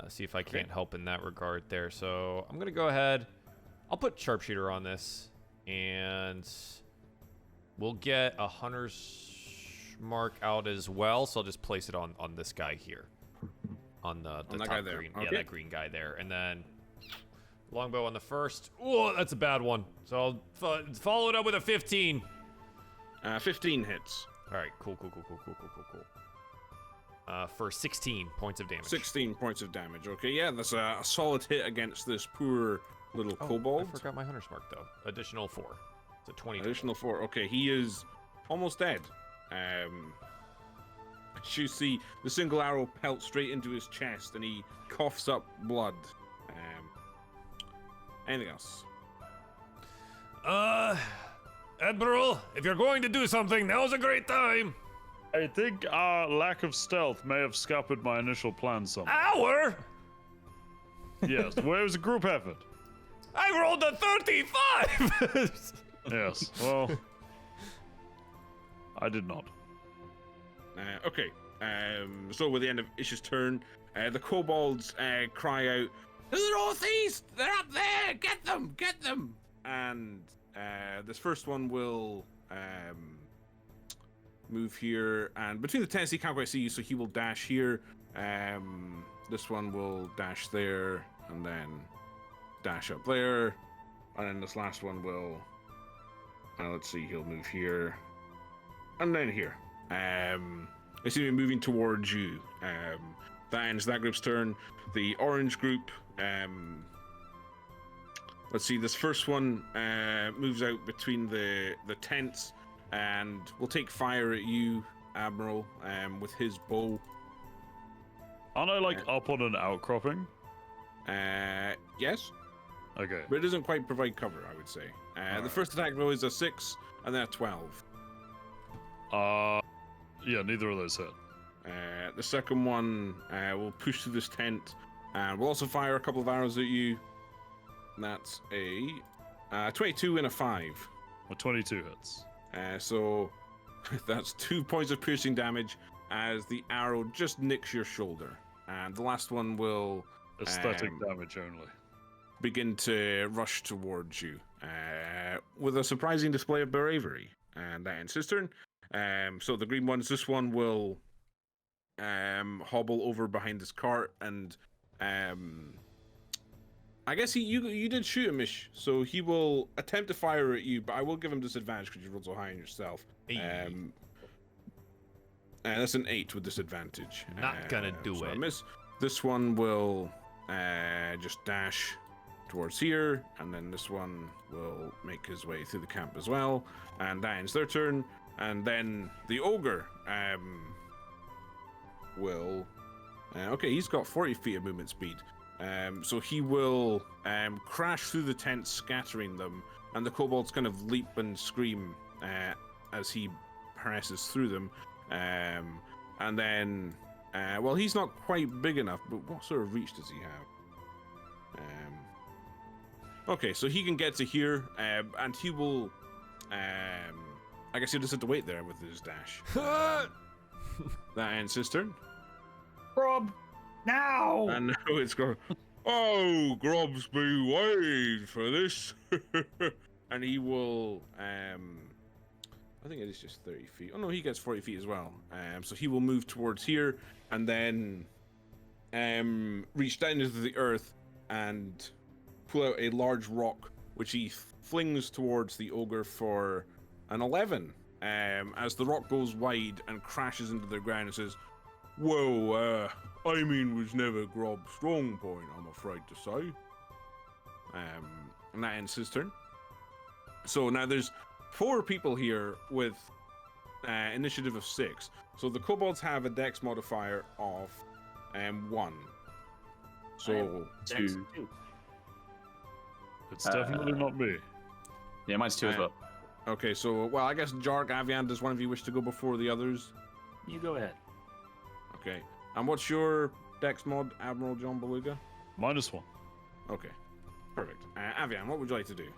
See if I can't help in that regard there. So I'm gonna go ahead. I'll put sharpshooter on this, and we'll get a hunter's mark out as well. So I'll just place it on this guy here, on the that top guy there. green. Okay. Yeah, that green guy there, and then longbow on the first. Oh, that's a bad one. So I'll follow it up with a 15. 15 hits. All right, cool. For 16 points of damage. 16 points of damage. Okay, yeah, that's a solid hit against this poor little kobold. I forgot my hunter's mark though. Additional 4. It's a 20. Additional 4. Okay, he is almost dead. You see the single arrow pelt straight into his chest, and he coughs up blood. Anything else? Admiral, if you're going to do something, now's a great time. I think our lack of stealth may have scuppered my initial plan somewhat. Hour? Yes, where was a group effort? I rolled a 35. Yes, well, I did not. Okay, so with the end of Ish's turn, the kobolds cry out, "To the northeast! They're up there! Get them! And this first one will move here, and between the tents he can't quite see you, so he will dash here. This one will dash there, and then dash up there, and then this last one will. Let's see, he'll move here, and then here. They seem to be moving towards you. That ends that group's turn. The orange group. Let's see, this first one moves out between the tents and will take fire at you, Admiral, with his bow. Aren't I like up on an outcropping? Yes, Okay. but it doesn't quite provide cover, I would say. The first attack roll is a 6 and then a 12. Yeah, neither of those hit. The second one will push through this tent and will also fire a couple of arrows at you. That's a 22 and a 5. Well, 22 hits. So that's 2 points of piercing damage as the arrow just nicks your shoulder. And the last one will Aesthetic damage only. begin to rush towards you with a surprising display of bravery. And that ends his turn. So the green ones, this one will hobble over behind this cart, and I guess you did shoot him, Ish, so he will attempt to fire at you, but I will give him disadvantage because you rolled so high on yourself. And that's an 8 with disadvantage. Not gonna do so it. I miss. This one will just dash towards here, and then this one will make his way through the camp as well, and that ends their turn. And then the ogre will. Okay, he's got 40 feet of movement speed. So he will crash through the tents, scattering them, and the kobolds kind of leap and scream as he presses through them. And then, well, he's not quite big enough, but what sort of reach does he have? Okay, so he can get to here, and he will. I guess he'll just have to wait there with his dash. That ends his turn. Rob, now! And now it's going, "Oh, Grobs be waiting for this." And he will, I think it is just 30 feet. Oh no, he gets 40 feet as well. So he will move towards here and then reach down into the earth and pull out a large rock, which he flings towards the ogre for an 11. As the rock goes wide and crashes into the ground and says, "Whoa, I mean, was never Grob's strong point, I'm afraid to say." And that ends his turn. So now there's 4 people here with initiative of 6. So the kobolds have a dex modifier of 1. So Dex 2. 2. It's definitely not me. Yeah, mine's 2 as well. okay, so well, I guess Jark, Avian, does one of you wish to go before the others? You go ahead. Okay. And what's your dex mod, Admiral John Beluga? -1. Okay. Perfect. Avian, what would you like to do?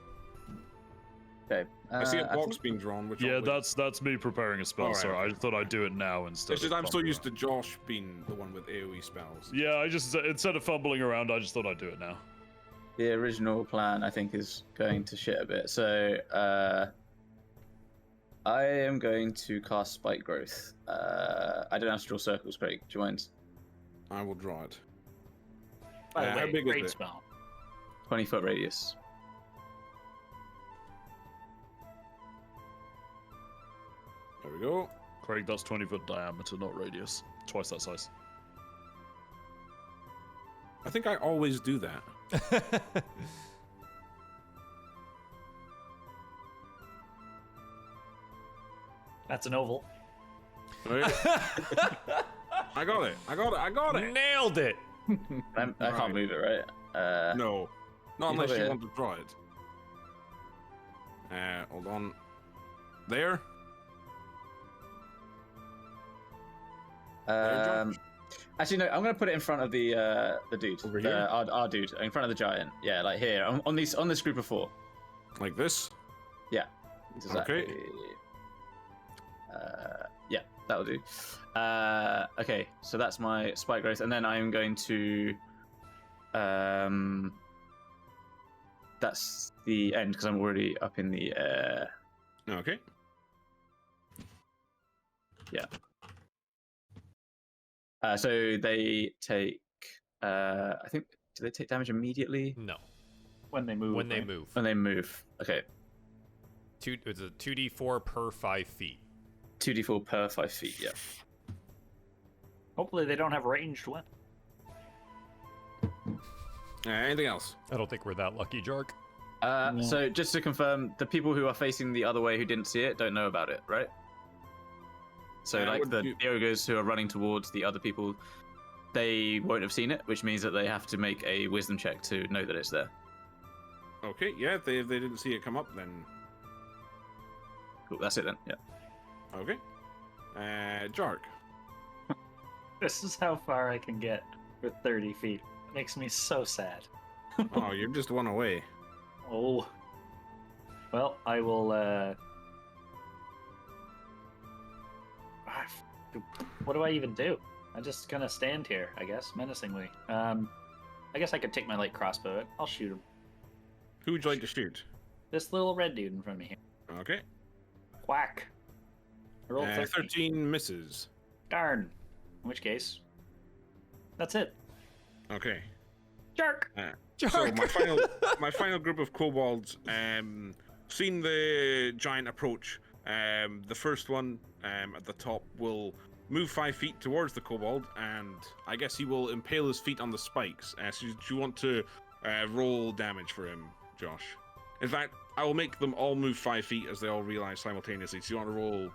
Okay. I see a I box think- being drawn, which Yeah, I'll that's me preparing a spell. Alright, Sorry, okay. I thought I'd do it now instead. It's just of I'm so fumbling used to around. Josh being the one with AoE spells. Yeah, I just instead of fumbling around, I just thought I'd do it now. The original plan, I think, is going to shit a bit. So, I am going to cast Spike Growth. I don't have to draw circles, Craig. Do you mind? I will draw it. By the How way, big is great it? spell. 20-foot radius. There we go. Craig, that's 20-foot diameter, not radius. Twice that size. I think I always do that. That's an oval. Right? I got it. I got it. Nailed it. I can't move it, right? No. Not You unless have you it. want to draw it. Hold on. There. Actually, no. I'm gonna put it in front of the dude, Over here? our dude, in front of the giant. Yeah, like here on this group of 4. Like this. Yeah. Exactly. Okay. Yeah, that'll do. Okay, so that's my spike growth, and then I'm going to. That's the end because I'm already up in the air. Okay. Yeah. So they take. I think. Do they take damage immediately No. When they move. When they right? move. when they move? Okay. It's a 2d4 per 5 feet. 2d4 per 5 feet. Yeah. Hopefully they don't have ranged weapons. Anything else? I don't think we're that lucky, Jark. No. So just to confirm, the people who are facing the other way who didn't see it don't know about it, right? So like would the you- ogres who are running towards the other people, they won't have seen it, which means that they have to make a wisdom check to know that it's there. Okay. Yeah. If they didn't see it come up, then Cool, that's it then. Yeah. okay. Jark. This is how far I can get with 30 feet. It makes me so sad. Oh, you're just one away. Oh. Well, I will, what do I even do? I'm just gonna stand here, I guess, menacingly. I guess I could take my light crossbow. I'll shoot him. Who would you like to shoot? This little red dude in front of me here. Okay. Whack. I rolled 13. 13 misses. Darn. In which case, that's it. Okay. Jerk! So my final group of kobolds, seen the giant approach. The first one at the top will move 5 feet towards the kobold, and I guess he will impale his feet on the spikes. So do you want to roll damage for him, Josh? In fact, I will make them all move 5 feet as they all realize simultaneously. So you want to roll?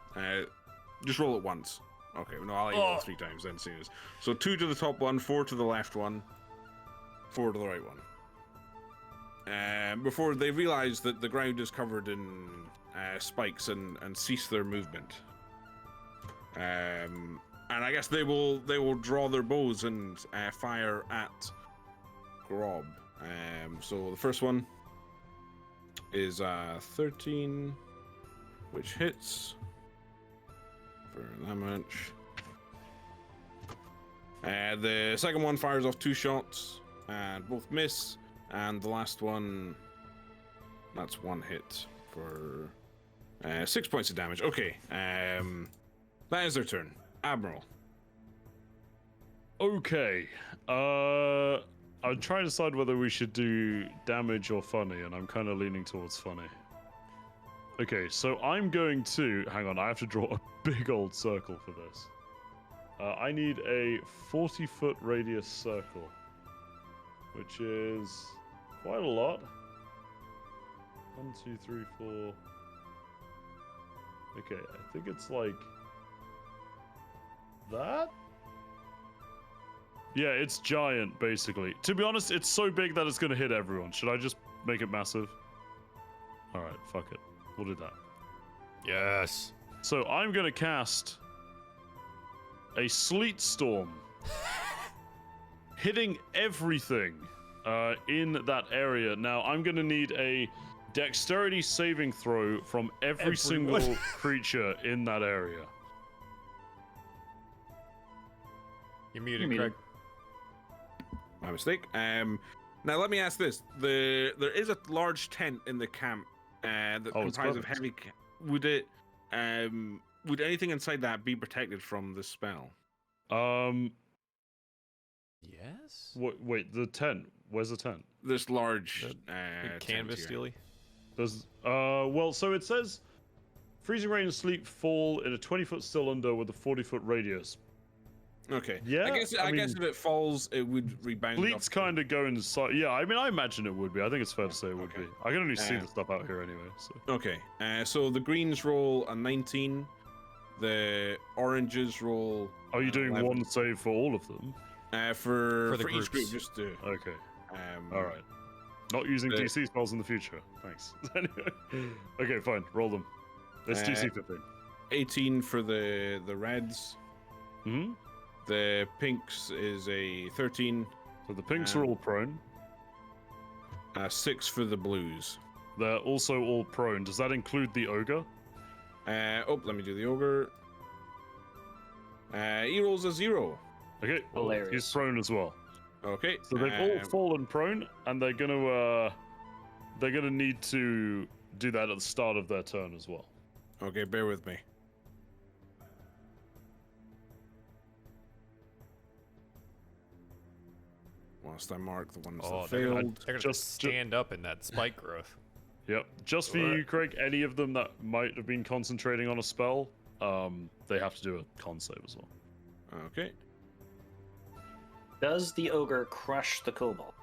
Just roll it once. Okay, no, I'll let you roll 3 times then. So 2 to the top one, 4 to the left one, 4 to the right one. Before they realize that the ground is covered in spikes and cease their movement. And I guess they will draw their bows and fire at Grob. So the first one is 13, which hits for damage. The second one fires off 2 shots and both miss. And the last one, that's 1 hit for 6 points of damage. Okay, that is their turn. Admiral. Okay. I'm trying to decide whether we should do damage or funny, and I'm kind of leaning towards funny. Okay, so I'm going to... Hang on, I have to draw a big old circle for this. I need a 40-foot radius circle, which is quite a lot. 1, 2, 3, 4... Okay, I think it's like... that? Yeah, it's giant, basically. To be honest, it's so big that it's going to hit everyone. Should I just make it massive? Alright, fuck it. We'll do that. Yes. So I'm going to cast a sleet storm, hitting everything in that area. Now, I'm going to need a dexterity saving throw from every single creature in that area. You're muted, You're Craig. muted. My mistake. Now let me ask this: there is a large tent in the camp that Oh, it's comprises of perfect. heavy. Would it? Would anything inside that be protected from this spell? Yes. Wait, the tent. Where's the tent? This large Big tent canvas here. steely. There's well, so it says freezing rain and sleet fall in a 20-foot cylinder with a 40-foot radius. Okay. Yeah, I guess if it falls, it would rebound. Sleet's kind of going inside. Yeah, I mean, I imagine it would be. I think it's fair to say it would be. I can only see the stuff out here anyway. So. Okay. So the greens roll a 19. The oranges roll. Are you doing 11. one save for all of them? For the each group, groups. just to. Okay. All right. Not using DC spells in the future. Thanks. Anyway. Okay, fine. Roll them. It's DC 15. 18 for the reds. Hmm. The pinks is a 13. So the pinks are all prone. 6 for the blues. They're also all prone. Does that include the ogre? Let me do the ogre. He rolls a 0. Okay. Well, Hilarious. he's prone as well. Okay. So they've all fallen prone, and they're gonna need to do that at the start of their turn as well. Okay, bear with me. Whilst I mark the ones that failed. They're gonna stand up in that spike growth. Yep. Just for you, Craig, any of them that might have been concentrating on a spell, they have to do a con save as well. Okay. Does the ogre crush the kobold?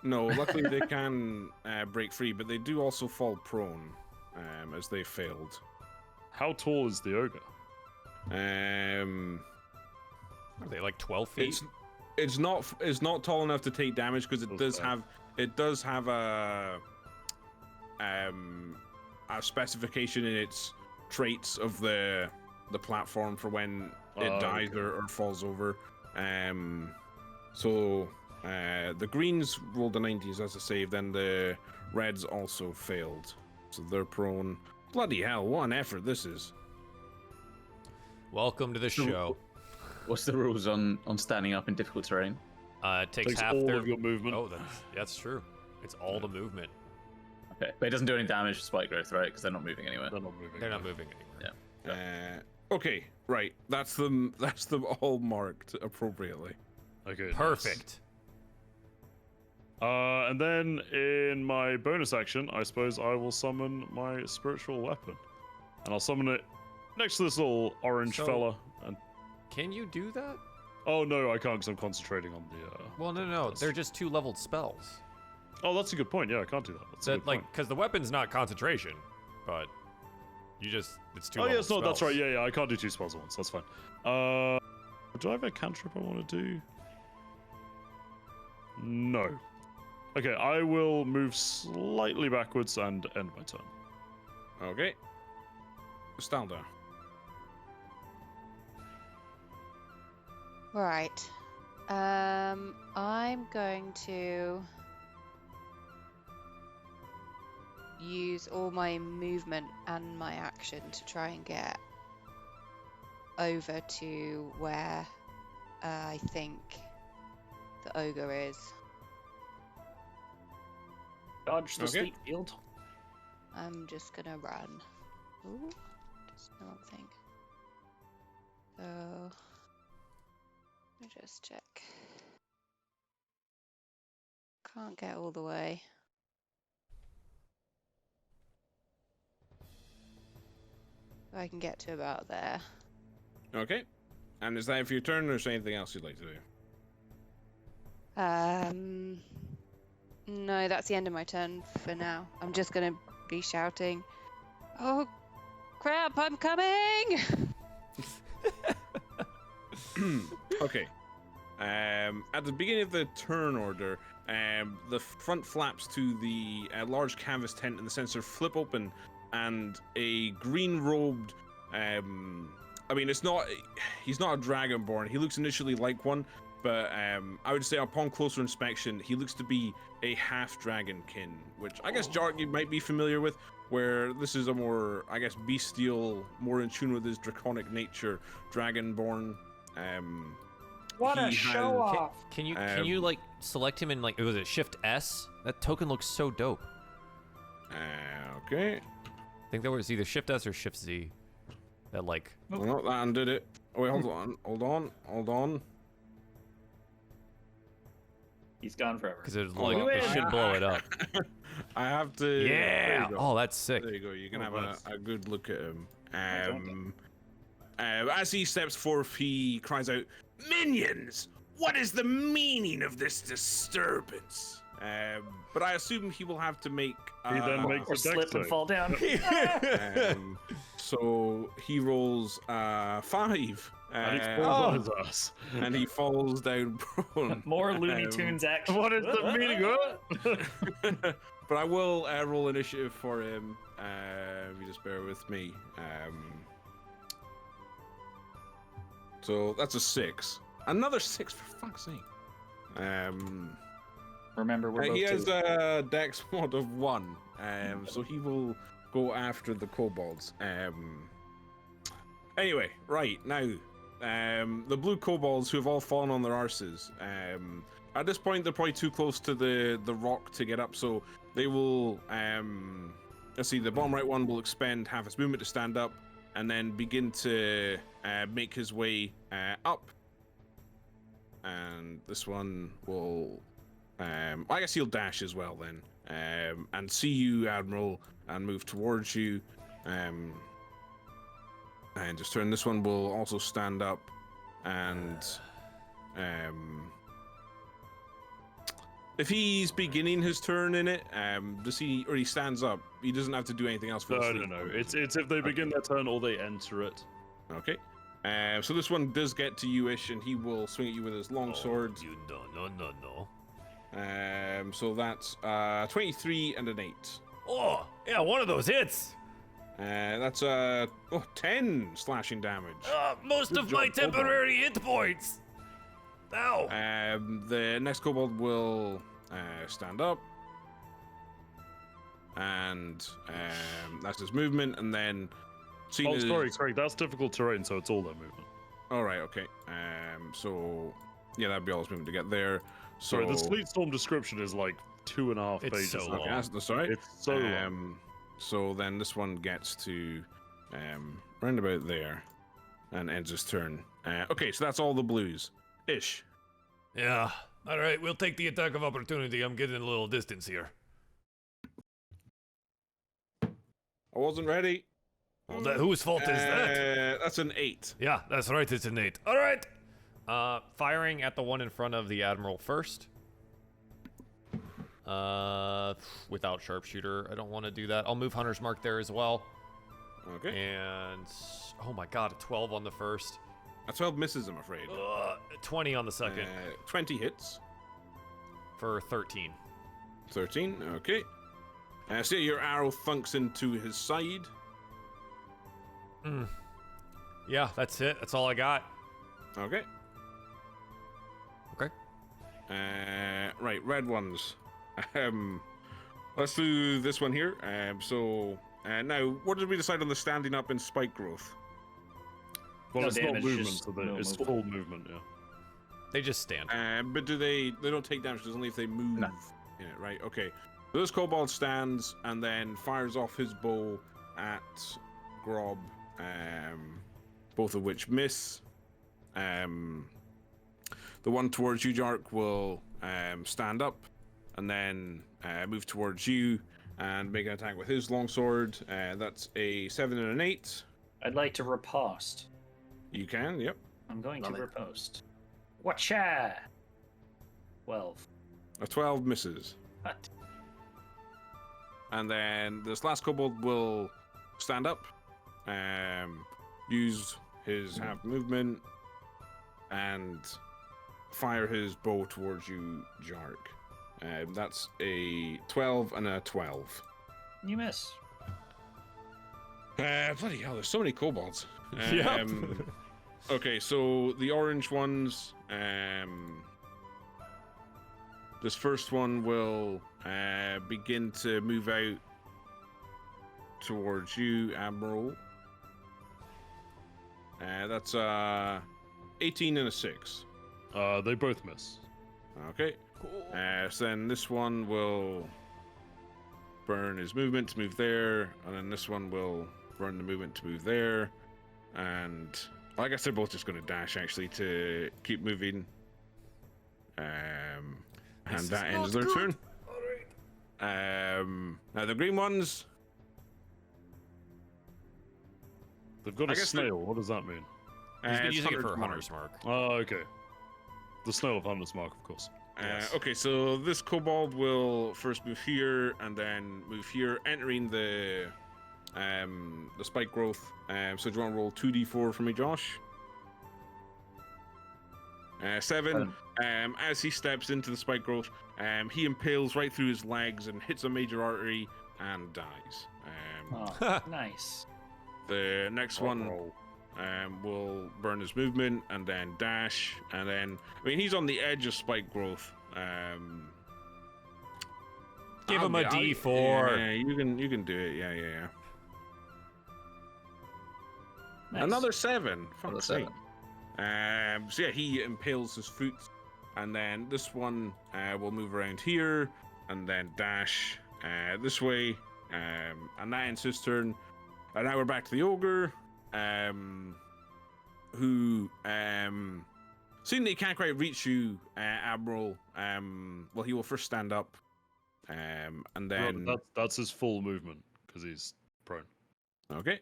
No, luckily they can break free, but they do also fall prone as they failed. How tall is the ogre? Are they like 12 feet? It's not tall enough to take damage because it does have a specification in its traits of the platform for when it dies or falls over. So the greens rolled a 90s as a save, then the reds also failed, so they're prone. Bloody hell! What an effort this is. Welcome to the show. What's the rules on standing up in difficult terrain? It takes half all their of your movement. Oh, that's true. It's all the movement. Okay, but it doesn't do any damage to spike growth, right? Because they're not moving anywhere. They're not moving. They're not moving anywhere. Yeah. Okay, right. That's them all marked appropriately. Okay. Perfect. Nice. And then in my bonus action, I suppose I will summon my spiritual weapon, and I'll summon it next to this little orange fella. And Can you do that? oh no, I can't because I'm concentrating on the. Well, no. They're just 2 leveled spells. Oh, that's a good point. Yeah, I can't do that. That's a good point. Because the weapon's not concentration, but it's 2 Oh leveled yes, no, that's spells. right. Yeah, I can't do 2 spells at once. That's fine. Do I have a cantrip I want to do? No. Okay, I will move slightly backwards and end my turn. Okay. Stalda. Right. I'm going to use all my movement and my action to try and get over to where I think the ogre is. Dodge the Okay. sleep field. I'm just gonna run. Ooh, just the wrong thing. So, let me just check. Can't get all the way. I can get to about there. Okay. And is that for your turn, or is there anything else you'd like to do? No, that's the end of my turn for now. I'm just gonna be shouting, "Oh, crap! I'm coming!" Okay. At the beginning of the turn order, the front flaps to the large canvas tent in the center flip open, and a green-robed, I mean, he's not a dragonborn. He looks initially like one, but I would say upon closer inspection, he looks to be a half-dragonkin, which I guess Jark you might be familiar with, where this is a more, I guess, bestial, more in tune with his draconic nature, dragonborn. What a he show has- off! Can you like select him in like was it Shift S? That token looks so dope. Okay. I think there was either Shift S or Shift Z. That like Well, that undid it. Oh, wait, hold on. He's gone forever. because it Hold like on. it should blow it up. I have to. There Yeah. you go. Oh, that's sick. There you go. You can Oh, have nice. a good look at him. As he steps forth, he cries out, "Minions! What is the meaning of this disturbance?" But I assume he will have to make. He then makes Or a slip dex and save. fall down. So he rolls 5. And he falls on his ass. and he falls down prone. More Looney Tunes action. What is the meaning of it? But I will roll initiative for him. You just bear with me. So that's a 6. Another 6 for fuck's sake. Remember, we're both He has two. a dex mod of 1. So he will go after the kobolds. Anyway, right now, the blue kobolds who have all fallen on their arses. At this point, they're probably too close to the rock to get up, so they will. Let's see, the bottom right one will expend half its movement to stand up, and then begin to make his way up. And this one will. I guess he'll dash as well then, and see you, Admiral, and move towards you. And just turn. This one will also stand up, and if he's beginning his turn in it, does he, or he stands up? He doesn't have to do anything else for the sleep. No. It's if they begin their turn or they enter it. Okay. So this one does get to you-ish, and he will swing at you with his long sword. You no. So that's 23 and an 8. Oh, yeah, one of those hits. That's 10 slashing damage. Most Good of my job, temporary hit points. Ow. The next kobold will stand up, and that's his movement, and then. Oh, sorry, Craig. That's difficult terrain, so it's all their movement. All right, okay. So yeah, that'd be all his movement to get there. So Sorry, the Sleet Storm description is like 2.5 It's pages so long. long. okay, that's all right. It's so long. So then this one gets to round about there, and ends his turn. Okay, so that's all the blues. Ish. Yeah. All right, we'll take the attack of opportunity. I'm getting a little distance here. I wasn't ready. Well, whose fault is that? That's an 8. Yeah, that's right. It's an 8. All right. Firing at the one in front of the Admiral first. Without sharpshooter, I don't want to do that. I'll move Hunter's Mark there as well. Okay. And oh my god, a 12 on the first. A 12 misses, I'm afraid. 20 on the second 20 hits. for 13. 13, okay. So your arrow thunks into his side. Yeah, that's it. That's all I got. Okay. Okay. Right, red ones. Let's do this one here. Now, what did we decide on the standing up and spike growth? Well, No it's not damage, movement, just so no it's movement. full movement, yeah. They just stand. But do they don't take damage, it's only if they move in it, right? Okay. So this kobold stands and then fires off his bow at Grob, both of which miss. The one towards you, Jark, will stand up and then move towards you and make an attack with his longsword. That's a 7 and an 8. I'd like to riposte. You can, yep. I'm going Love to it. riposte. Watcha! 12. A 12 misses. What? And then this last kobold will stand up, use his half movement, and fire his bow towards you, Jark. That's a 12 and a 12. You miss. Bloody hell, there's so many kobolds. Yep. Okay, so the orange ones, this first one will begin to move out towards you, Admiral. That's 18 and a 6. They both miss. Okay. So then this one will burn his movement to move there, and then this one will burn the movement to move there, and I guess they're both just going to dash actually to keep moving. And that ends their turn. Now the green ones. They've got I a guess snail. What does that mean? He's been it's using it for Hunter's Hunter's Mark. Oh, okay. The snail of Hunter's Mark, of course. Yes. Okay, so this kobold will first move here and then move here, entering the spike growth. So do you want to roll 2d4 for me, Josh? 7. As he steps into the spike growth, he impales right through his legs and hits a major artery and dies. Oh, nice. The next one will burn his movement and then dash, and then he's on the edge of spike growth. Give him a D4. Yeah, you can do it. Yeah. Nice. Another 7. Another Fuck's 7. sake. So yeah, he impales his foot, and then this one will move around here and then dash this way, and that ends his turn. And now we're back to the ogre, who seeing that he can't quite reach you, Admiral. Well, he will first stand up, and then That's his full movement because he's prone. okay.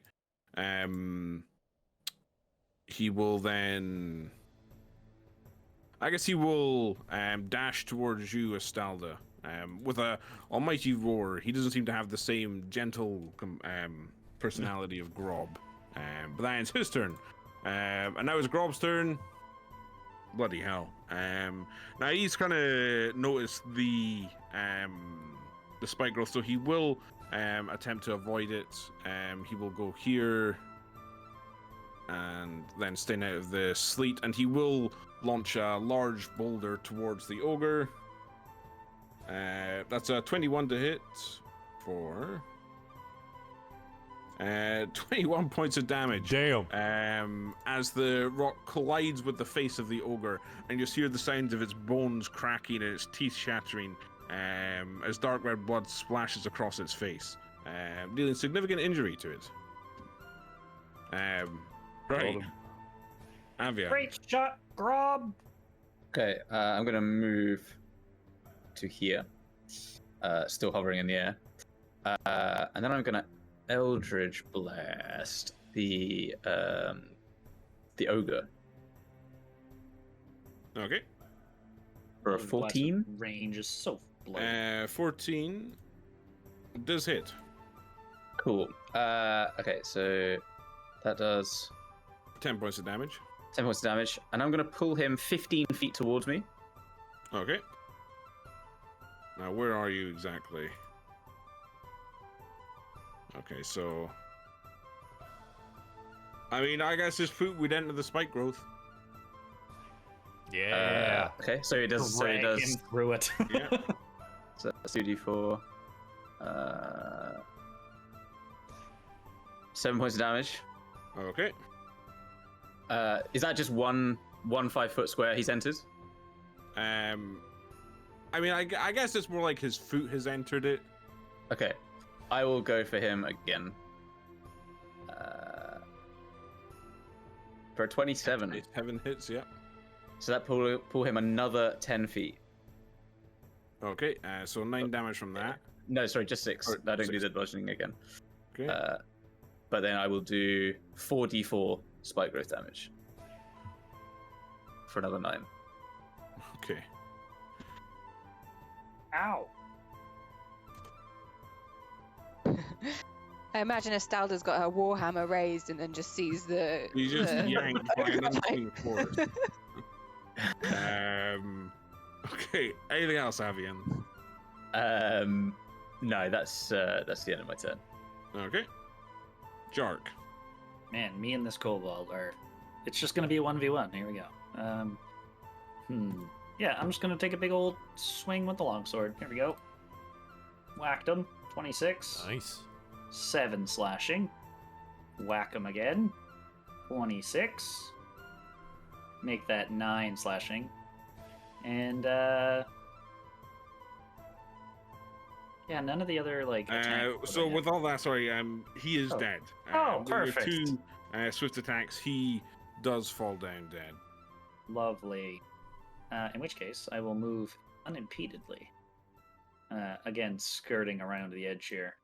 He will then, I guess he will dash towards you, Estalda, with a almighty roar. He doesn't seem to have the same gentle personality of Grob, but that ends his turn. And now it's Grob's turn. Bloody hell! Now he's kind of noticed the spike growth, so he will attempt to avoid it. He will go here and then staying out of the sleet, and he will launch a large boulder towards the ogre. That's a 21 to hit for 21 points of damage. Damn. As the rock collides with the face of the ogre, and you just hear the sounds of its bones cracking and its teeth shattering, as dark red blood splashes across its face, dealing significant injury to it. Right. Avia. Great shot, Grob. Okay, I'm gonna move to here, still hovering in the air, and then I'm gonna Eldritch Blast the ogre Okay. for a 14. Range is so bloody. 14 does hit. Cool. Okay, so that does 10 points of damage. 10 points of damage, and I'm gonna pull him 15 feet towards me. Okay. Now, where are you exactly? Okay, so I guess his foot would enter the spike growth. Yeah. Okay, so he does. Drag him through it. Yeah. So that's 2d4. 7 points of damage. Okay. Is that just one 5-foot square he's entered? I guess it's more like his foot has entered it. Okay, I will go for him again. For a 27. 7 hits, yeah. So that pull him another 10 feet. Okay, so 9 damage from that. No, sorry, just 6. Or I don't do 6. the bludgeoning again. Okay. But then I will do 4d4 spike growth damage. For another 9. Okay. Ow. I imagine Estalda's got her warhammer raised and then just sees the. You just the- yanked by an unseen force. Okay. Anything else, Avian? No, that's the end of my turn. Okay. Jark. Man, me and this kobold are. It's just gonna be a 1v1. Here we go. Yeah, I'm just gonna take a big old swing with the longsword. Here we go. Whacked him. 26. Nice. 7 slashing. Whack him again. 26. Make that 9 slashing. And yeah, none of the other attacks. So with all that, sorry, he is Oh. dead. Oh, with your perfect. 2 swift attacks, he does fall down dead. Lovely. In which case, I will move unimpededly. Again, skirting around the edge here.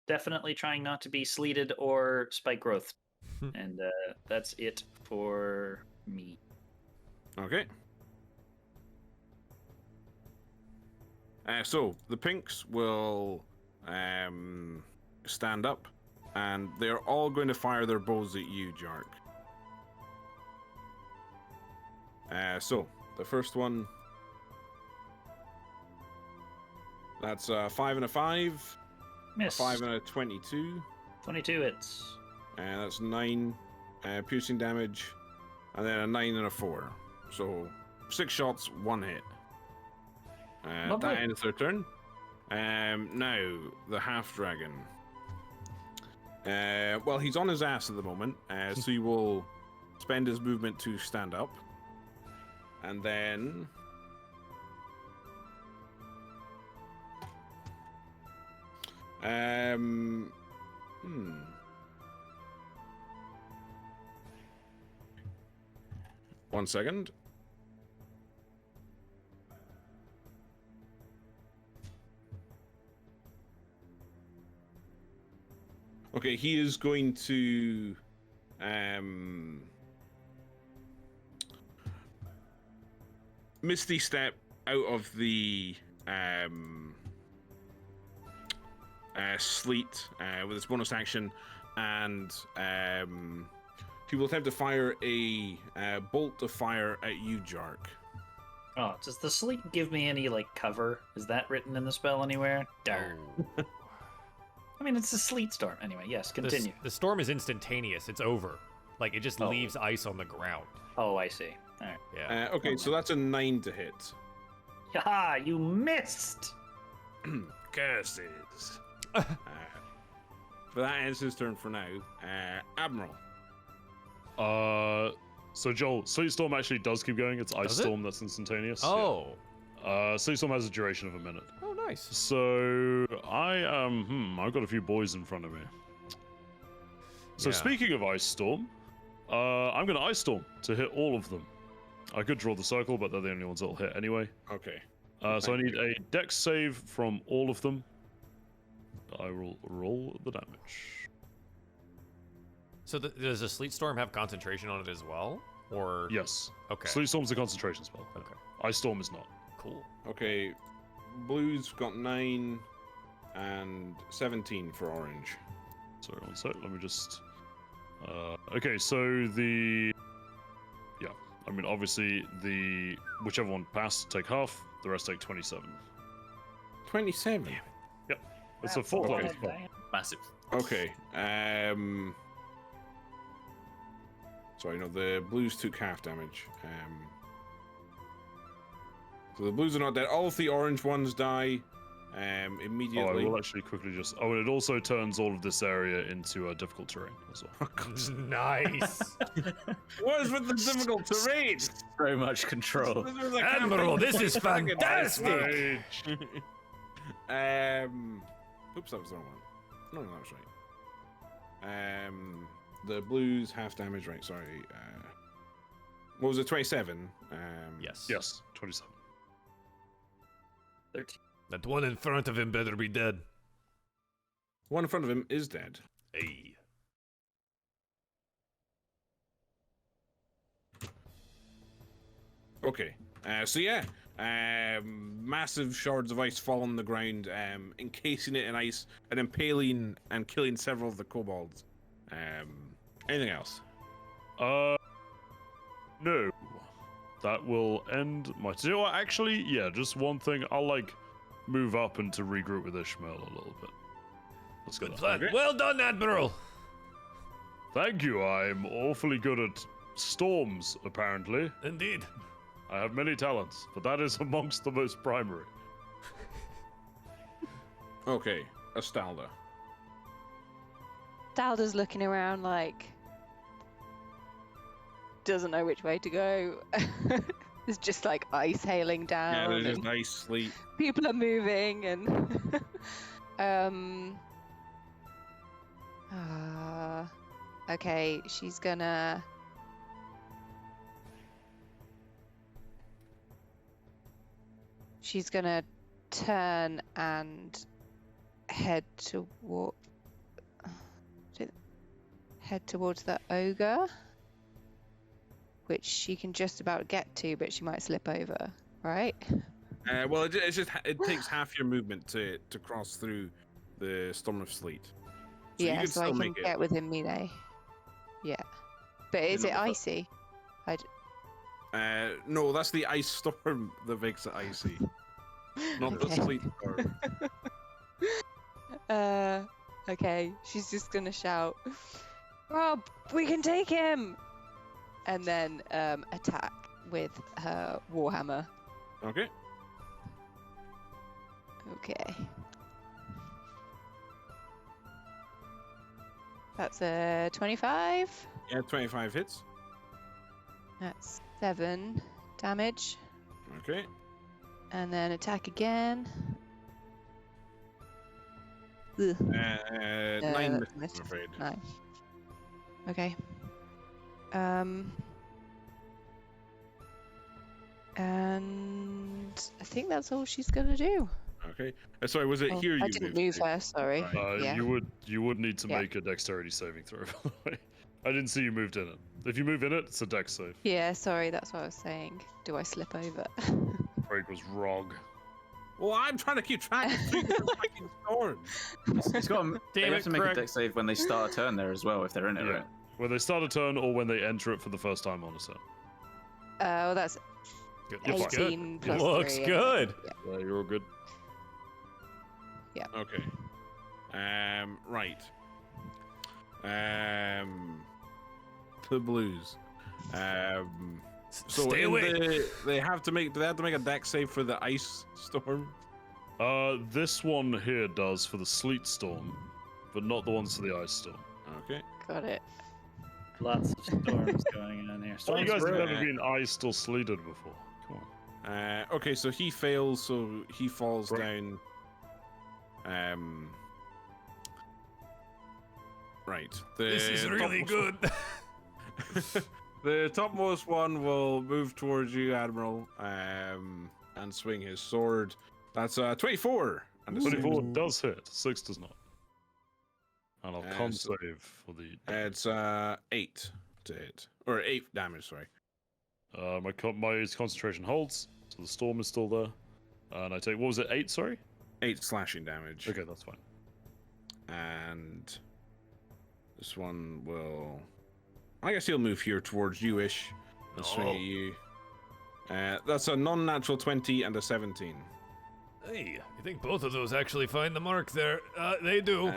definitely trying not to be sleeted or spike growth. And that's it for me. Okay. So the pinks will stand up, and they're all going to fire their bows at you, Jark. So the first one, that's a 5 and a 5, Miss. a 5 and a 22. 22 hits. That's 9 piercing damage, and then a 9 and a 4. So 6 shots, 1 hit. Lovely. That ends their turn. Now, the half dragon. Well, he's on his ass at the moment, so he will spend his movement to stand up. And then... One second. Okay, he is going to Misty Step out of the sleet with his bonus action, and he will attempt to fire a bolt of fire at you, Jark. Oh, does the sleet give me any, like, cover? Is that written in the spell anywhere? Darn. I mean, it's a sleet storm. Anyway, yes, continue. The storm is instantaneous. It's over. Like, it just leaves ice on the ground. Oh, I see. All right. Yeah. Okay, so that's a 9 to hit. Haha, you missed! Curses. But that ends his turn for now. Admiral. So Joel, Sleet Storm actually does keep going. It's Ice Does it? Storm that's instantaneous. Oh. Yeah. Sleet Storm has a duration of a minute. Oh, nice. So I've got a few boys in front of me. So Yeah. speaking of Ice Storm, I'm gonna Ice Storm to hit all of them. I could draw the circle, but they're the only ones that'll hit anyway. Okay. So I need a Dex save from all of them. I will roll the damage. So does a sleet storm have concentration on it as well? Or Yes. Okay. Sleet Storm's a concentration spell. Okay. Ice Storm is not. Cool. Okay. Blue's got 9 and 17 for orange. Sorry, one sec. Let me just. Okay, so the. Yeah, I mean, obviously, whichever one passed take half, the rest take 27. 27. Yep. It's a full Okay. level spell. Massive. Okay. Sorry, no, the blues took half damage. So the blues are not dead. All of the orange ones die Oh, I immediately. will actually quickly just. Oh, and it also turns all of this area into a difficult terrain as well. Nice. What is with the difficult terrain? So much control. Admiral, this is fantastic. Oops, that was the wrong one. No, that was right. The blues half damage, right? Sorry. What was it? 27. Yes. Yes, 27. 13. That one in front of him better be dead. One in front of him is dead. Hey. Okay. So yeah, massive shards of ice fall on the ground, encasing it in ice and impaling and killing several of the kobolds. Anything else? No. That will end my. You know what? Actually, yeah, just one thing. I'll like move up and to regroup with Ishmael a little bit. Let's go. Good plan. Well done, Admiral. Thank you. I'm awfully good at storms, apparently. Indeed. I have many talents, but that is amongst the most primary. Okay, Astalda. Dalda's looking around like doesn't know which way to go. There's just like ice hailing down. Yeah, there's just and nice sleep. people are moving and okay, she's gonna turn and head toward head towards the ogre, which she can just about get to, but she might slip over, right? Well, it takes half your movement to cross through the storm of sleet. So you Yeah, can so I still can make it. get within melee. Yeah. But is it not the- icy? No, that's the ice storm that makes it icy, not the Okay. sleet storm. Okay. She's just gonna shout, Rob, we can take him! And then attack with her warhammer. Okay. Okay. That's a 25. Yeah, 25 hits. That's 7 damage. Okay. And then attack again. Ugh. 9 that's misses, missed. I'm afraid. 9. Okay. And I think that's all she's gonna do. Okay. Sorry, was it Oh, here you I didn't moved move to? her, sorry. Yeah. You would need to Yeah. make a dexterity saving throw. By the way, I didn't see you moved in it. If you move in it, it's a dex save. Yeah, sorry, that's what I was saying. Do I slip over? Craig was wrong. Well, I'm trying to keep track of the fucking storms. It's got. They Damn have it, to make Craig. a dex save when they start a turn there as well, if they're in it, Yeah. right? When they start a turn or when they enter it for the first time on a set. Well, that's Good. Looks good. 18 plus Looks 3. good. Yeah. You're all good. Okay. Right. The blues. So Stay in away. they have to make. Do they have to make a dex save for the ice storm? This one here does for the sleet storm, but not the ones for the ice storm. Okay. Got it. Lots of storms going on here. You Storms guys have brew. never been iced or sleeted before. Come on. Okay, so he fails, so he falls Right. down. Right. This is really good. The topmost one will move towards you, Admiral, and swing his sword. That's 24. And the 24 does hit, 6 does not. And I'll con so- save for the. It's 8 to hit, or 8 damage. Sorry. My concentration holds, so the storm is still there. And I take, what was it, 8, sorry? 8 slashing damage. Okay, that's fine. And this one will. I guess he'll move here towards you-ish and swing Oh. at you. That's a non-natural 20 and a 17. Hey, I think both of those actually find the mark there. They do.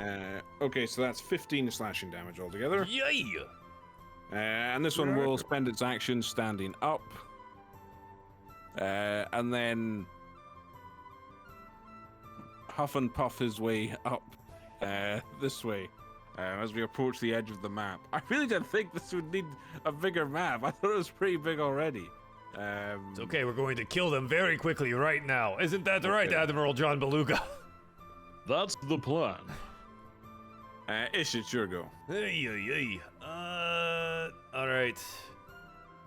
Okay, so that's 15 slashing damage altogether. Yay! And this one will spend its action standing up. And then huff and puff his way up this way as we approach the edge of the map. I really didn't think this would need a bigger map. I thought it was pretty big already. It's okay, we're going to kill them very quickly right now. Isn't that right, Okay. Admiral John Beluga? That's the plan. Ish, it's your go. Hey. Alright.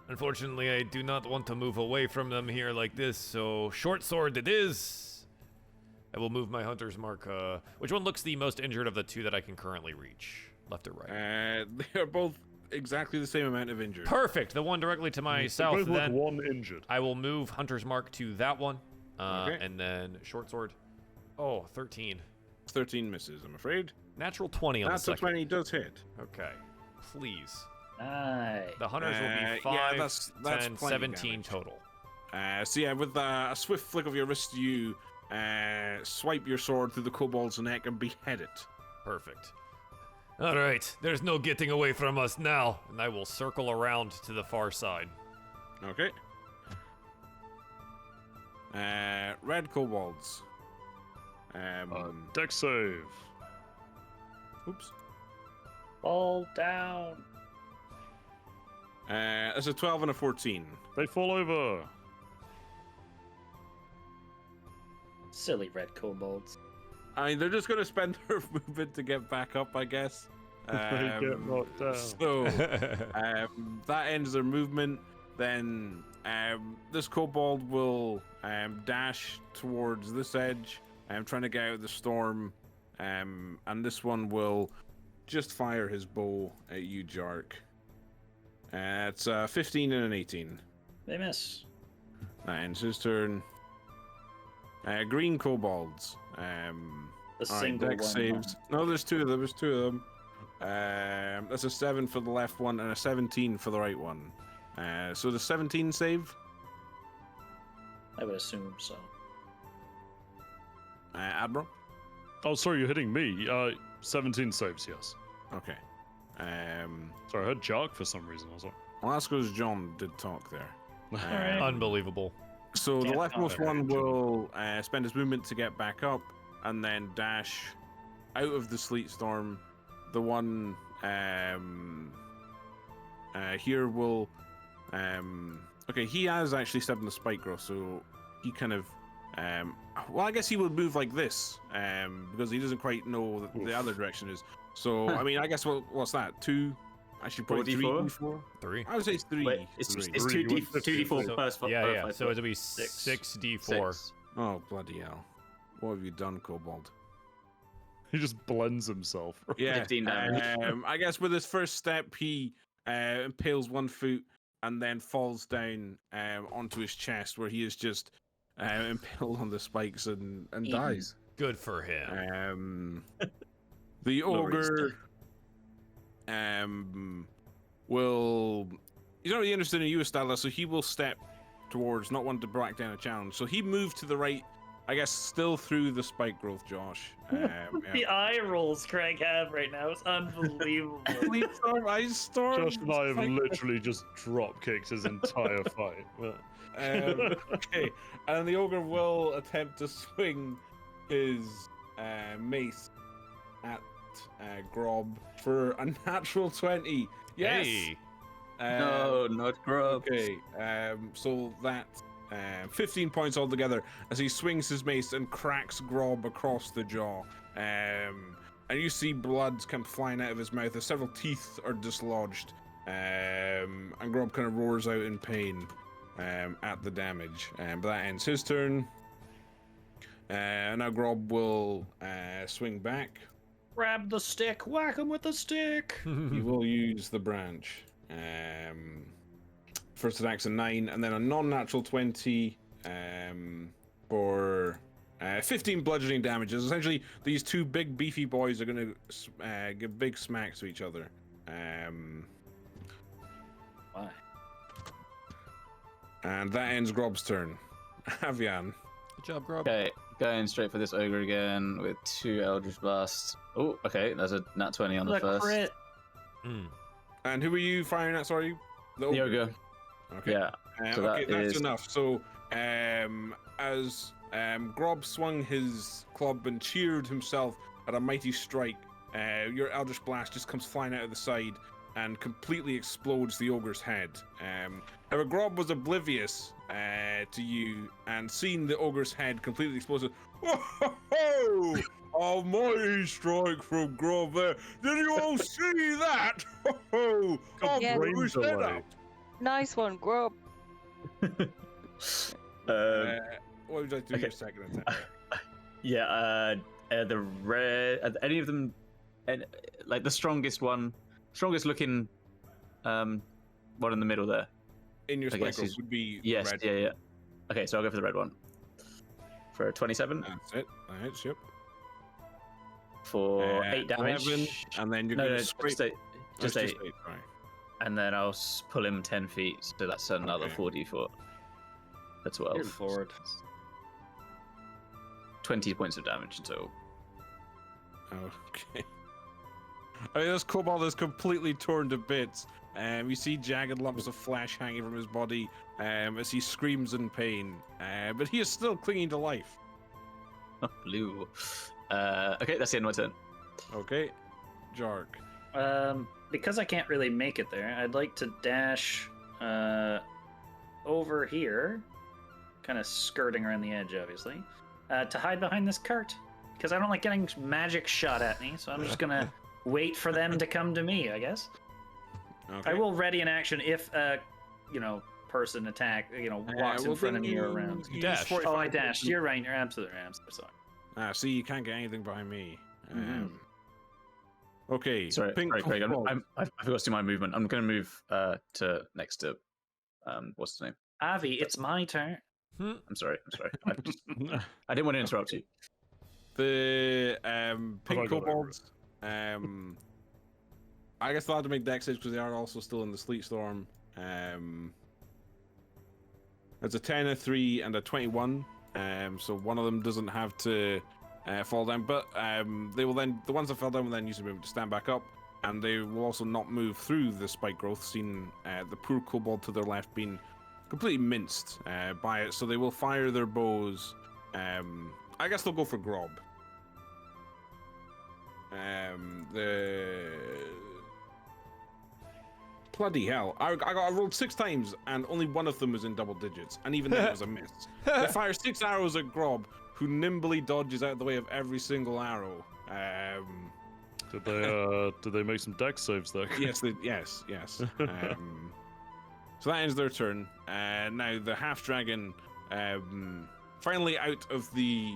Unfortunately, I do not want to move away from them here like this, so short sword it is. I will move my hunter's mark. Which one looks the most injured of the two that I can currently reach? Left or right? They are both exactly the same amount of injured. Perfect. The one directly to my They south. both look Then one injured. I will move hunter's mark to that one. Okay. And then short sword. Oh, 13. 13 misses, I'm afraid. Natural 20 on the That's a second. 20 does hit. Okay. Please. Nice. The hunters will be 5, yeah, that's 10, plenty 17 damage. total. So yeah, with a swift flick of your wrist, you swipe your sword through the kobold's neck and behead it. Perfect. All right, there's no getting away from us now, and I will circle around to the far side. Okay. Red kobolds. Dex save. Oops. Fall down. That's a 12 and a 14. They fall over. Silly red kobolds. I mean, they're just going to spend their movement to get back up, I guess. They get knocked down. So that ends their movement. Then this kobold will dash towards this edge, trying to get out of the storm. And this one will just fire his bow at you, Jark. It's 15 and an 18. They miss. That ends his turn. Green kobolds. The Alright, single dex one. saves. No, there's two of them. There's two of them. That's a 7 for the left one and a 17 for the right one. So the 17 save. I would assume so. Admiral. Oh, sorry, you're hitting me. 17 saves, yes. Okay. Sorry, I heard Jark for some reason. I was like, Well, that's because John did talk there. Alright. Unbelievable. So the Can't leftmost talk. one will spend his movement to get back up and then dash out of the sleet storm. The one here will okay, he has actually stepped in the spike growth, so he kind of well, I guess he would move like this because he doesn't quite know what the other direction is. So I mean, I guess what's that? 2? Actually, probably 3 4d4? d4. 3. I would say it's 3. Wait, it's Three. 2d4 So- plus Yeah, per yeah. 5 So foot. it'll be 6d4. Six. Oh bloody hell! What have you done, Kobold? he just blends himself. Yeah, 15 damage. I guess with his first step, he impales one foot and then falls down onto his chest, where he is just impaled on the spikes and dies. Good for him. The No worries. ogre will. He's not really interested in you, Estella, so he will step towards, not wanting to back down a challenge. So he moved to the right, I guess, still through the spike growth, Josh. Yeah. The eye rolls Craig have right now is unbelievable. I stormed. Josh and I have literally just drop kicked his entire fight. But... Okay, and the ogre will attempt to swing his mace at Grob for a natural 20. Yes. Hey. No, not grub. Okay, so that's 15 points altogether as he swings his mace and cracks Grob across the jaw. And you see blood come flying out of his mouth as several teeth are dislodged. And Grob kind of roars out in pain at the damage. But that ends his turn. Now Grob will swing back. Grab the stick, whack him with the stick. He will use the branch. First attack's a 9, and then a non-natural 20 for 15 bludgeoning damages. Essentially, these two big beefy boys are going to give big smacks to each other. Why? And that ends Grob's turn. Avian. Good job, Grob. Okay, going straight for this ogre again with 2 Eldritch Blasts. Oh, okay, there's a nat 20 on the The first. crit. And who are you firing at? Sorry? The ogre. Okay. Yeah. So okay, that that's is- enough. So, as Grob swung his club and cheered himself at a mighty strike, your Eldritch Blast just comes flying out of the side and completely explodes the ogre's head. However, Grob was oblivious to you and seeing the ogre's head completely exploded. Whoa! A mighty strike from Grob there. Did you all see that? Oh, Yeah. blew his head away. up. Nice one, Grub. What would you like to do Okay. your second attack? Yeah, the red. Are any of them, like the strongest looking, one in the middle there? In your I guess spike he's- would be Yes, red. yeah. Okay, so I'll go for the red one. For 27 That's it. That's yep. for 8 damage. 11, and then you're No, going no, to scrape. just 8. Just 8. Sorry. And then I'll pull him 10 feet, so that's another Okay. 4d4. For 12. Good lord. 20 points of damage in total. Okay. I mean, this kobold is completely torn to bits. You see jagged lumps of flesh hanging from his body as he screams in pain. But he is still clinging to life. Blue. Okay, that's the end of my turn. Okay. Jark. Because I can't really make it there, I'd like to dash over here, kind of skirting around the edge, obviously, to hide behind this cart. Because I don't like getting magic shot at me, so I'm just gonna wait for them to come to me, I guess. Okay. I will ready an action if person attack, walks in front of me or around. You Dash. use 45 Oh, I dashed. points. You're right. You're absolutely right. I'm so sorry. See, you can't get anything behind me. Mhm. Okay. Sorry, Pink Craig. kobold. I forgot to do my movement. I'm going to move to next to what's his name? Avi, it's my turn. I'm sorry. I didn't want to interrupt you. The pink I got kobolds. I guess they'll have to make dex saves because they are also still in the sleet storm. It's a 10, a 3, and a 21. So one of them doesn't have to fall down, but they will then, the ones that fell down will then use the movement to stand back up, and they will also not move through the spike growth, seeing the poor kobold to their left being completely minced by it. So they will fire their bows. I guess they'll go for Grob. Bloody hell. I rolled 6 times and only one of them was in double digits, and even then it was a miss. They fire 6 arrows at Grob, who nimbly dodges out of the way of every single arrow. Did they make some dex saves though? Yes. So that ends their turn. Now the half dragon, finally out of the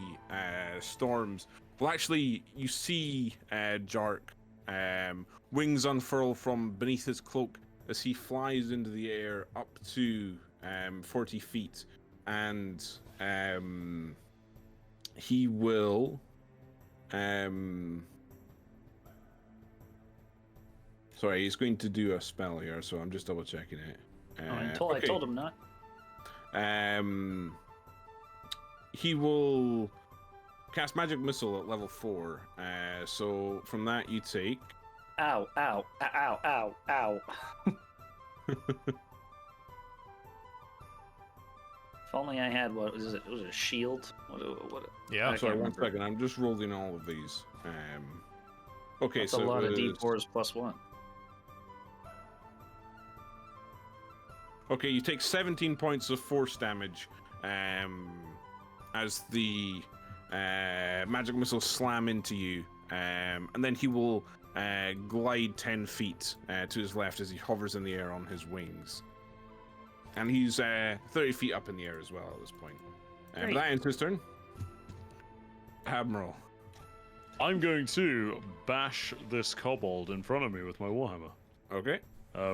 storms. Well, actually, you see Jark, wings unfurl from beneath his cloak as he flies into the air up to 40 feet, and he will. Sorry, he's going to do a spell here, so I'm just double checking it. I told him not. He will cast Magic Missile at level 4. So from that you take. Ow, ow, ow, ow, ow. If only I had, what was it? Was it a shield? What Yeah. Sorry, one remember. second. I'm just rolling all of these. Okay, That's so a lot it of was- D4s plus 1. Okay, you take 17 points of force damage as the magic missiles slam into you, and then he will glide 10 feet to his left as he hovers in the air on his wings. And he's 30 feet up in the air as well at this point. But Great. that ends his turn. Admiral. I'm going to bash this kobold in front of me with my warhammer. Okay.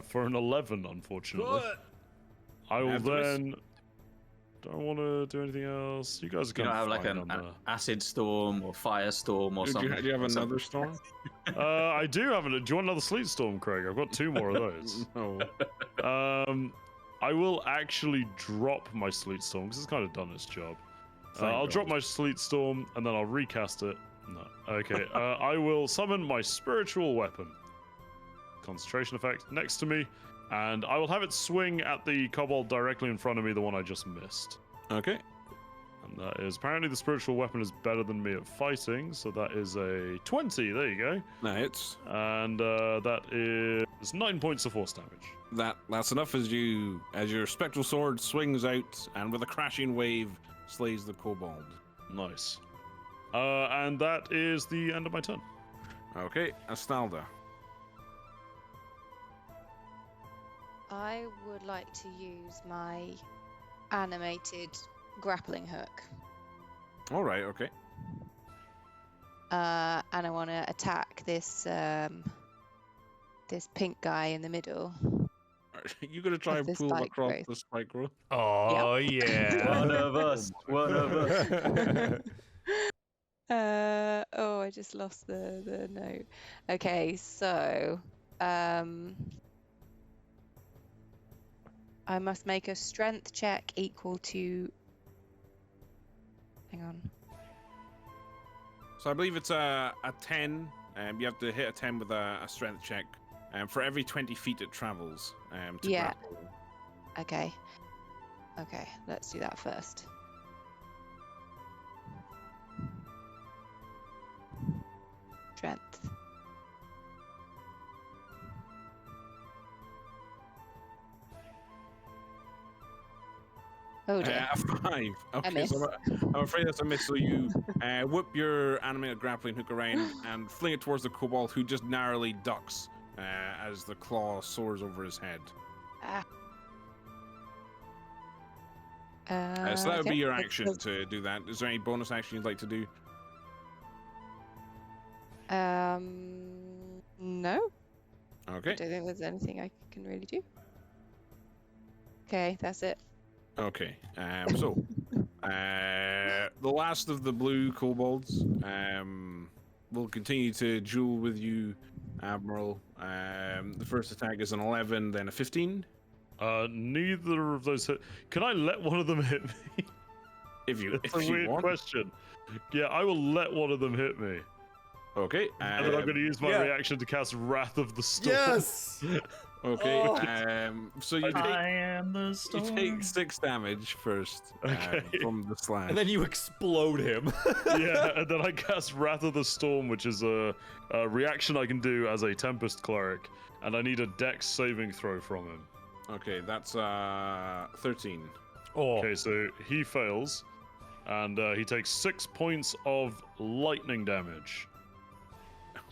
For an 11, unfortunately. I will After this? then. Don't want to do anything else. You guys are You kind don't of have like fine an on acid storm or firestorm or Do something. you have or something. another storm? I do have do you want another sleet storm, Craig? I've got 2 more of those. No. I will actually drop my sleet storm because it's kind of done its job. Thank I'll God. drop my sleet storm and then I'll recast it. No. Okay. I will summon my spiritual weapon. Concentration effect next to me, and I will have it swing at the kobold directly in front of me, the one I just missed. Okay. And that is apparently the spiritual weapon is better than me at fighting, so that is a 20. There you go. That hits. And that is 9 points of force damage. That's enough as your spectral sword swings out and with a crashing wave slays the kobold. Nice. And that is the end of my turn. Okay, Astalda. I would like to use my animated grappling hook. All right, okay. And I want to attack this this pink guy in the middle. You gonna try Of and the pull spike across growth. the spike growth? Oh yeah. One of us. One of us. Oh, I just lost the note. Okay, so I must make a strength check equal to. Hang on. So I believe it's a 10. You have to hit a 10 with a strength check. For every 20 feet it travels. To Yeah. grapple. Okay. Okay, let's do that first. Strength. Oh dear. A 5. Okay, miss. so I'm afraid that's a miss. So you whip your animated grappling hook around and fling it towards the kobold, who just narrowly ducks as the claw soars over his head. Ah. So that would be your okay, action to do that. Is there any bonus action you'd like to do? No, I Okay. don't think there's anything I can really do. Okay, that's it. Okay. So, the last of the blue kobolds will continue to duel with you, Admiral. The first attack is an 11, then a 15. Neither of those hit. Can I let one of them hit me? If you, It's if a you weird want. question. Yeah, I will let one of them hit me. Okay. And then I'm going to use my yeah. reaction to cast Wrath of the Storm. Yes. Okay. Oh. So you I take am the you storm. take 6 damage first Okay. from the slash. And then you explode him. Yeah, and then I cast Wrath of the Storm, which is a reaction I can do as a Tempest Cleric, and I need a Dex saving throw from him. Okay, that's 13. Oh. Okay, so he fails, and he takes 6 points of lightning damage.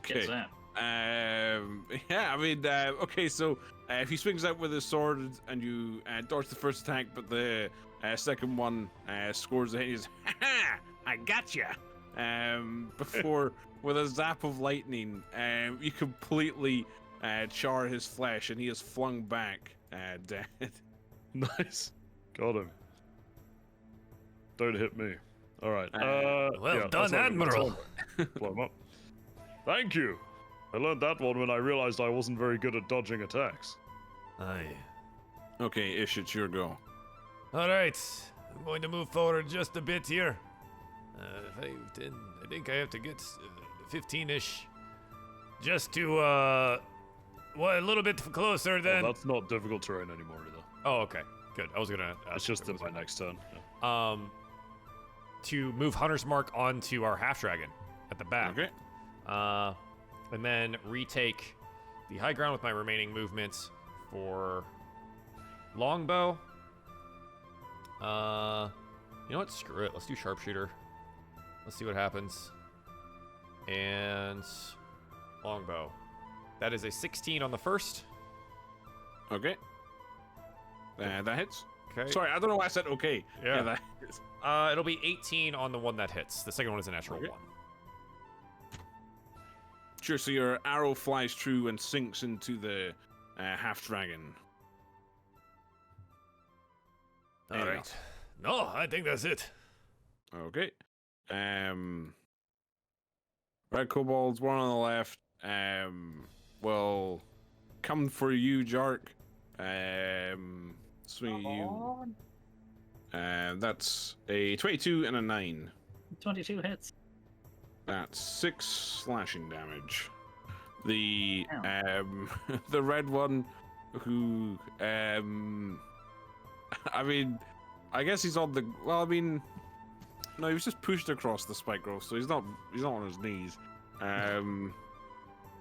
Gets Okay. that. Yeah, I mean, okay, so if he swings out with his sword and you dodge the first attack, but the second one scores a hit, he's, ha! I gotcha! Before, with a zap of lightning, you completely char his flesh and he is flung back dead. Nice. Got him. Don't hit me. All right. Well yeah, done, that's not gonna Admiral. blow him up. Thank you. I learned that one when I realized I wasn't very good at dodging attacks. Aye. Okay, Ish, it's your go. All right. I'm going to move forward just a bit here. 5, 10. I think I have to get 15-ish. Just to, well, a little bit closer Well, then. that's not difficult terrain anymore either. Oh, okay. Good. I was gonna ask It's just if it in was- my next turn. Yeah. to move Hunter's Mark onto our half dragon at the back. Okay. And then retake the high ground with my remaining movements for longbow. You know what? Screw it. Let's do sharpshooter. Let's see what happens. And longbow. That is a 16 on the first. Okay. That hits. Okay. Sorry, I don't know why I said okay. Yeah. that hits. It'll be 18 on the one that hits. The second one is a natural Okay. 1. Sure, so your arrow flies through and sinks into the half dragon. All Anything right. else? No, I think that's it. Okay. Red kobolds, one on the left. Will come for you, Jark. Swing at you. That's a 22 and a 9. 22 hits. That's 6 slashing damage. The the red one, who I mean, I guess he's on the. Well, I mean, no, he was just pushed across the spike growth, so he's not on his knees.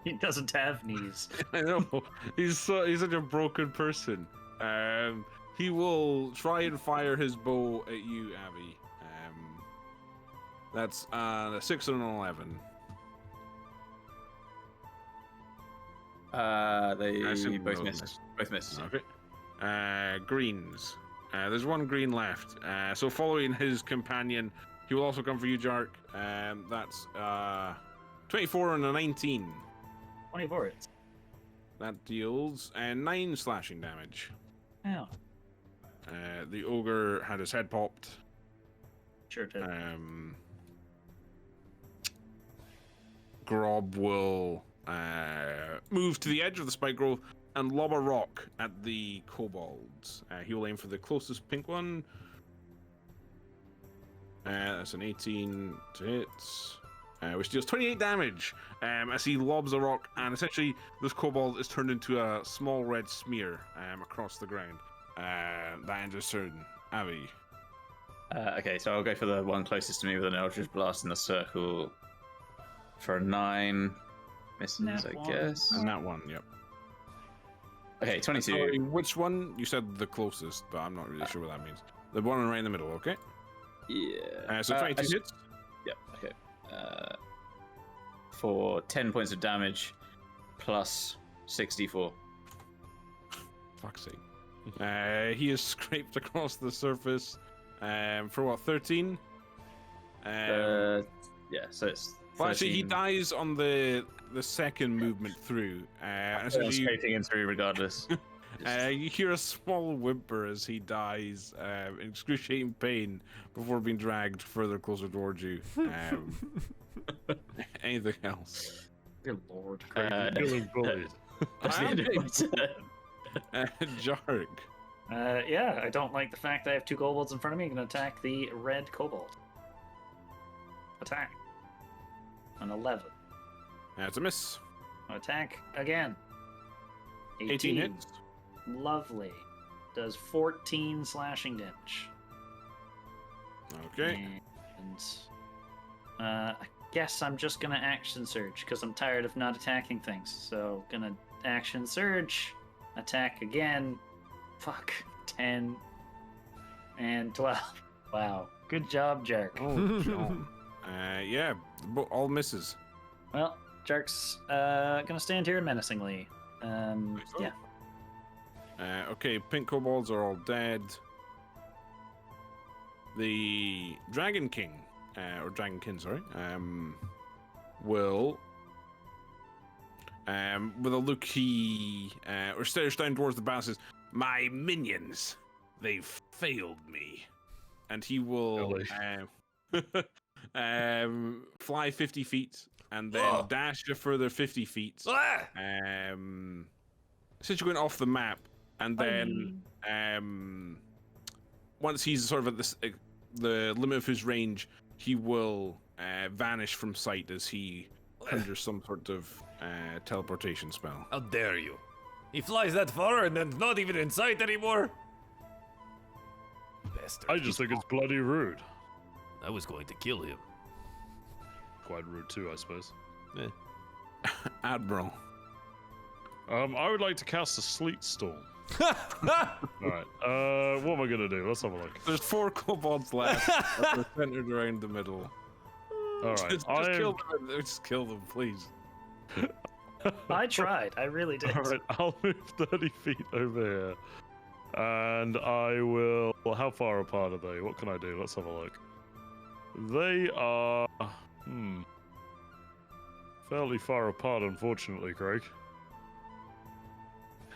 He doesn't have knees. I know he's such a broken person. He will try and fire his bow at you, Abby. That's a 6 and an 11. They assume both those miss. miss. Both miss. Okay. Greens. There's one green left. So following his companion, he will also come for you, Jark. That's 24 and a 19. 24 hits. That deals 9 slashing damage. Ow. The ogre had his head popped. Sure did. Grob will move to the edge of the spike growth and lob a rock at the kobolds. He will aim for the closest pink one. That's an 18 to hit, which deals 28 damage as he lobs a rock, and essentially this kobold is turned into a small red smear across the ground. That ends his turn. Abby. Okay, so I'll go for the one closest to me with an Eldritch Blast in the circle for a 9. Misses, Nat I one. guess. And that one, yep. Okay, 22. Sorry, which one? You said the closest, but I'm not really sure what that means. The one right in the middle, okay? Yeah. So 22 hits. Yep, okay. For 10 points of damage plus 64. Fuck's sake. He is scraped across the surface for what, 13? Yeah, so it's Well, actually, he 13. dies on the second movement through. And so I'm you, skating in through regardless. you hear a small whimper as he dies in excruciating pain before being dragged further closer towards you. Anything else? Good lord. Killing bullies. That's the end of my turn. Jarg. Yeah, I don't like the fact that I have 2 kobolds in front of me. I'm going to attack the red kobold. Attack. An 11. That's a miss. Attack again. 18 hits. Lovely. Does 14 slashing damage. Okay. And I guess I'm just gonna action surge because I'm tired of not attacking things. So gonna action surge, attack again. Fuck. 10 and 12. Wow. Good job, Jerk. Oh, John. Yeah, all misses. Well, Jerk's gonna stand here menacingly. Yeah. Okay, pink kobolds are all dead. The Dragon King, or Dragonkin, sorry, will, with a look or stares down towards the battle, says, "My minions, they've failed me," and he will fly 50 feet and then dash a further 50 feet. Since you're going off the map, and then once he's sort of at this, the limit of his range, he will vanish from sight as he conjures some sort of teleportation spell. How dare you? He flies that far and then not even in sight anymore? Bastard. I just think it's bloody rude. I was going to kill him. Quite rude too, I suppose. Admiral. I would like to cast a sleet storm. Alright, what am I gonna do? Let's have a look. There's 4 kobolds left. They're centered around the middle. Alright, just kill them, please. I tried. I really did. Alright, I'll move 30 feet over here. And I will... Well, how far apart are they? What can I do? Let's have a look. They are... fairly far apart, unfortunately, Craig.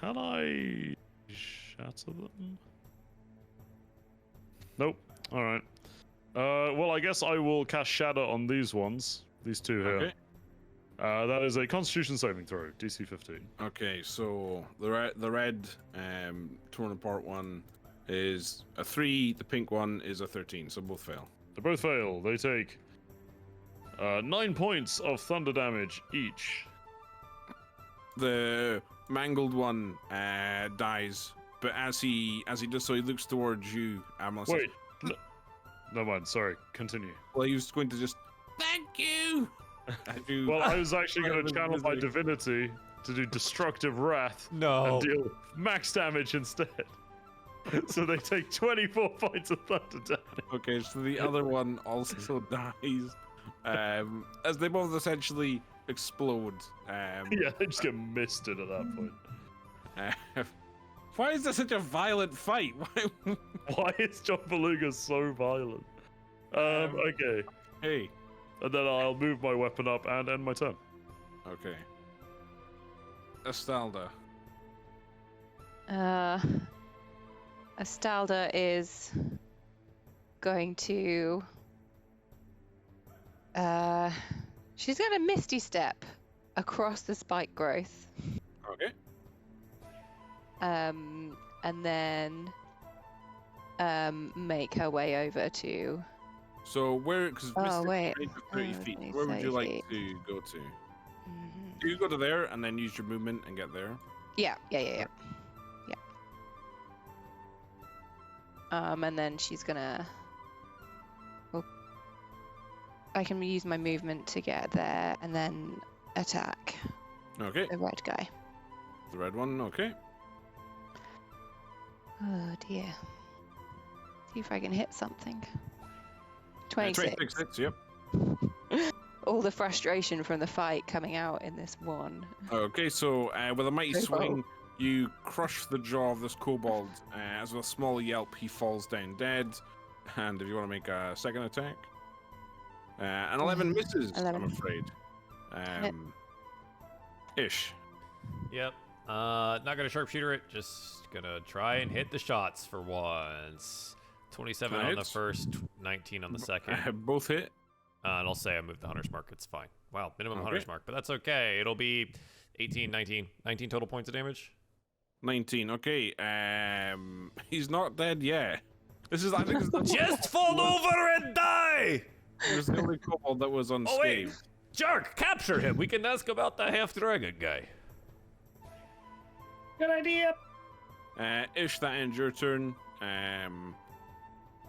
Can I shatter them? Nope. Alright. Well, I guess I will cast Shatter on these ones. These 2 here. Okay. That is a Constitution saving throw, DC 15. Okay, so the red torn apart one is a 3, the pink one is a 13, so both fail. They both fail. They take 9 points of thunder damage each. The mangled one dies, but as he does so, he looks towards you, Amulet. Wait, no mind. Sorry, continue. Well, he was going to just thank you. Well, I was actually going to channel my divinity to do destructive wrath No. and deal max damage instead. So they take 24 points of thunder damage. Okay, so the other one also dies, as they both essentially explode. Yeah, they just get misted at that point. Why is this such a violent fight? Why is John Beluga so violent? Okay. Hey. And then I'll move my weapon up and end my turn. Okay. Estalda. Estalda is going to... she's going to Misty Step across the spike growth. Okay. And then make her way over to... So where? Because wait. 30 feet. Where would you like to go to? Do you go to there and then use your movement and get there? Yeah. And then she's gonna... Well, I can use my movement to get there and then attack Okay. the red guy. The red one. Okay. Oh dear. See if I can hit something. 26. 26 hits. Yep. All the frustration from the fight coming out in this one. Okay. So with a mighty swing, you crush the jaw of this kobold. As with a small yelp, he falls down dead. And if you want to make a second attack, An 11 misses, 11. I'm afraid. Ish. Yep. Not gonna sharpshooter it. Just gonna try and hit the shots for once. 27 on the Hits. first, 19 on the second. Both hit. And I'll say I moved the hunter's mark. It's fine. Wow, minimum Okay. hunter's mark, but that's okay. It'll be 18, 19 total points of damage. 19. Okay. He's not dead yet. This is, I think, this is Just fall over and die. There's the only kobold that was Oh wait, unscathed. Jark, capture him. We can ask about the half-dragon guy. Good idea. Ish, that ends your turn.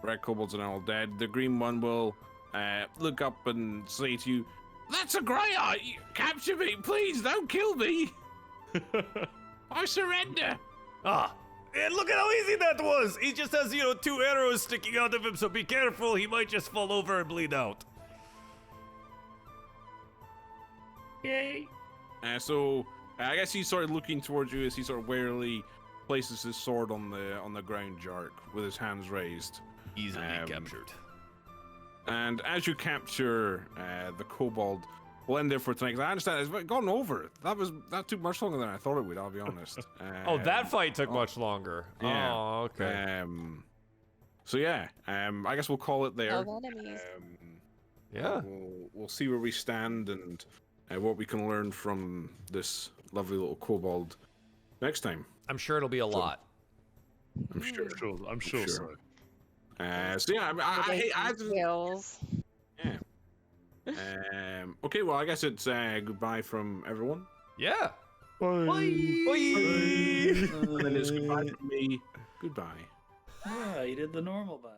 Red kobolds are now all dead. The green one will look up and say to you, "That's a Greyheart! Capture me, please! Don't kill me! I surrender!" Ah, and look at how easy that was. He just has, 2 arrows sticking out of him, so be careful. He might just fall over and bleed out. Yay. So I guess he's sort of looking towards you as he sort of warily places his sword on the ground, Jark, with his hands raised. Easily captured. And as you capture the kobold, we'll end there for tonight. 'Cause I understand it's gone over. That took much longer than I thought it would. I'll be honest. Oh, that fight took much longer. Yeah. Oh, okay. So yeah, I guess we'll call it there. Love enemies. Yeah. We'll see where we stand and what we can learn from this lovely little kobold next time. I'm sure it'll be a lot. I'm sure. I'm sure sure. so. So yeah, I Skills. yeah. Okay, well, I guess it's goodbye from everyone. Yeah. Bye. And then it's goodbye from me. Goodbye. Oh, you did the normal bye.